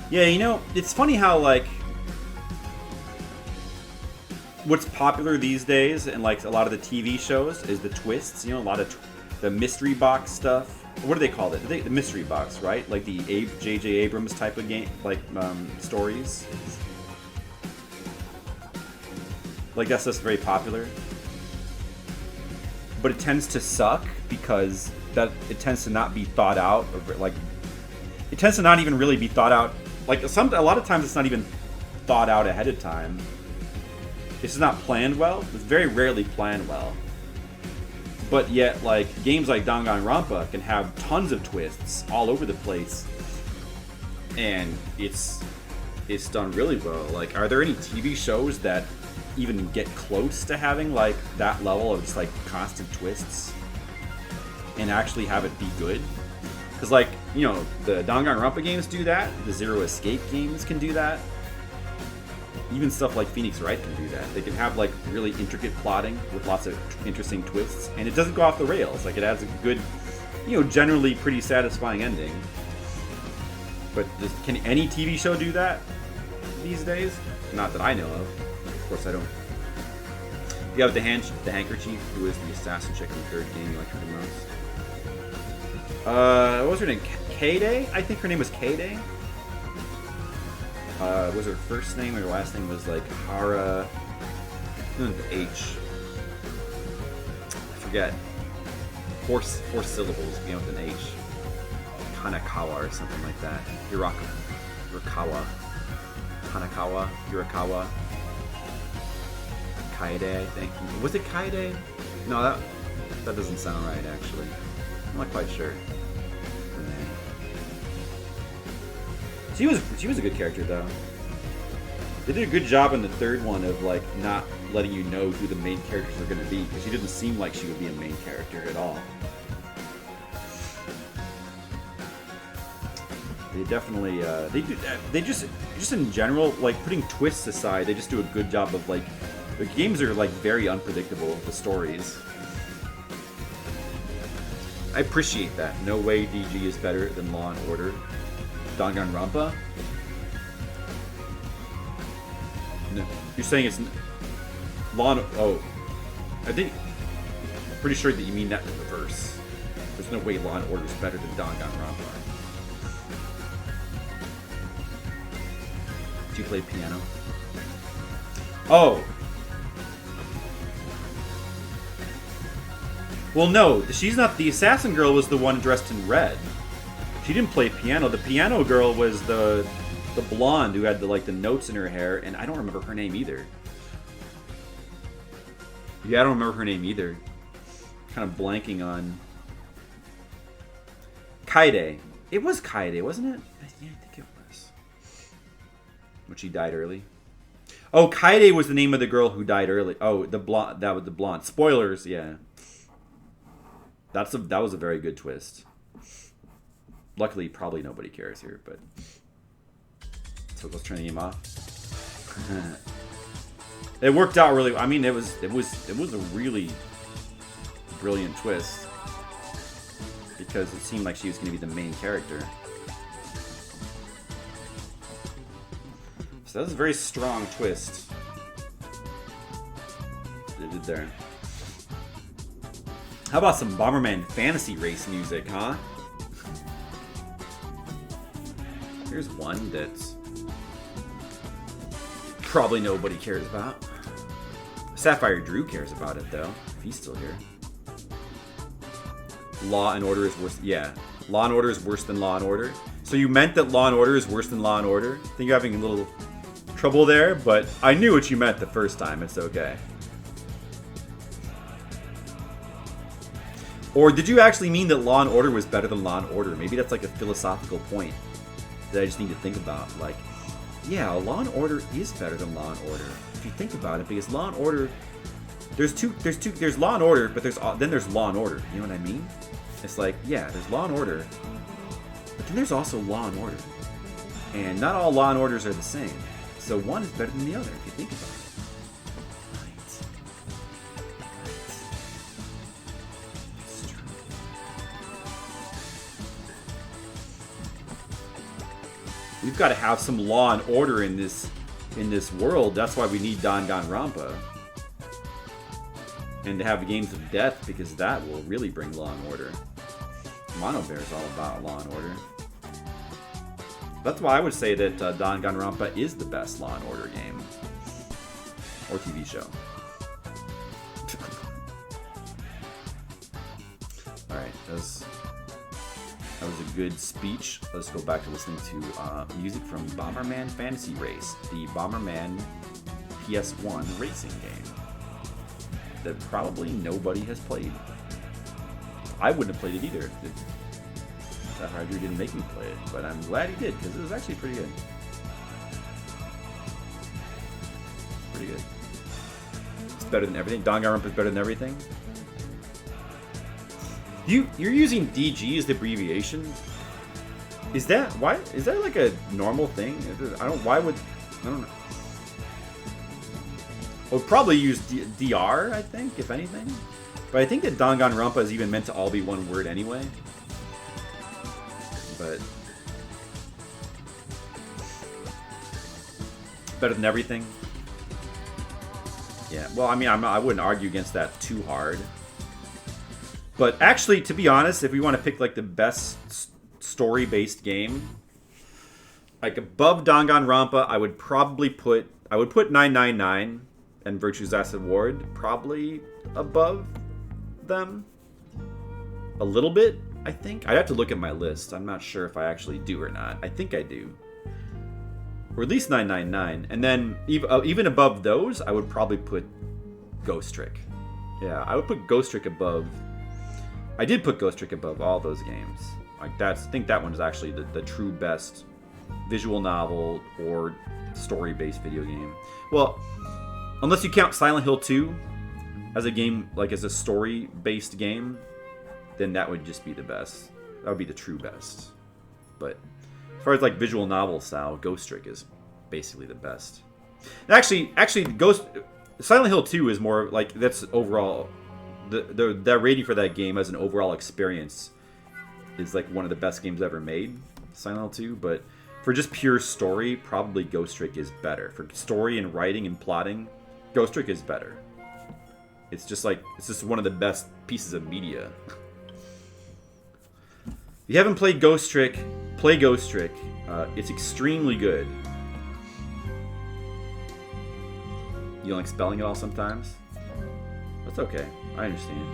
Yeah, it's funny how, like, what's popular these days and, like, a lot of the TV shows is the twists. A lot of the mystery box stuff. What do they call it? The mystery box, right? Like the J.J. Abrams type of game, like, stories. Like, that's just very popular. But it tends to suck because it tends to not be thought out. Like, it tends to not even really be thought out. Like, a lot of times it's not even thought out ahead of time. It's just not planned well. It's very rarely planned well. But yet, like, games like Danganronpa can have tons of twists all over the place. And it's done really well. Like, are there any TV shows that even get close to having, like, that level of just, like, constant twists? And actually have it be good? Because, like, the Danganronpa games do that. The Zero Escape games can do that. Even stuff like Phoenix Wright can do that. They can have, like, really intricate plotting with lots of interesting twists. And it doesn't go off the rails. Like, it has a good, generally pretty satisfying ending. But can any TV show do that these days? Not that I know of. Of course, I don't. You have the Handkerchief, who is the assassin chick in the third game you like her the most. What was her name? K-Day? I think her name was K-Day. Was her first name or her last name was like Hara... H. I forget. Four syllables, with an H. Kanakawa or something like that. Hirakawa. Hirakawa. Kaede, I think. Was it Kaede? No, that doesn't sound right, actually. I'm not quite sure. She was a good character, though. They did a good job in the third one of, like, not letting you know who the main characters are going to be, because she didn't seem like she would be a main character at all. They definitely, they just in general, like, putting twists aside, they just do a good job of, like, the games are, like, very unpredictable, the stories. I appreciate that. No way DG is better than Law and Order. Danganronpa? No. You're saying it's Law and... Oh. I'm pretty sure that you mean that in reverse. There's no way Law and Order is better than Danganronpa. Do you play piano? Oh! Well, no. She's not... The assassin girl was the one dressed in red. She didn't play piano. The piano girl was the blonde who had the notes in her hair, and I don't remember her name either. Yeah, I don't remember her name either. Kind of blanking on Kaede. It was Kaede, wasn't it? Yeah, I think it was. When she died early. Oh, Kaede was the name of the girl who died early. Oh, the blonde. That was the blonde. Spoilers, yeah. That was a very good twist. Luckily, probably nobody cares here, but so let's turn the game off. It worked out really. I mean, it was a really brilliant twist because it seemed like she was going to be the main character. So that was a very strong twist they did there. How about some Bomberman Fantasy Race music, huh? Here's one that's probably nobody cares about. Sapphire Drew cares about it, though, if he's still here. Law and Order is worse. Yeah, Law and Order is worse than Law and Order. So you meant that Law and Order is worse than Law and Order? I think you're having a little trouble there, but I knew what you meant the first time. It's okay. Or did you actually mean that Law and Order was better than Law and Order? Maybe that's like a philosophical point that I just need to think about. Like, yeah, Law and Order is better than Law and Order if you think about it, because Law and Order, there's Law and Order, but then there's Law and Order. You know what I mean? It's like, yeah, there's Law and Order, but then there's also Law and Order, and not all Law and Orders are the same. So one is better than the other if you think about it. We've got to have some law and order in this world. That's why we need Danganronpa. And to have games of death, because that will really bring law and order. Mono Bear is all about law and order. That's why I would say that Danganronpa is the best Law and Order game. Or TV show. Alright, that was a good speech. Let's go back to listening to music from Bomberman Fantasy Race, the Bomberman PS1 racing game that probably nobody has played. I wouldn't have played it either. Sapphire Drew didn't make me play it, but I'm glad he did because it was actually pretty good. Pretty good. It's better than everything. Danganronpa is better than everything. You're using DG as the abbreviation. Is that like a normal thing? I don't know. I would probably use DR, I think, if anything. But I think that Danganronpa is even meant to all be one word anyway. But better than everything. Yeah. Well, I mean, I wouldn't argue against that too hard. But actually, to be honest, if we want to pick like the best story-based game, like above Danganronpa, I would put 999 and Virtue's Last Reward probably above them a little bit. I think I'd have to look at my list. I'm not sure if I actually do or not. I think I do, or at least 999. And then even above those, I would probably put Ghost Trick. Yeah, I would put Ghost Trick above. I did put Ghost Trick above all those games. Like I think that one is actually the true best visual novel or story-based video game. Well, unless you count Silent Hill 2 as a game, like as a story-based game, then that would just be the best. That would be the true best. But as far as like visual novel style, Ghost Trick is basically the best. Actually, Silent Hill 2 is more like that's overall. The rating for that game as an overall experience is like one of the best games ever made, Silent Hill 2. But for just pure story, probably Ghost Trick is better. For story and writing and plotting, Ghost Trick is better. It's just one of the best pieces of media. If you haven't played Ghost Trick, play Ghost Trick. It's extremely good. You don't like spelling it all sometimes? That's okay. I understand.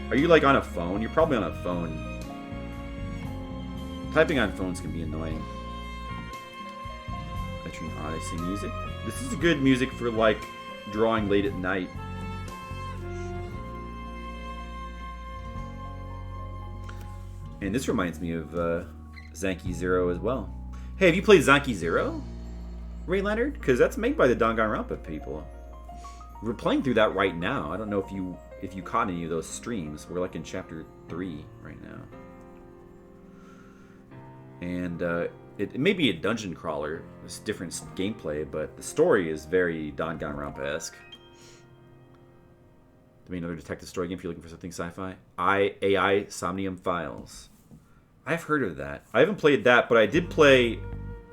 Are you like on a phone? You're probably on a phone. Typing on phones can be annoying. Etrian Odyssey music. This is good music for like drawing late at night. And this reminds me of Zanki Zero as well. Hey, have you played Zanki Zero, Ray Leonard? Because that's made by the Danganronpa people. We're playing through that right now. I don't know if you caught any of those streams. We're like in chapter 3 right now. And it may be a dungeon crawler. It's different gameplay, but the story is very Danganronpa-esque. To be another detective story game if you're looking for something sci-fi. AI Somnium Files. I've heard of that. I haven't played that, but I did play...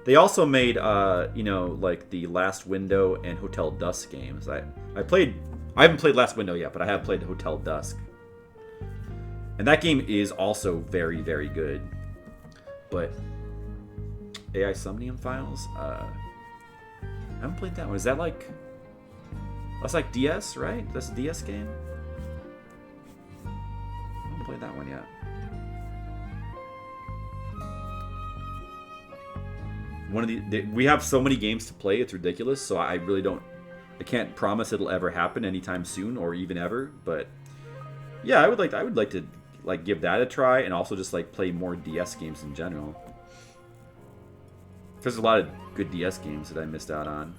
They also made, like the Last Window and Hotel Dusk games. I haven't played Last Window yet, but I have played Hotel Dusk. And that game is also very, very good. But AI Somnium Files, I haven't played that one. Is that like... That's like DS, right? That's a DS game? I haven't played that one yet. We have so many games to play, it's ridiculous, so I can't promise it'll ever happen anytime soon or even ever, but yeah, I would like to like give that a try and also just like play more DS games in general. There's a lot of good DS games that I missed out on.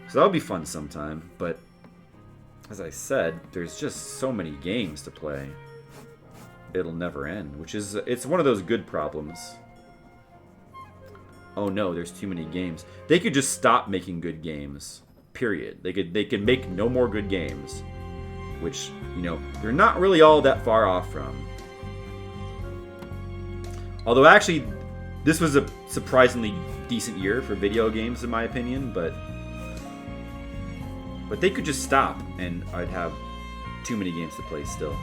So that'll be fun sometime, but as I said, there's just so many games to play. It'll never end, it's one of those good problems. Oh no, there's too many games. They could just stop making good games. Period. They could make no more good games. Which, they're not really all that far off from. Although actually, this was a surprisingly decent year for video games in my opinion, but they could just stop and I'd have too many games to play still.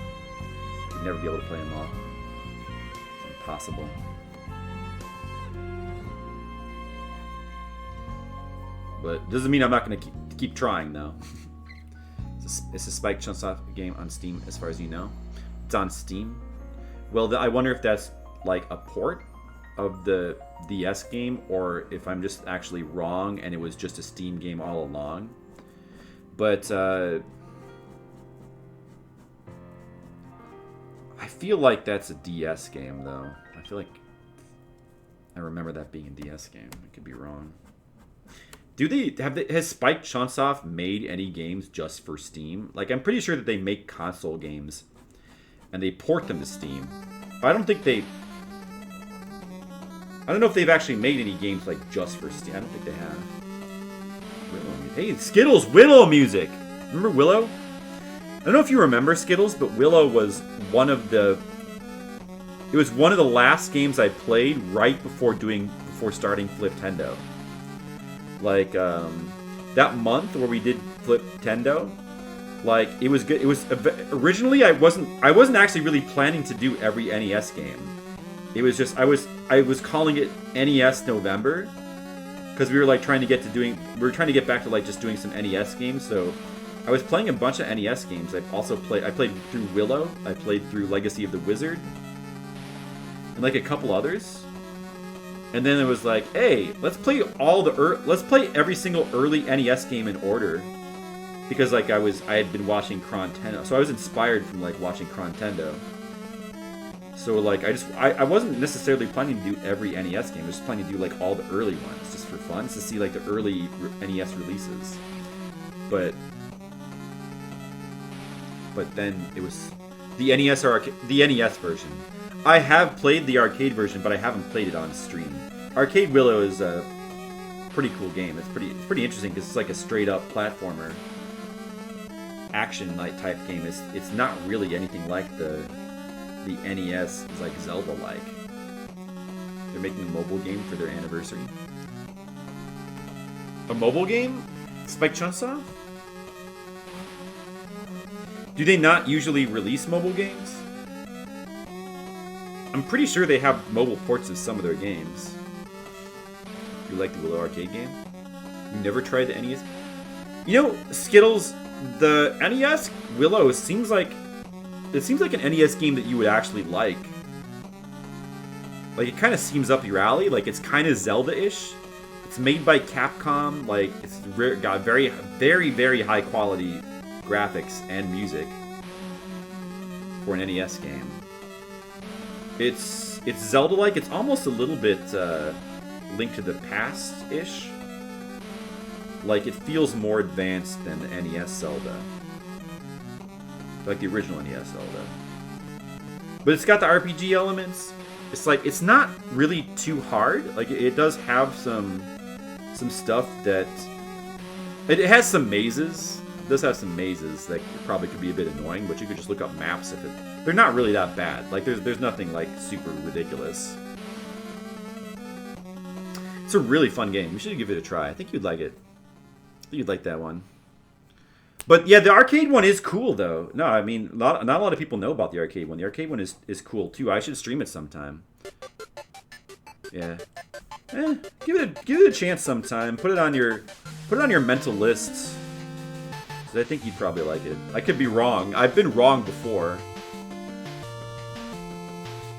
I'd never be able to play them all. It's impossible. But doesn't mean I'm not going to keep trying, though. It's a Spike Chunsoft game on Steam, as far as you know. It's on Steam. Well, I wonder if that's like a port of the DS game, or if I'm just actually wrong and it was just a Steam game all along. But I feel like that's a DS game, though. I feel like I remember that being a DS game. I could be wrong. Has Spike Chunsoft made any games just for Steam? Like, I'm pretty sure that they make console games and they port them to Steam. But I don't know if they've actually made any games like just for Steam. I don't think they have. Hey, Skittles Willow music. Remember Willow? I don't know if you remember Skittles, but Willow was one of the last games I played right before starting Fliptendo. Like that month where we did Fliptendo, like it was good. It was originally I wasn't actually really planning to do every NES game. It was just I was calling it NES November because we were like trying to get back to like just doing some NES games. So I was playing a bunch of NES games. I played through Willow. I played through Legacy of the Wizard, and like a couple others. And then it was like, hey, let's play every single early NES game in order, because like I had been watching Crontendo, so I was inspired from like watching Crontendo. So like I wasn't necessarily planning to do every NES game. I was just planning to do like all the early ones just for fun, to see like the early NES releases. But then it was the NES version. I have played the arcade version, but I haven't played it on stream. Arcade Willow is a pretty cool game. It's pretty interesting because it's like a straight up platformer action type game. It's not really anything like the NES is like Zelda like. They're making a mobile game for their anniversary. A mobile game? Spike Chunsoft? Do they not usually release mobile games? I'm pretty sure they have mobile ports of some of their games. You like the Willow arcade game? You never tried the NES? Skittles, the NES Willow seems like an NES game that you would actually like. Like, it kind of seems up your alley. Like, it's kind of Zelda-ish. It's made by Capcom. Like, it's got very, very, very high quality graphics and music. for an NES game. It's Zelda-like. It's almost a little bit Link to the Past-ish. Like, it feels more advanced than the NES Zelda. Like the original NES Zelda. But it's got the RPG elements. It's like, it's not really too hard. Like, it does have some stuff that... It has some mazes. It does have some mazes that probably could be a bit annoying, but you could just look up maps if it... They're not really that bad. Like, there's nothing, like, super ridiculous. It's a really fun game. You should give it a try. I think you'd like it. I think you'd like that one. But, yeah, the arcade one is cool, though. No, I mean, not a lot of people know about the arcade one. The arcade one is cool, too. I should stream it sometime. Yeah. Give it a chance sometime. Put it on your mental list. I think you'd probably like it. I could be wrong. I've been wrong before.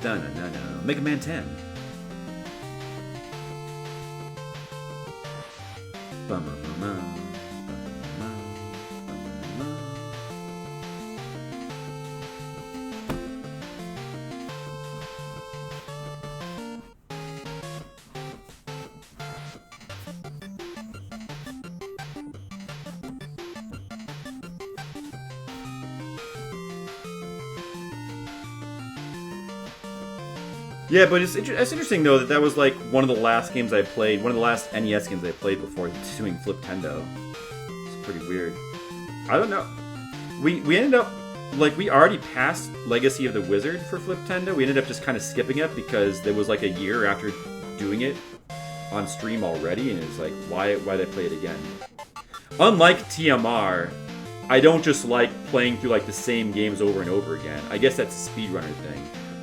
No. Mega Man 10. Yeah, but it's interesting, though, that was, like, one of the last games I played, one of the last NES games I played before doing Fliptendo. It's pretty weird. I don't know. We ended up, like, we already passed Legacy of the Wizard for Fliptendo. We ended up just kind of skipping it because there was, like, a year after doing it on stream already, and it was like, why'd I play it again? Unlike TMR, I don't just like playing through, like, the same games over and over again. I guess that's a speedrunner thing.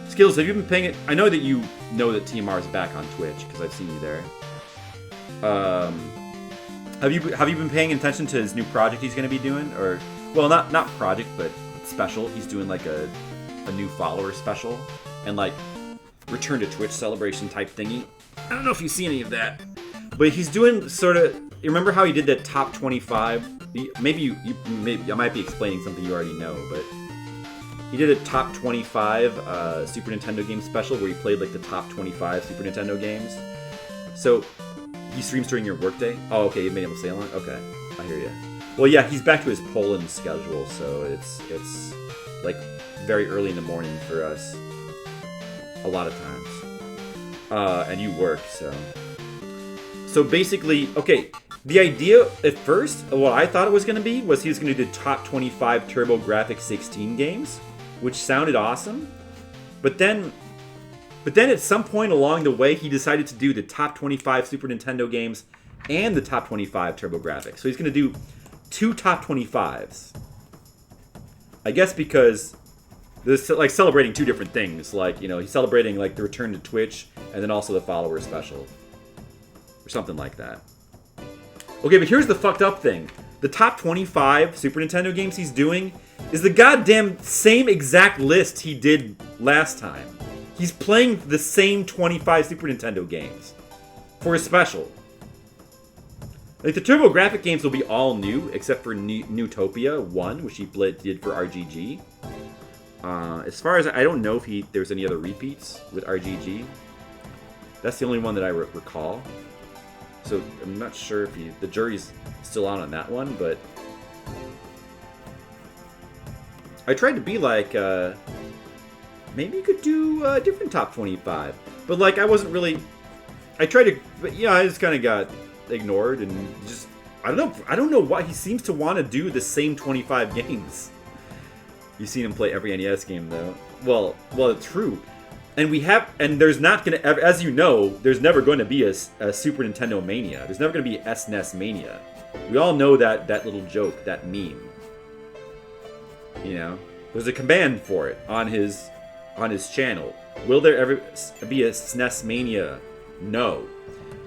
Skills, have you been paying it? I know that you know that TMR is back on Twitch because I've seen you there. Have you been paying attention to his new project he's going to be doing? Or, well, not project, but special. He's doing like a new follower special and like return to Twitch celebration type thingy. I don't know if you see any of that, but he's doing sort of. You remember how he did that top 25? Maybe I might be explaining something you already know, but. He did a top 25 Super Nintendo game special where he played like the top 25 Super Nintendo games. So, he streams during your workday? Oh, okay, you made him stay on? Okay, I hear you. Well, yeah, he's back to his Poland schedule, so it's like very early in the morning for us. A lot of times. And you work, so. So basically, okay, the idea at first, what I thought it was going to be, was he was going to do top 25 TurboGrafx 16 games. Which sounded awesome, but then at some point along the way, he decided to do the top 25 Super Nintendo games and the top 25 TurboGrafx. So he's going to do 2 top 25s. I guess because this like celebrating 2 different things. Like, you know, he's celebrating like the return to Twitch and then also the follower special or something like that. Okay, but here's the fucked up thing. The top 25 Super Nintendo games he's doing is the goddamn same exact list he did last time. He's playing the same 25 Super Nintendo games for a special. Like, the TurboGrafx games will be all new, except for Newtopia 1, which he did for RGG. As far as I don't know if there's any other repeats with RGG. That's the only one that I recall. So I'm not sure if the jury's still out on that one, but I tried to be like, maybe you could do a different top 25, but like I wasn't really. I tried to, but yeah, I just kind of got ignored and just I don't know why he seems to want to do the same 25 games. You've seen him play every NES game though. Well, it's true. And there's not gonna, as you know, there's never going to be a Super Nintendo Mania. There's never going to be a SNES Mania. We all know that little joke, that meme. You know, there's a command for it on his channel. Will there ever be a SNES Mania? No.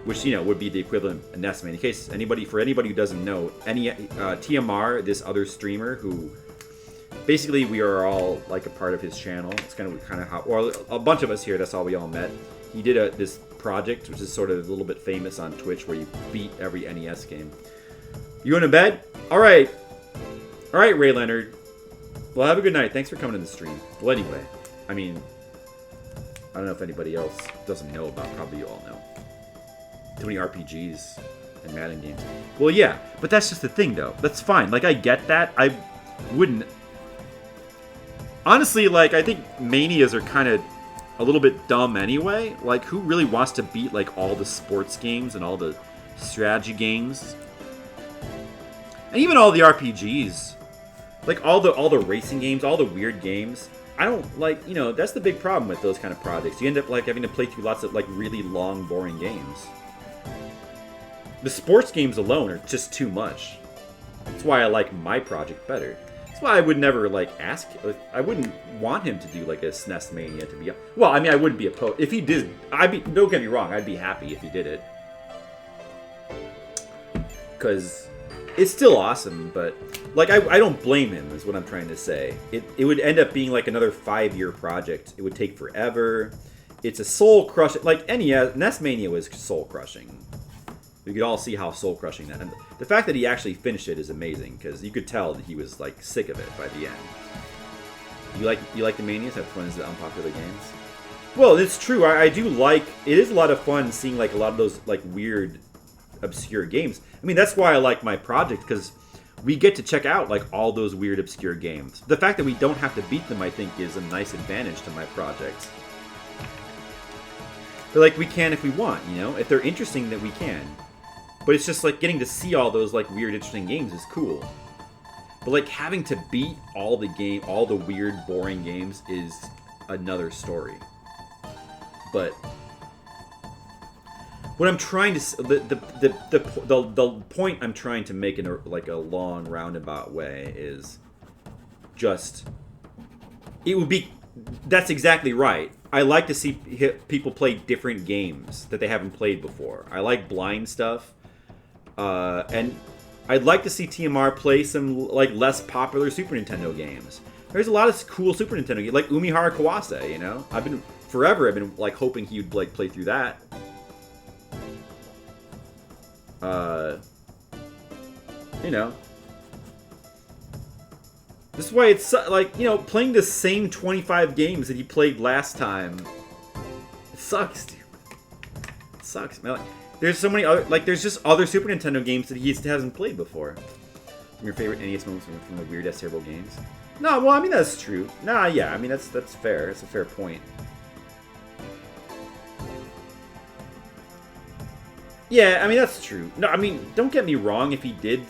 Which, you know, would be the equivalent of NES Mania. In case anybody who doesn't know, TMR, this other streamer who. Basically, we are all like a part of his channel. It's kind of how, or a bunch of us here. That's how we all met. He did this project, which is sort of a little bit famous on Twitch, where you beat every NES game. You going to bed? All right, Ray Leonard. Well, have a good night. Thanks for coming to the stream. Well, anyway, I mean, I don't know if anybody else doesn't know about. Probably you all know. Too many RPGs and Madden games. Well, yeah, but that's just the thing, though. That's fine. Like, I get that. I wouldn't. Honestly, like, I think Manias are kind of a little bit dumb anyway. Like, who really wants to beat, like, all the sports games and all the strategy games? And even all the RPGs. Like, all the racing games, all the weird games. I don't, like, you know, that's the big problem with those kind of projects. You end up, like, having to play through lots of, like, really long, boring games. The sports games alone are just too much. That's why I like my project better. That's why I would never, like, ask... I wouldn't want him to do, like, a SNES Mania to be... Well, I mean, I wouldn't be opposed... If he did... Don't get me wrong, I'd be happy if he did it. Because it's still awesome, but... Like, I don't blame him, is what I'm trying to say. It would end up being, like, another 5-year project. It would take forever. It's a soul-crushing... Like, NES Mania was soul-crushing. You could all see how soul-crushing that... And the fact that he actually finished it is amazing, because you could tell that he was, like, sick of it by the end. You like the Manias? Have fun as the unpopular games? Well, it's true. I do like... It is a lot of fun seeing, like, a lot of those, like, weird, obscure games. I mean, that's why I like my project, because... we get to check out, like, all those weird, obscure games. The fact that we don't have to beat them, I think, is a nice advantage to my project. But, like, we can if we want, you know? If they're interesting, then we can. But it's just, like, getting to see all those, like, weird, interesting games is cool. But, like, having to beat all the weird, boring games is another story. But... what I'm trying to the point I'm trying to make in a long roundabout way is just it would be that's exactly right. I like to see people play different games that they haven't played before. I like blind stuff, and I'd like to see TMR play some like less popular Super Nintendo games. There's a lot of cool Super Nintendo games like Umihara Kawase. You know, I've been like hoping he would like play through that. You know, this is why it's like, you know, playing the same 25 games that he played last time. It sucks, dude. It sucks, man. Like, there's so many other, like, there's just other Super Nintendo games that he hasn't played before. From your favorite NES moments from the weird ass terrible games? No, well, I mean that's true. Nah, yeah, I mean that's fair. It's a fair point. Yeah, I mean, that's true. No, I mean, don't get me wrong if he did.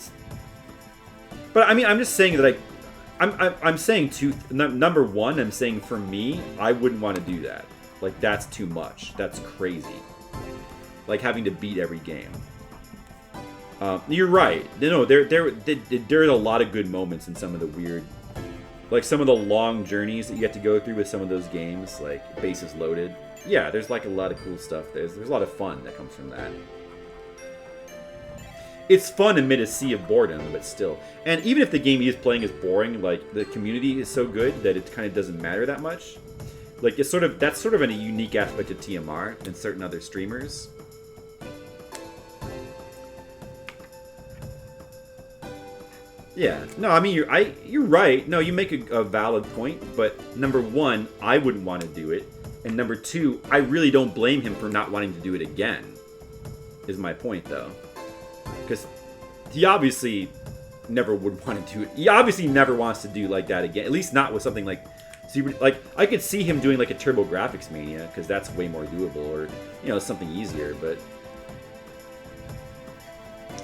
But, I mean, I'm just saying that, I'm saying number one, I'm saying for me, I wouldn't want to do that. Like, that's too much. That's crazy. Like, having to beat every game. You're right. No, there are a lot of good moments in some of the weird... Like, some of the long journeys that you get to go through with some of those games, like Bases Loaded. Yeah, there's, like, a lot of cool stuff. There's a lot of fun that comes from that. It's fun amid a sea of boredom, but still. And even if the game he is playing is boring, like, the community is so good that it kind of doesn't matter that much. Like, it's that's sort of a unique aspect of TMR and certain other streamers. Yeah. No, I mean, you're right. No, you make a valid point, but number one, I wouldn't want to do it. And number two, I really don't blame him for not wanting to do it again, is my point, though. Because he obviously never would want to do it. He obviously never wants to do like that again. At least not with something like Super. Like, I could see him doing like a TurboGrafx Mania, because that's way more doable, or, you know, something easier. But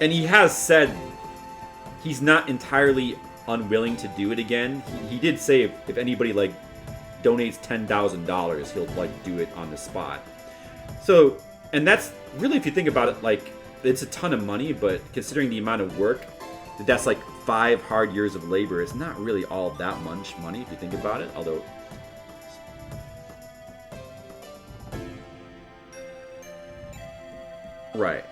and he has said he's not entirely unwilling to do it again. He did say if anybody like donates $10,000, he'll like do it on the spot. So, and that's really, if you think about it, like, it's a ton of money, but considering the amount of work, that's like 5 hard years of labor. It's not really all that much money if you think about it, although... Right.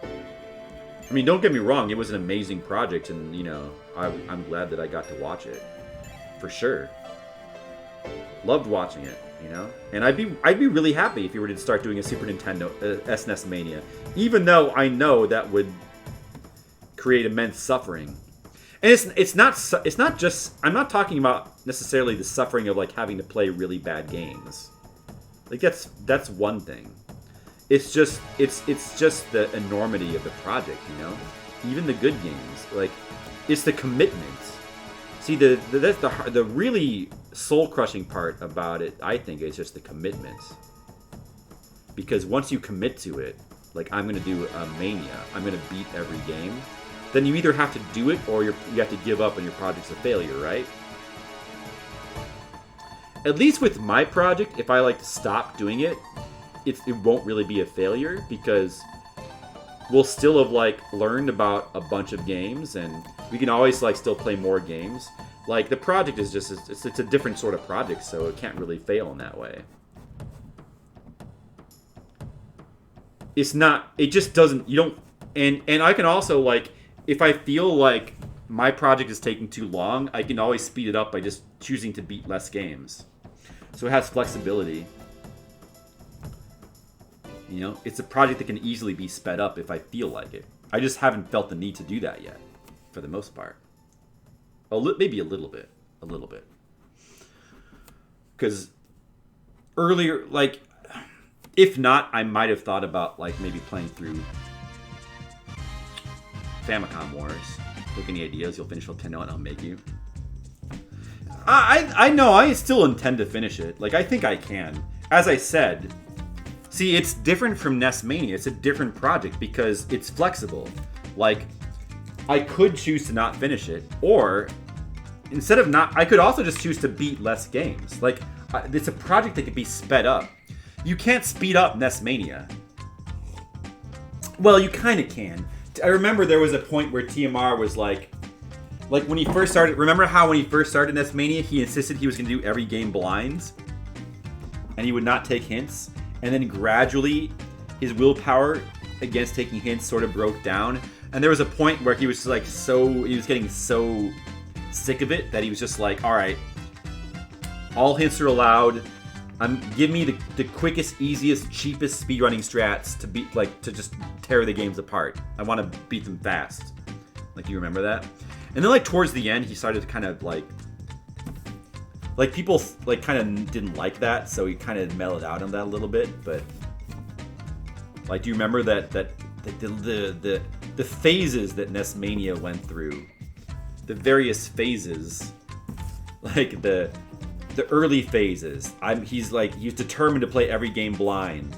I mean, don't get me wrong, it was an amazing project, and, you know, I'm glad that I got to watch it. For sure. Loved watching it. You know, and I'd be really happy if you were to start doing a Super Nintendo SNES Mania, even though I know that would create immense suffering. And it's not just, I'm not talking about necessarily the suffering of like having to play really bad games. Like that's one thing. It's just the enormity of the project, you know. Even the good games, like it's the commitment. See, the really soul crushing part about it, I think, is just the commitment. Because once you commit to it, like I'm gonna do a Mania, I'm gonna beat every game. Then you either have to do it or you have to give up and your project's a failure, right? At least with my project, if I like to stop doing it, it won't really be a failure because we'll still have like learned about a bunch of games and we can always like still play more games. Like the project is just it's a different sort of project, so it can't really fail in that way. It's not. It just doesn't. You don't. And I can also like if I feel like my project is taking too long, I can always speed it up by just choosing to beat less games. So it has flexibility. You know, it's a project that can easily be sped up if I feel like it. I just haven't felt the need to do that yet, for the most part. Maybe a little bit. Because earlier, like, if not, I might have thought about, like, maybe playing through Famicom Wars. Look, any ideas? You'll finish Nintendo and I'll make you. I know, I still intend to finish it. Like, I think I can. As I said, see, it's different from NES Mania. It's a different project because it's flexible. Like, I could choose to not finish it, or instead of not, I could also just choose to beat less games. Like, it's a project that could be sped up. You can't speed up NES Mania. Well, you kind of can. I remember there was a point where TMR was like when he first started, remember how when he first started NES Mania, he insisted he was going to do every game blind? And he would not take hints? And then gradually, his willpower against taking hints sort of broke down. And there was a point where he was like he was getting so sick of it that he was just like, all right, all hints are allowed. Give me the quickest, easiest, cheapest speedrunning strats to beat, like, to just tear the games apart. I want to beat them fast. Like, you remember that? And then, like, towards the end, he started to kind of, like people, like, kind of didn't like that, so he kind of mellowed out on that a little bit, but, like, do you remember that the phases that NES Mania went through? The various phases, like, the early phases. He's determined to play every game blind.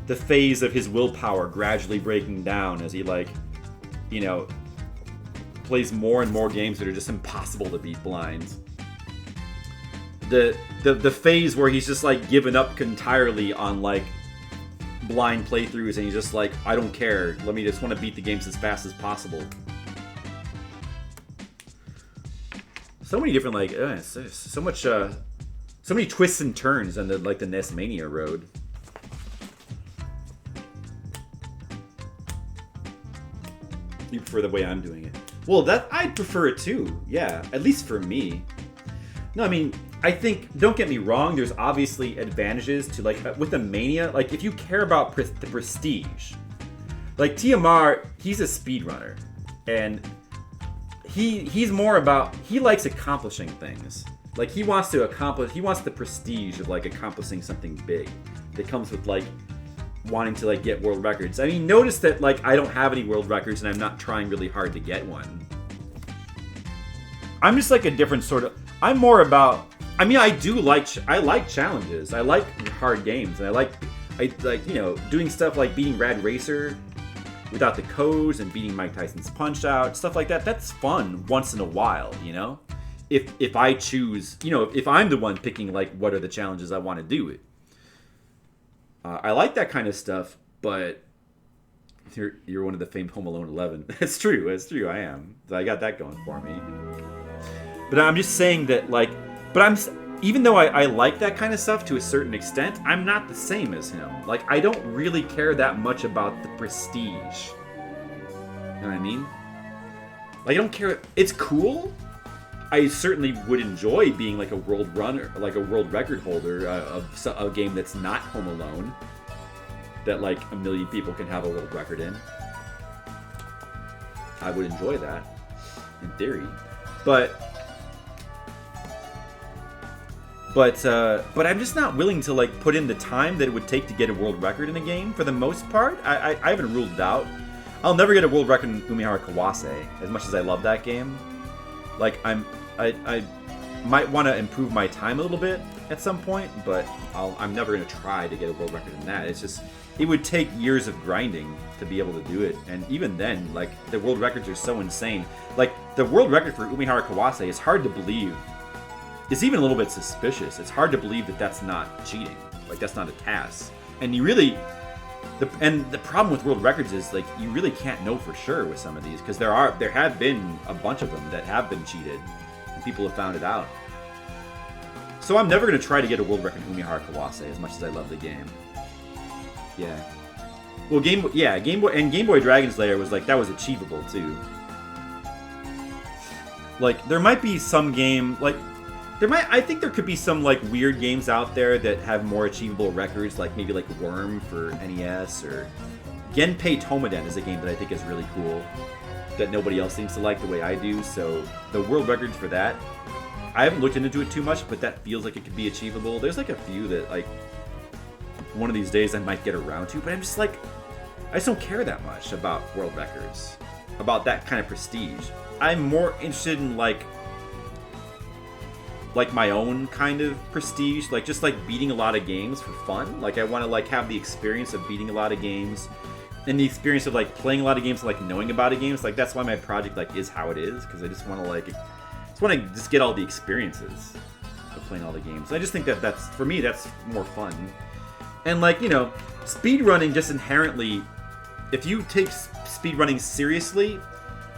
The phase of his willpower gradually breaking down as he, like, you know, plays more and more games that are just impossible to beat blind. The phase where he's just like given up entirely on like blind playthroughs and he's just like, I don't care. Let me just want to beat the games as fast as possible. So many different so many twists and turns on the NES Mania road. You prefer the way I'm doing it? Well, that I'd prefer it too. Yeah, at least for me. No, I mean, I think, don't get me wrong, there's obviously advantages to, like, with a Mania, like, if you care about the prestige, like, TMR, he's a speedrunner, and he's more about, he likes accomplishing things. Like, he wants the prestige of, like, accomplishing something big that comes with, like, wanting to, like, get world records. I mean, notice that, like, I don't have any world records, and I'm not trying really hard to get one. I'm just, like, a different sort of, I'm more about, I mean, I like challenges. I like hard games. And I like, you know, doing stuff like beating Rad Racer without the codes and beating Mike Tyson's Punch-Out, stuff like that. That's fun once in a while, you know? If I choose, you know, if I'm the one picking, like, what are the challenges I want to do it. I like that kind of stuff, but you're one of the famed Home Alone 11. It's true, I am. I got that going for me. But I'm just saying that, like, even though I like that kind of stuff to a certain extent, I'm not the same as him. Like, I don't really care that much about the prestige. You know what I mean? Like, I don't care. It's cool. I certainly would enjoy being, like, a world runner, like a world record holder of a game that's not Home Alone, that, like, a million people can have a world record in. I would enjoy that. in theory. But I'm just not willing to like put in the time that it would take to get a world record in a game. For the most part, I haven't ruled it out. I'll never get a world record in Umihara Kawase, as much as I love that game. Like I might want to improve my time a little bit at some point, but I'm never gonna try to get a world record in that. It's just it would take years of grinding to be able to do it, and even then, like the world records are so insane. Like the world record for Umihara Kawase is hard to believe. It's even a little bit suspicious. It's hard to believe that that's not cheating. Like that's not a task. And you really, the problem with world records is like you really can't know for sure with some of these because there have been a bunch of them that have been cheated, and people have found it out. So I'm never gonna try to get a world record in Umihara Kawase as much as I love the game. Yeah. Well, Game Boy Dragon's Lair was like that was achievable too. Like there might be some game like. I think there could be some like weird games out there that have more achievable records, like maybe like Worm for NES or Genpei Tomaden is a game that I think is really cool that nobody else seems to like the way I do. So the world records for that, I haven't looked into it too much, but that feels like it could be achievable. There's like a few that like one of these days I might get around to, but I'm just like I just don't care that much about world records, about that kind of prestige. I'm more interested in like my own kind of prestige, like just like beating a lot of games for fun. Like I want to like have the experience of beating a lot of games and the experience of like playing a lot of games, like knowing about a games. Like that's why my project like is how it is, because I just want to just get all the experiences of playing all the games. I just think that that's for me that's more fun. And like, you know, speedrunning just inherently, if you take speedrunning seriously,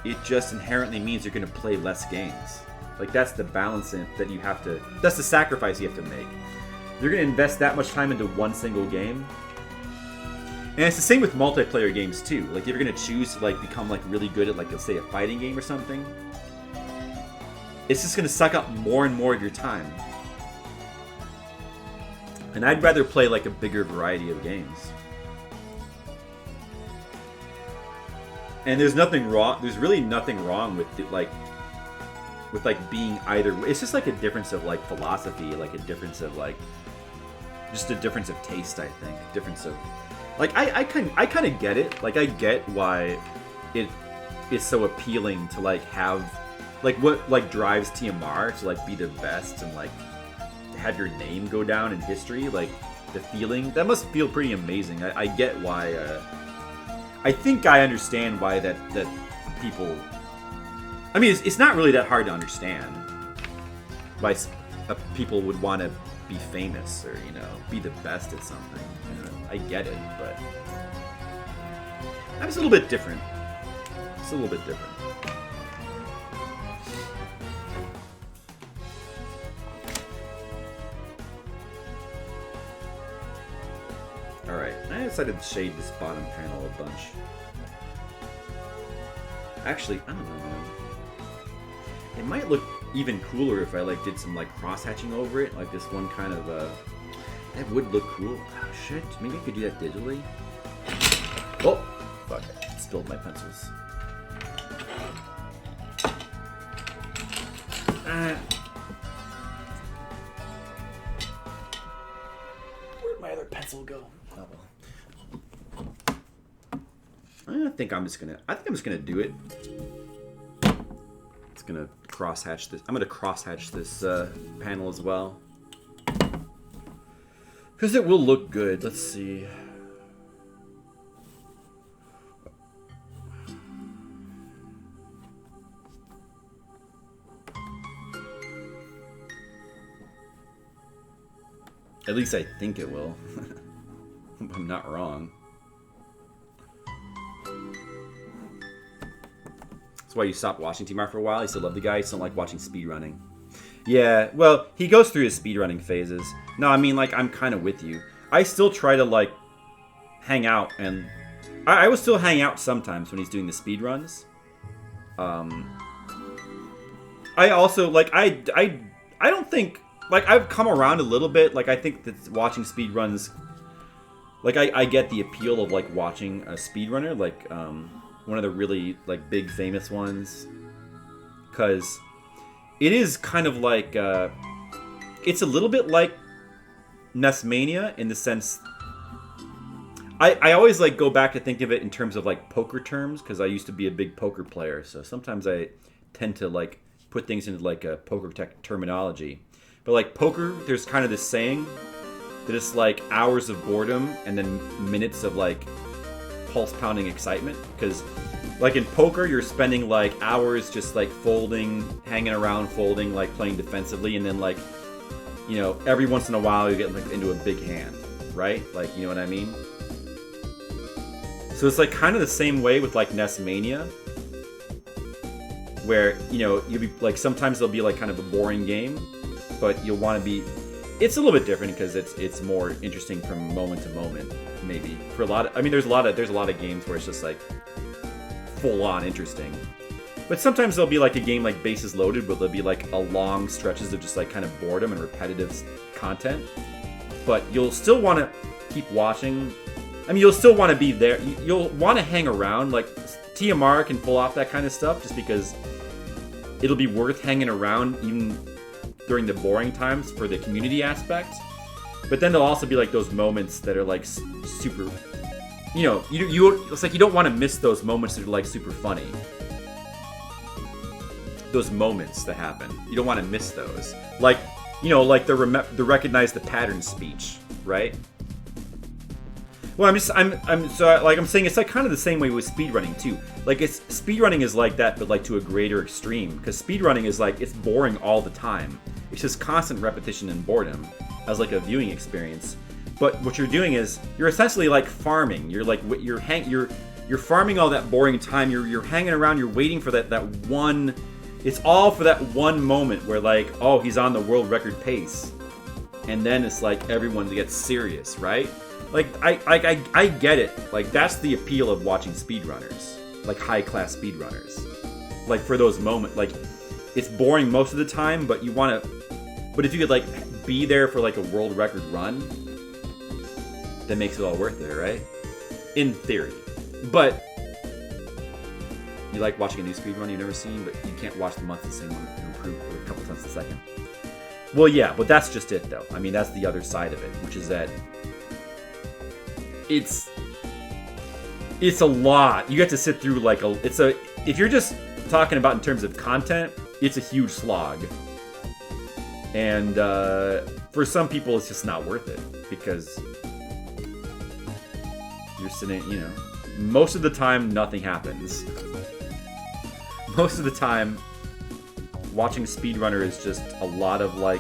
it just inherently means you're going to play less games. Like, that's the balance that you have to... That's the sacrifice you have to make. You're going to invest that much time into one single game. And it's the same with multiplayer games, too. Like, if you're going to choose to, like, become, like, really good at, like, let's say, a fighting game or something, it's just going to suck up more and more of your time. And I'd rather play, like, a bigger variety of games. And there's nothing wrong... There's really nothing wrong with, like being either. It's just like a difference of like philosophy, like a difference of like just a difference of taste. I think difference of like I kind of get it. Like I get why it is so appealing to like have like what like drives TMR to like be the best and like to have your name go down in history. Like the feeling that must feel pretty amazing. I get why. I think I understand why that people. I mean, it's not really that hard to understand why people would want to be famous or, you know, be the best at something. You know, I get it, but I'm just a little bit different. It's a little bit different. Alright, I decided to shade this bottom panel a bunch. Actually, I don't know, man. It might look even cooler if I like did some like cross-hatching over it, like this one kind of that would look cool. Oh shit, maybe I could do that digitally. Oh, fuck, I spilled my pencils. Where'd my other pencil go? Oh well. I think I'm just gonna do it. Gonna cross-hatch this. I'm gonna cross-hatch this panel as well because it will look good. Let's see. At least I think it will. I'm not wrong. That's why you stopped watching TMR for a while. You still love the guy. You still don't like watching speedrunning. Yeah, well, he goes through his speedrunning phases. No, I mean, like, I'm kind of with you. I still try to, like, hang out, and I will still hang out sometimes when he's doing the speedruns. I also, like, I don't think, like, I've come around a little bit. Like, I think that watching speedruns, like, I get the appeal of, like, watching a speedrunner, like, one of the really, like, big famous ones. because it is kind of like it's a little bit like NESmania in the sense. I always like go back to think of it in terms of like poker terms because I used to be a big poker player, so sometimes I tend to like put things into like a poker tech terminology. But like poker, there's kind of this saying that it's like hours of boredom and then minutes of like pulse pounding excitement, because like in poker you're spending like hours just like folding, hanging around folding, like playing defensively, and then like, you know, every once in a while you get like into a big hand, right? Like, you know what I mean? So it's like kind of the same way with like NESmania, where, you know, you'll be like, sometimes there'll be like kind of a boring game, but you'll want to be, it's a little bit different because it's more interesting from moment to moment, maybe. For a lot of, I mean, there's a lot of games where it's just like full on interesting. But sometimes there'll be like a game like Bases Loaded, but there'll be like a long stretches of just like kind of boredom and repetitive content. But you'll still want to keep watching. I mean, you'll still want to be there. You'll want to hang around. Like TMR can pull off that kind of stuff just because it'll be worth hanging around even during the boring times for the community aspect. But then there'll also be like those moments that are like super, you know, you it's like you don't want to miss those moments that are like super funny. Those moments that happen, you don't want to miss those. Like, you know, like the recognize the pattern speech, right? Well, I'm saying it's like kind of the same way with speedrunning too. Like it's speedrunning is like that, but like to a greater extreme. Because speedrunning is like, it's boring all the time. It's just constant repetition and boredom as like a viewing experience. But what you're doing is you're essentially like farming. You're like you're farming all that boring time. You're hanging around. You're waiting for that one. It's all for that one moment where like, oh, he's on the world record pace, and then it's like everyone gets serious, right? Like, I get it. Like, that's the appeal of watching speedrunners. Like, high-class speedrunners. Like, for those moments. Like, it's boring most of the time, but you want to... But if you could, like, be there for, like, a world record run, that makes it all worth it, right? In theory. But... You like watching a new speedrun you've never seen, but you can't watch the monthly same one to improve a couple tenths a second. Well, yeah, but that's just it, though. I mean, that's the other side of it, which is that... It's a lot. You get to sit through like if you're just talking about in terms of content, it's a huge slog. And for some people it's just not worth it because you're sitting, you know, most of the time nothing happens. Most of the time watching speedrunner is just a lot of like,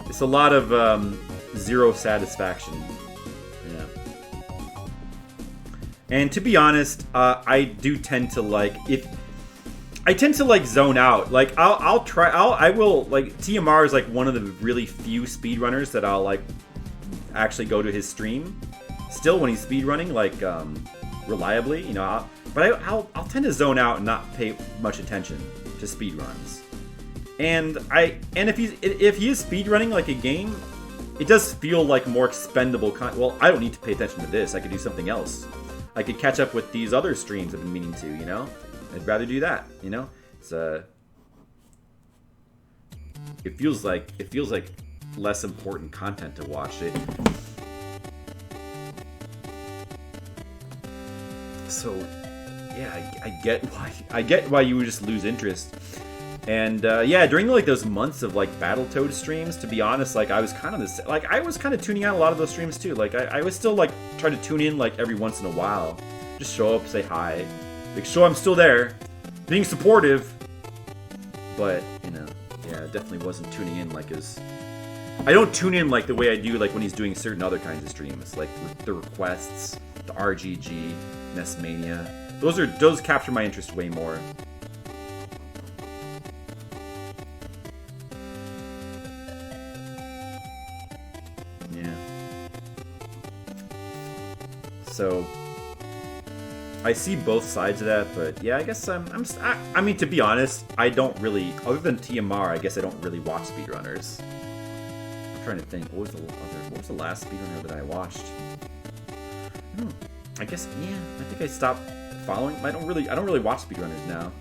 it's a lot of zero satisfaction. And to be honest, I do tend to like zone out. Like I will like TMR is like one of the really few speedrunners that I'll like actually go to his stream still when he's speedrunning like reliably, you know. But I'll tend to zone out and not pay much attention to speedruns. And if he is speedrunning like a game, it does feel like more expendable well, I don't need to pay attention to this. I could do something else. I could catch up with these other streams I've been meaning to, you know? I'd rather do that, you know? It's it feels like less important content to watch it. So yeah, I get why you would just lose interest. And yeah, during like those months of like Battletoad streams, to be honest, like I was kind of tuning out a lot of those streams too. Like I was still like trying to tune in like every once in a while, just show up, say hi, like show I'm still there, being supportive. But you know, yeah, definitely wasn't tuning in like as I don't tune in like the way I do like when he's doing certain other kinds of streams, like the requests, the RGG, NESmania. Those capture my interest way more. So I see both sides of that, but yeah, I guess I mean, to be honest, I don't really, other than TMR, I guess I don't really watch speedrunners. I'm trying to think, what was the last speedrunner that I watched? I guess, yeah, I think I stopped following. I don't really watch speedrunners now.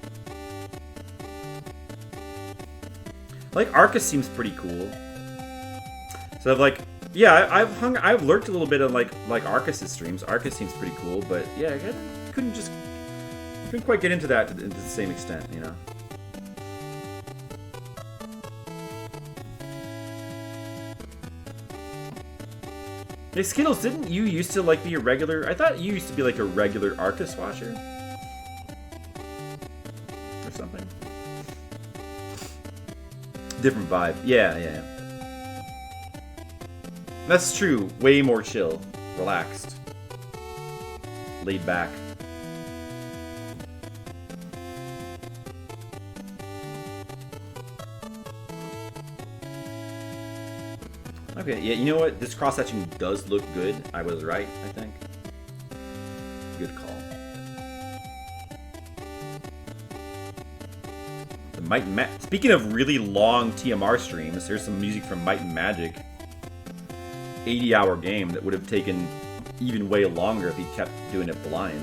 Like Arcus seems pretty cool. So like, yeah, I've lurked a little bit on like Arcus's streams. Arcus seems pretty cool, but yeah, I couldn't quite get into that to the same extent, you know. Hey Skittles, didn't you used to like be a regular? I thought you used to be like a regular Arcus watcher or something. Different vibe. Yeah. That's true. Way more chill, relaxed, laid back. Okay, yeah, you know what? This cross-hatching does look good. I was right, I think. Good call. The Might and Speaking of really long TMR streams, here's some music from Might and Magic. 80-hour game that would have taken even way longer if he kept doing it blind.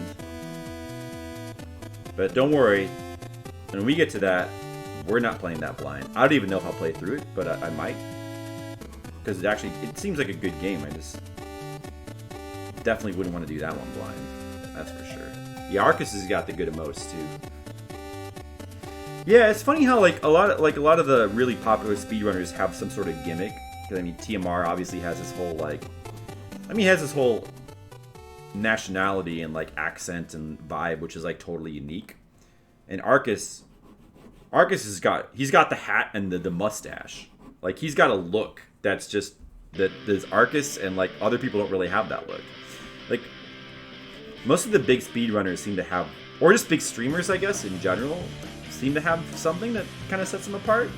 But don't worry, when we get to that, we're not playing that blind. I don't even know if I'll play through it, but I might. Because it seems like a good game. I just definitely wouldn't want to do that one blind. That's for sure. Yeah, Arcus has got the good emotes too. Yeah, it's funny how like a lot of the really popular speedrunners have some sort of gimmick. Because I mean, TMR obviously has this whole nationality and like accent and vibe, which is like totally unique. And Arcus he's got the hat and the mustache. Like he's got a look that's just there's Arcus, and like other people don't really have that look. Like most of the big speedrunners seem to have, or just big streamers, I guess in general, seem to have something that kind of sets them apart.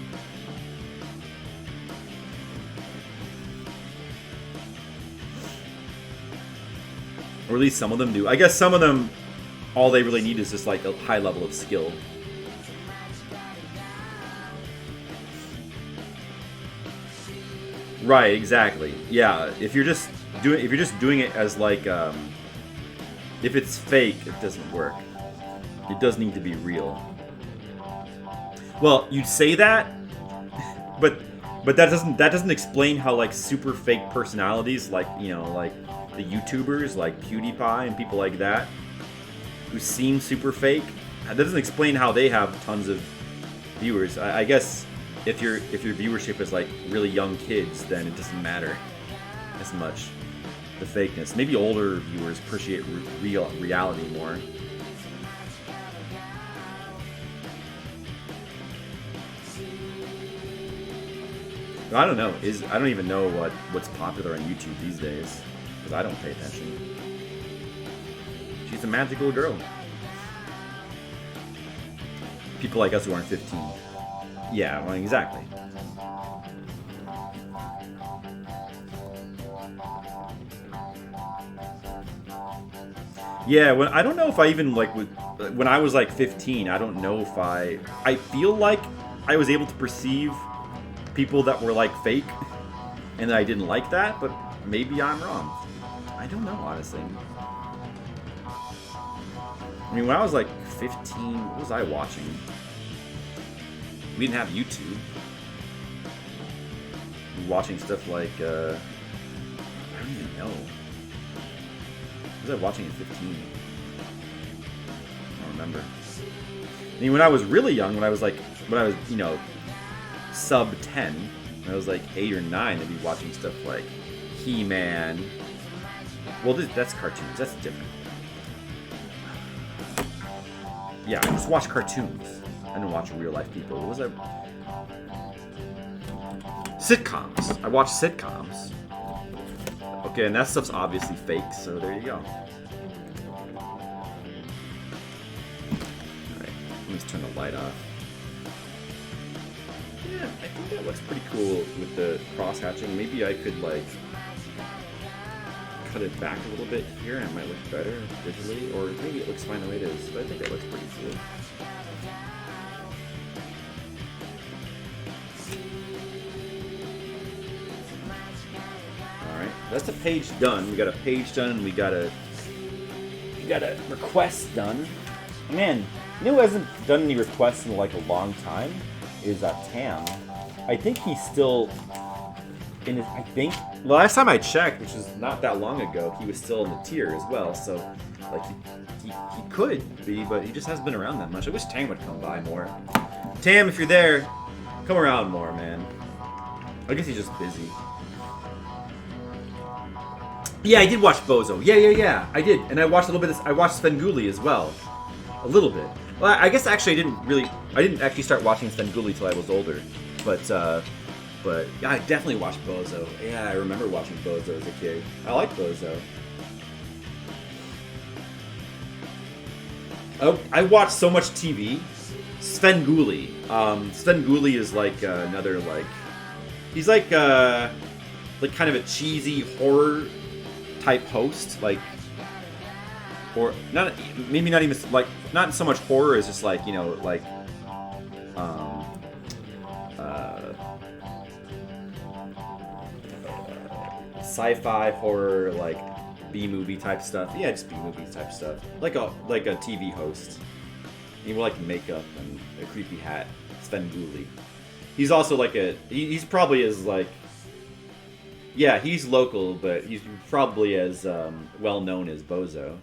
Or at least some of them do. I guess some of them, all they really need is just like a high level of skill. Right, exactly. Yeah, if you're just doing it as like if it's fake, it doesn't work. It does need to be real. Well, you'd say that, but that doesn't explain how like super fake personalities, like, you know, like the YouTubers like PewDiePie and people like that who seem super fake, that doesn't explain how they have tons of viewers. I guess if your viewership is like really young kids, then it doesn't matter as much, the fakeness. Maybe older viewers appreciate reality more. I don't know. I don't even know what's popular on YouTube these days, because I don't pay attention. She's a magical girl. People like us who aren't 15. Yeah, well, exactly. Yeah, I don't know if I even like when I was like 15. I don't know if I feel like I was able to perceive people that were like fake, and I didn't like that. But maybe I'm wrong. I don't know, honestly. I mean, when I was like 15, what was I watching? We didn't have YouTube. We were watching stuff like, I don't even know. What was I watching at 15? I don't remember. I mean, when I was really young, when I was, you know, sub 10, when I was like 8 or 9, I'd be watching stuff like He-Man. Well, that's cartoons. That's different. Yeah, I just watch cartoons. I don't watch real life people. What was that? Sitcoms. I watch sitcoms. Okay, and that stuff's obviously fake, so there you go. Alright, let me just turn the light off. Yeah, I think that looks pretty cool with the cross-hatching. Maybe I could, like, cut it back a little bit here, and it might look better visually, or maybe it looks fine the way it is, but I think it looks pretty cool. Alright, that's the page done. We got a page done, and we got a request done. Man, you know who hasn't done any requests in like a long time? Is Tam. I think he's still in his, I think the last time I checked, which was not that long ago, he was still in the tier as well. So like he could be, but he just hasn't been around that much. I wish Tam would come by more. Tam, if you're there, come around more, man. I guess he's just busy. Yeah, I did watch Bozo. Yeah. I did, and I watched a little bit. I watched Svengoolie as well, a little bit. Well, I guess actually I didn't actually start watching Svengoolie till I was older, but yeah, I definitely watched Bozo. Yeah, I remember watching Bozo as a kid. I like Bozo. Oh, I watched so much TV. Svengoolie. Svengoolie is like another like, he's like kind of a cheesy horror type host, like, or not, maybe not even like, not so much horror as just like, you know, like sci-fi horror, like B-movie type stuff. Yeah, just B-movie type stuff. Like a TV host. He wore like makeup and a creepy hat. Svengoolie. He's also like he's probably as like, yeah, he's local, but he's probably as well known as Bozo,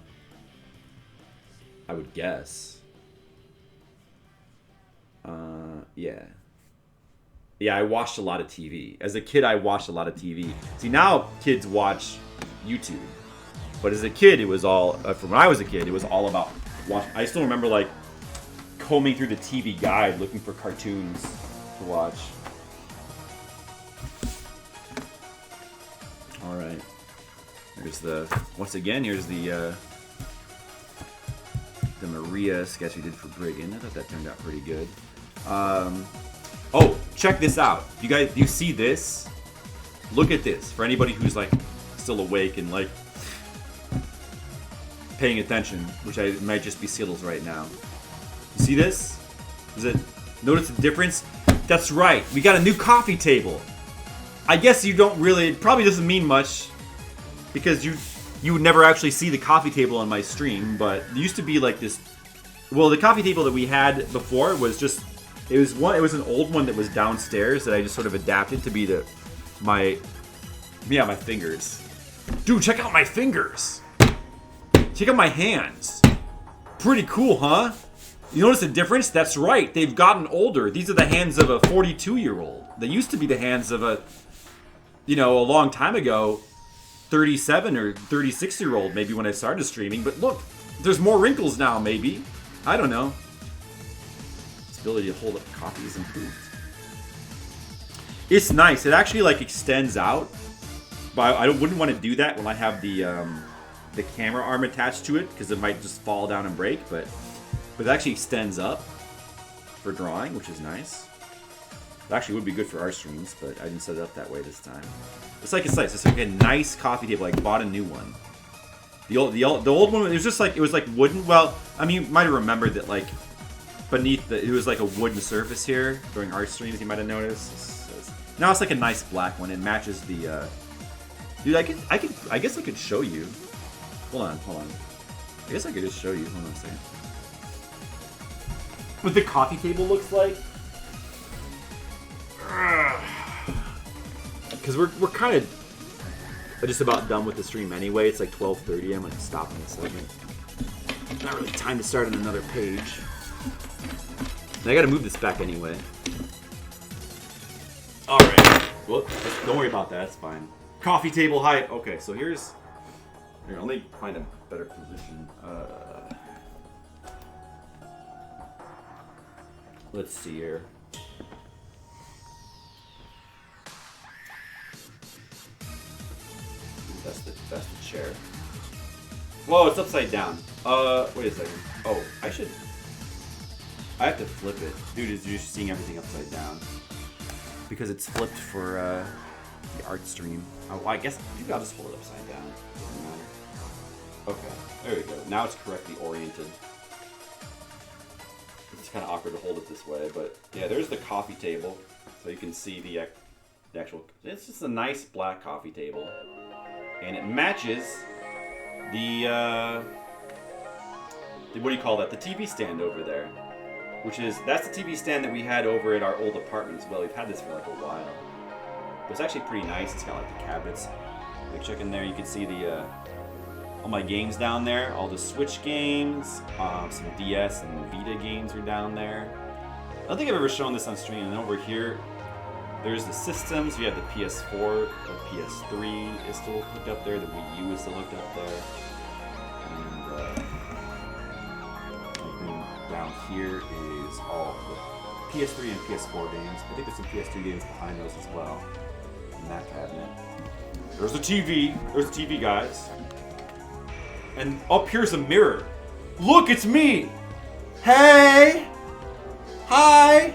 I would guess. Yeah, I watched a lot of TV. As a kid, I watched a lot of TV. See, now kids watch YouTube. But as a kid, it was all, from when I was a kid, it was all about watching. I still remember, like, combing through the TV guide looking for cartoons to watch. Alright. Here's once again, here's the Maria sketch we did for Brigand. I thought that turned out pretty good. Oh, check this out. Do you see this? Look at this. For anybody who's like still awake and like paying attention, which I might just be Skittles right now. You see this? Notice the difference? That's right. We got a new coffee table. I guess you don't really, it probably doesn't mean much because you would never actually see the coffee table on my stream, but there used to be like this. Well, the coffee table that we had before was just, it was an old one that was downstairs that I just sort of adapted to be my fingers. Dude, check out my fingers. Check out my hands. Pretty cool, huh? You notice the difference? That's right. They've gotten older. These are the hands of a 42-year-old. They used to be the hands of a long time ago, 37 or 36-year-old, maybe when I started streaming. But look, there's more wrinkles now, maybe. I don't know. Its ability to hold up coffee is improved. It's nice. It actually like extends out, but I wouldn't want to do that when I have the camera arm attached to it because it might just fall down and break. But it actually extends up for drawing, which is nice. It actually would be good for our streams, but I didn't set it up that way this time. It's like it's like a nice coffee table. I bought a new one. The old one, it was like wooden. Well, I mean, you might have remembered that like beneath it was like a wooden surface here during our streams. You might have noticed. Now it's like a nice black one. It matches the. Dude, I guess I could show you. Hold on. I guess I could just show you. Hold on a second. What the coffee table looks like. Because we're kind of just about done with the stream anyway. It's like 12:30. I'm gonna stop in a second. Not really time to start on another page. And I gotta move this back anyway. All right. Well, don't worry about that. It's fine. Coffee table height. Okay, so here. Let me find a better position. Let's see here. That's the chair. Whoa, it's upside down. Wait a second. Oh, I have to flip it. Dude, is you're seeing everything upside down. Because it's flipped for the art stream. Oh, well, I guess maybe I'll just hold it upside down. Doesn't matter. Okay, there we go. Now it's correctly oriented. It's kind of awkward to hold it this way, but yeah, there's the coffee table. So you can see the actual... It's just a nice black coffee table. And it matches the what do you call that? The TV stand over there. that's the TV stand that we had over at our old apartment as well. We've had this for like a while. But it's actually pretty nice. It's got like the cabinets. Like check in there, you can see the all my games down there. All the Switch games, some DS and Vita games are down there. I don't think I've ever shown this on stream. And over here, there's the systems. We have the PS4, the PS3 is still hooked up there. The Wii U is still hooked up there. And down here is all the PS3 and PS4 games. I think there's some PS3 games behind those as well. In that cabinet. There's the TV. There's the TV, guys. And up here's a mirror. Look, it's me! Hey! Hi!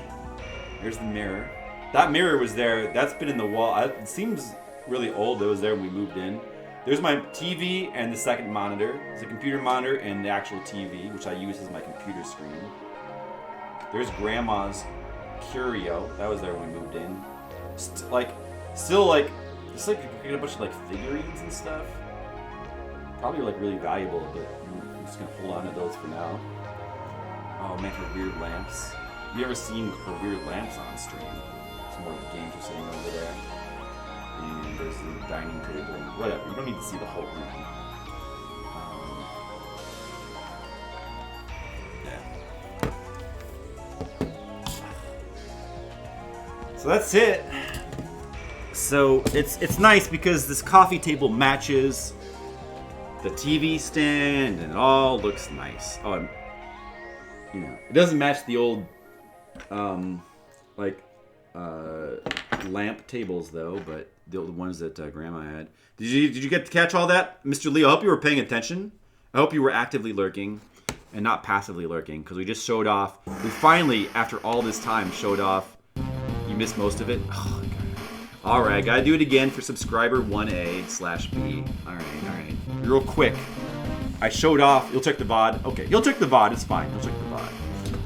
There's the mirror. That mirror was there. That's been in the wall. It seems really old. It was there when we moved in. There's my TV and the second monitor. It's a computer monitor and the actual TV, which I use as my computer screen. There's Grandma's curio. That was there when we moved in. Still like, it's like you get a bunch of like figurines and stuff. Probably like really valuable, but I'm just gonna hold on to those for now. Oh man, her weird lamps. You ever seen her weird lamps on stream? Some more games are sitting over there. And there's the dining table and whatever. You don't need to see the whole room. Yeah. So that's it. So it's nice because this coffee table matches the TV stand and it all looks nice. Oh, it doesn't match the old lamp tables though, but the old ones that Grandma had. Did you get to catch all that, Mr. Lee? I hope you were paying attention. I hope you were actively lurking and not passively lurking, because we just showed off. We finally, after all this time, showed off. You missed most of it. Oh, God. All right, gotta do it again for subscriber 1A/B. All right. Real quick. I showed off. You'll check the VOD. Okay, you'll check the VOD. It's fine. You'll check the VOD.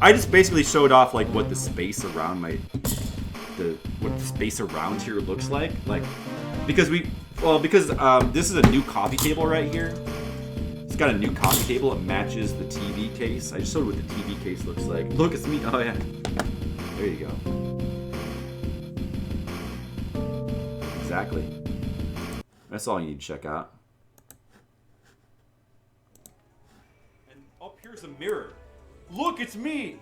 I just basically showed off like what the space around what the space around here looks like. Because this is a new coffee table right here. It's got a new coffee table. It matches the TV case. I just showed what the TV case looks like. Look, it's me. Oh yeah. There you go. Exactly. That's all you need to check out. And up here's a mirror. Look, it's me.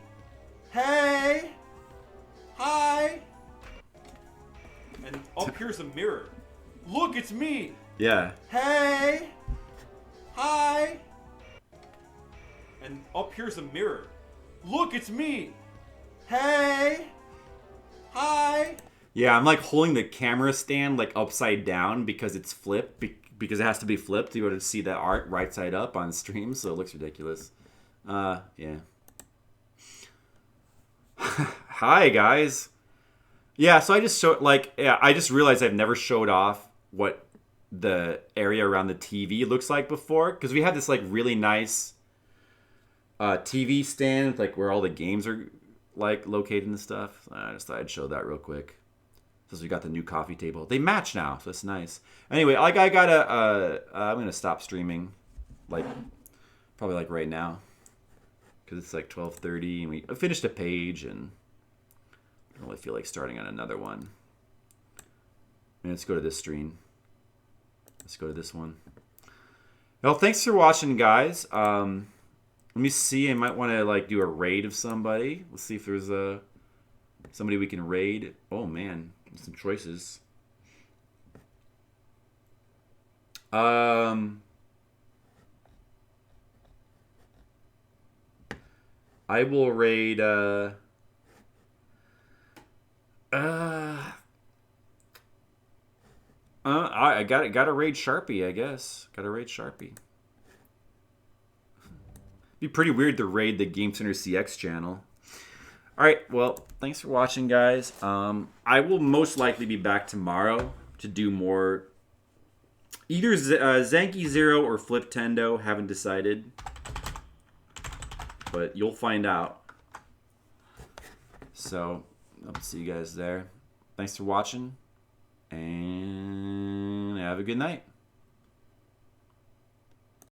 Hey. Hi. And up here's a mirror. Look, it's me. Yeah. Hey. Hi. And up here's a mirror. Look, it's me. Hey. Hi. Yeah, I'm like holding the camera stand like upside down because it's flipped. Because it has to be flipped to be able to see the art right side up on stream, so it looks ridiculous. Yeah. Hi guys. Yeah, so I just I just realized I've never showed off what the area around the TV looks like before, because we had this like really nice TV stand like where all the games are like located and stuff. I just thought I'd show that real quick. Since we got the new coffee table, they match now, so it's nice. Anyway, like I'm gonna stop streaming, probably right now, because it's like 12:30 and we finished a page and I don't really feel like starting on another one. Let's go to this stream. Let's go to this one. Well, thanks for watching, guys. Let me see. I might want to do a raid of somebody. Let's see if there's somebody we can raid. Oh man, some choices. I will raid. I gotta raid Sharpie, I guess. Gotta raid Sharpie. Be pretty weird to raid the Game Center CX channel. Alright, well, thanks for watching, guys. I will most likely be back tomorrow to do more. Either Zanky Zero or Fliptendo, haven't decided. But you'll find out. So, I'll see you guys there. Thanks for watching. And have a good night.